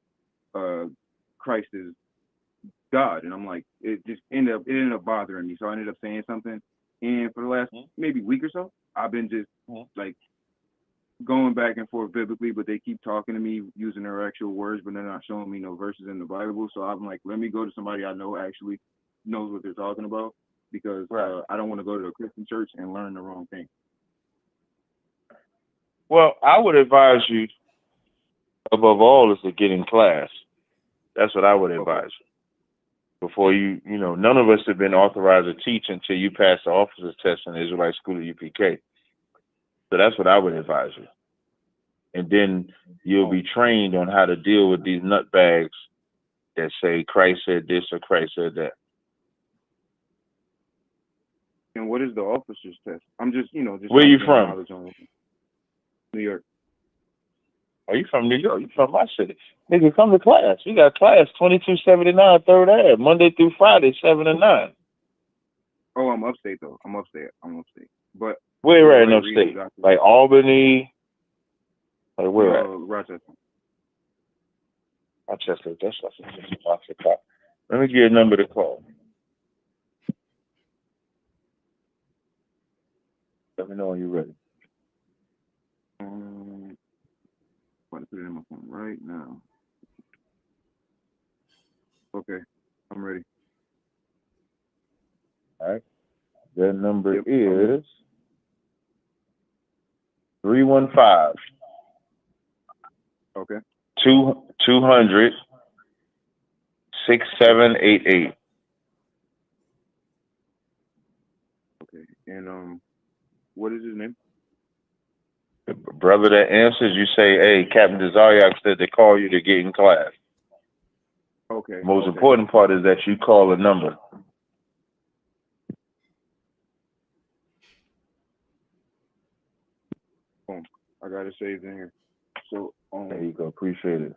Christ is God, and I'm like, it ended up bothering me, so I ended up saying something. And for the last maybe week or so, I've been just like going back and forth biblically, but they keep talking to me using their actual words, but they're not showing me no verses in the Bible. So I'm like, let me go to somebody I know actually knows what they're talking about, because I don't want to go to a Christian church and learn the wrong thing. Well, I would advise you, above all, is to get in class. That's what I would advise you. Before none of us have been authorized to teach until you pass the officer's test in the Israelite School of UPK. So that's what I would advise you. And then you'll be trained on how to deal with these nutbags that say Christ said this or Christ said that. And what is the officer's test? I'm just, just where you trying from? to gain knowledge on New York. Are you from New York? You from my city? Nigga, come to class. We got class 2279 3rd Ave, Monday through Friday, 7 to 9. Oh, I'm upstate though. I'm upstate. But where at in upstate? Like Albany? Like where at? Rochester. Rochester. That's like 55 o'clock. Let me get a number to call. Let me know when you're ready. I'm going to put it in my phone right now. Okay, I'm ready. All right. That number is 315. Okay. 200 6788. Okay. And what is his name? The brother that answers, you say, hey, Captain Desariak said to call you to get in class. Okay. The most important part is that you call a number. Boom. I got it saved in here. So there you go. Appreciate it.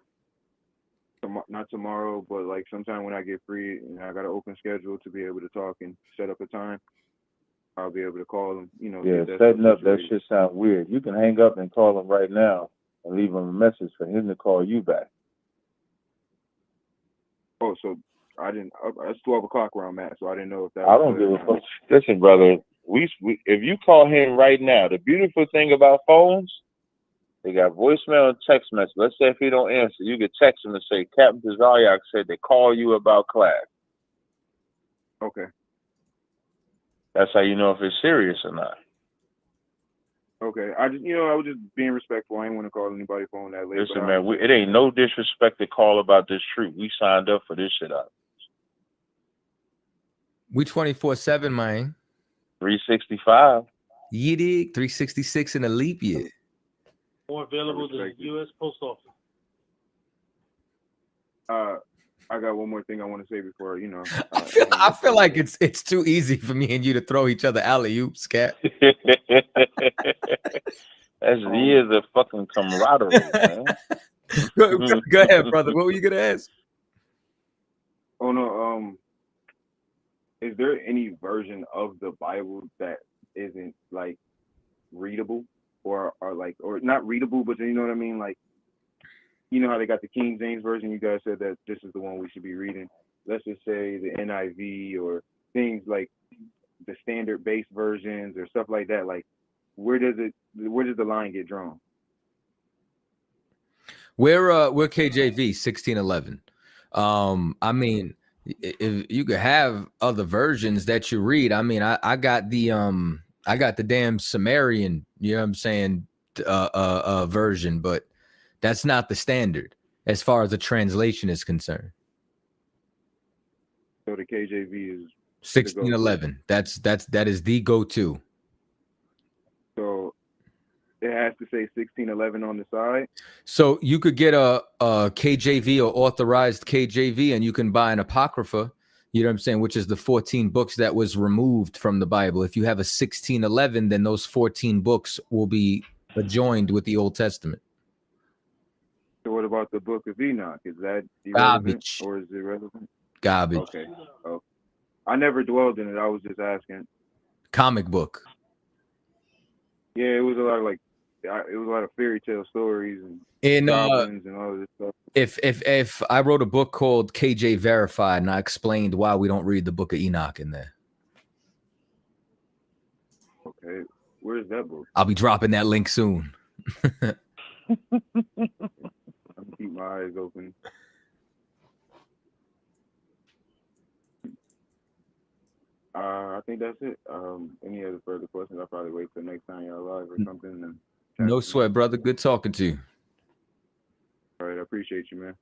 Not tomorrow, but like sometime when I get free and I got an open schedule to be able to talk and set up a time, I'll be able to call them. Yeah, setting up that shit sounds weird. You can hang up and call him right now and leave him a message for him to call you back. Oh, so I didn't. It's 12 o'clock where I'm at, so I didn't know if that. I don't give a fuck. Listen, brother. We if you call him right now, the beautiful thing about phones, They got voicemail and text message. Let's say if he don't answer, you could text him and say, Captain Tazariak said they call you about class. Okay. That's how you know if it's serious or not. Okay. I was just being respectful. I ain't want to call anybody phone that late. Listen, man, it ain't no disrespect to call about this truth. We signed up for this shit out. We 24/7, man. 365. You dig? 366 in a leap year. More available than the U.S. Post Office. I got one more thing I want to say before I feel like it's too easy for me and you to throw each other alley-oops, Cap. That's years of fucking camaraderie, man. Go ahead, brother. What were you gonna ask? Oh no, is there any version of the Bible that isn't like readable or not readable, but you know what I mean? Like, you know how they got the King James version? You guys said that this is the one we should be reading. Let's just say the NIV or things like the standard base versions or stuff like that. Like, where does the line get drawn? We're KJV 1611. I mean, if you could have other versions that you read. I mean, I got the damn Sumerian, you know what I'm saying, version, but that's not the standard as far as the translation is concerned. So the KJV is 1611. That is the go-to. So it has to say 1611 on the side. So you could get a KJV or authorized KJV, and you can buy an Apocrypha, you know what I'm saying, which is the 14 books that was removed from the Bible. If you have a 1611, then those 14 books will be adjoined with the Old Testament. So what about the Book of Enoch? Is that irrelevant Garbage. or is it relevant? Garbage. Okay. Oh, I never dwelled in it. I was just asking. Comic book. Yeah, it was a lot of fairy tale stories and goblins and all of this stuff. If I wrote a book called KJ Verified and I explained why we don't read the Book of Enoch in there. Okay, where's that book? I'll be dropping that link soon. I'm gonna keep my eyes open. I think that's it. Any other further questions? I'll probably wait till next time y'all live or something. No sweat, brother. Good talking to you. All right, I appreciate you, man.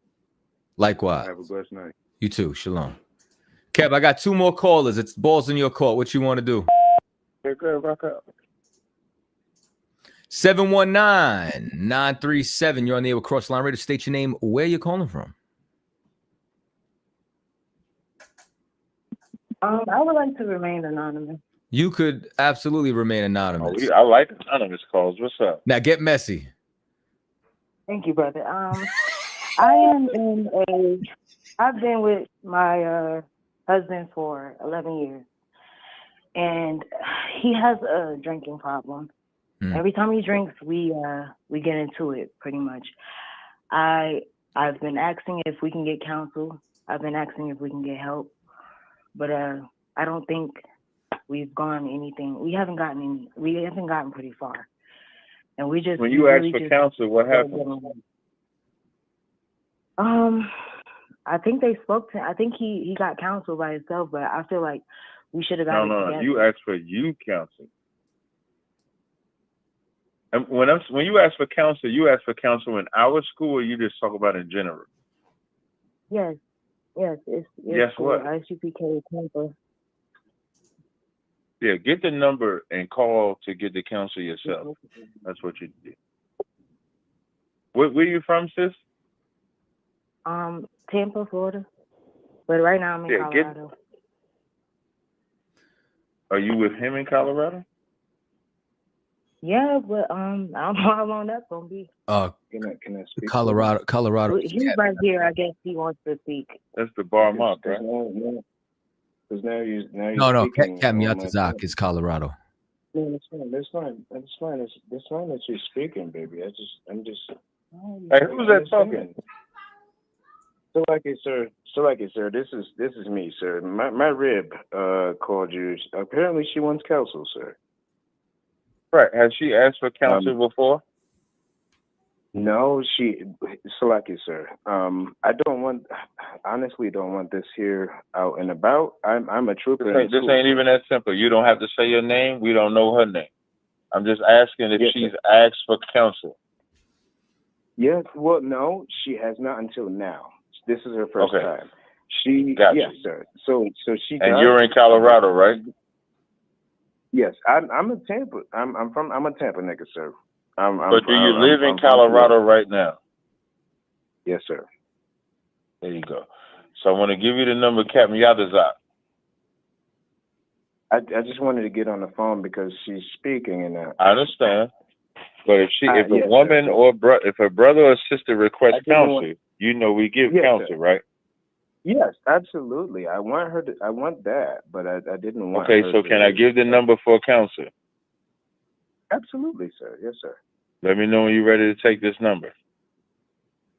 Likewise. Have a blessed night. You too. Shalom. Kev, I got 2 more callers. It's balls in your court. What you want to do? Okay, good. Rock up. 719-937. You're on the air with Crossline Radio. State your name. Where you calling from? I would like to remain anonymous. You could absolutely remain anonymous. I like anonymous calls. What's up? Now get messy. Thank you, brother. I've been with my husband for 11 years, and he has a drinking problem. Every time he drinks, we get into it pretty much. I've been asking if we can get counsel. I've been asking if we can get help, but I don't think we've gone anything. We haven't gotten pretty far, and we just. When you asked for counsel, what happened? I think they spoke to. I think he got counsel by himself, but I feel like we should have gotten together. No. You asked for counsel. And when you ask for counsel, you ask for counsel in our school, or you just talk about in general? Yes. It's Guess what? ICPK Tampa. Yeah, get the number and call to get the counsel yourself. That's what you do. Where are you from, sis? Tampa, Florida. But right now I'm in Colorado. Are you with him in Colorado? Yeah, but I don't know how long that's gonna be. Can I speak? Colorado. He's right here. I guess he wants to speak. That's the bar mark, right? Because now you No. Kamyatazak is Colorado. No, that's fine. That's fine. That's fine that you're speaking, baby. I'm just. Hey, who's that talking? So like it, sir. This is me, sir. My rib called you. Apparently, she wants counsel, sir. Right. Has she asked for counsel before? No, Salaki, sir. I honestly don't want this here out and about. I'm a trooper. This ain't even that simple. You don't have to say your name. We don't know her name. I'm just asking if she's asked for counsel. Yes, well, no, she has not until now. This is her first time. Gotcha. Yes, sir. So she. And you're in Colorado, right? Yes, I'm a Tampa. I'm a Tampa nigga, sir. But do you live in Colorado right now? Yes, sir. There you go. So I want to give you the number, Captain Yadazak. I just wanted to get on the phone because she's speaking, and I understand. But if a yes, woman sir. or if a brother or sister requests counsel, you know we give counsel, sir. right? Yes, absolutely. I want her to. I want that, but I didn't want. Okay, so can I give the number for counsel? Absolutely, sir. Yes, sir. Let me know when you're ready to take this number.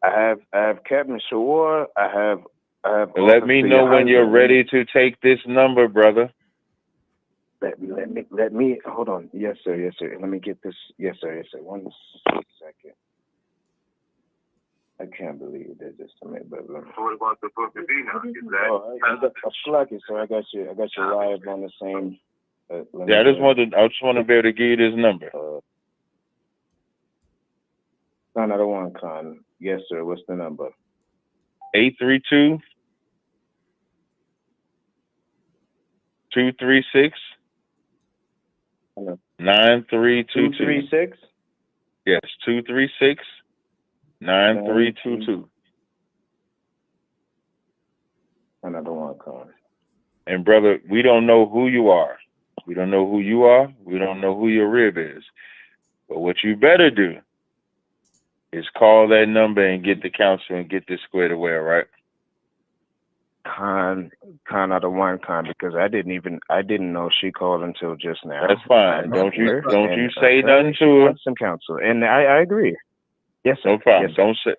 I have Captain Shawar. I have. Let me know when you're ready to take this number, brother. Let me hold on. Yes, sir. Yes, sir. Let me get this. Yes, sir. Yes, sir. 1 second. I can't believe they just to me, but what about the book of Enoch? Is that? I got you live on the same. Yeah, I just want to be able to give you this number. Khan, I don't want Khan. Yes, sir. What's the number? 832 236 9322. 236? Yes, 236 9322. Another one, Khan. And brother, we don't know who you are. We don't know who you are. We don't know who your rib is. But what you better do is call that number and get the counsel and get this squared away, all right? Khan, I don't want Khan because I didn't know she called until just now. That's fine. Don't you say nothing to her. Some counsel, and I agree. Yes, sir. No problem. Yes,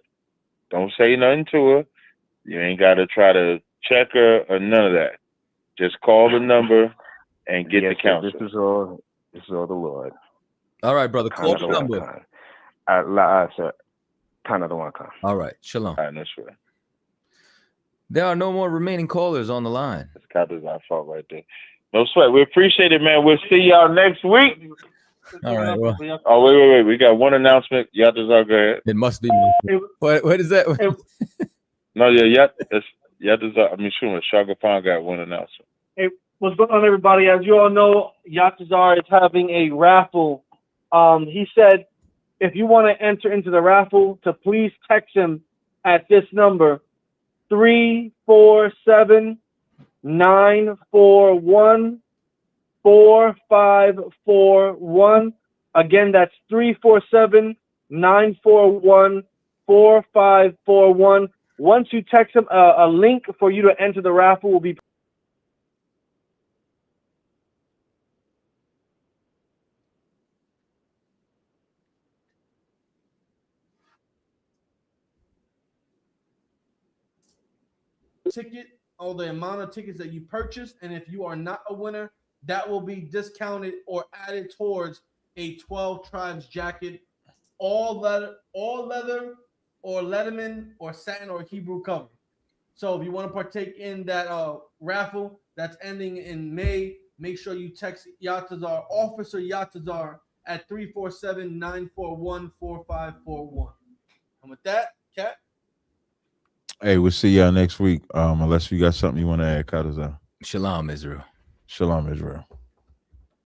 Don't say nothing to her. You ain't got to try to check her or none of that. Just call the number and get the counsel. This is all the Lord. All right, brother. Call the number. Sir. Khan, I don't want Khan. All right. Shalom. All right, that's right. There are no more remaining callers on the line. That's kind of our fault right there. No sweat. We appreciate it, man. We'll see y'all next week. All right. Well. Oh, wait. We got one announcement. Yatazar, go ahead. It must be me. What is that? No, yeah, Yatazar. I mean, sure, Shaka Khan got one announcement. Hey, what's going on, everybody? As you all know, Yatazar is having a raffle. He said, if you want to enter into the raffle, to please text him at this number, 347-941-4541. Again, that's 347-941-4541. Once you text him, a link for you to enter the raffle will be. Ticket or the amount of tickets that you purchased, and if you are not a winner, that will be discounted or added towards a 12 Tribes jacket, all leather, or Letterman, or satin, or Hebrew cover. So if you want to partake in that raffle that's ending in May, make sure you text Yatazar, Officer Yatazar, at 347-941-4541. And with that, Kat. Hey, we'll see y'all next week. Unless you got something you want to add, Kataza. Shalom, Israel. Shalom, Israel.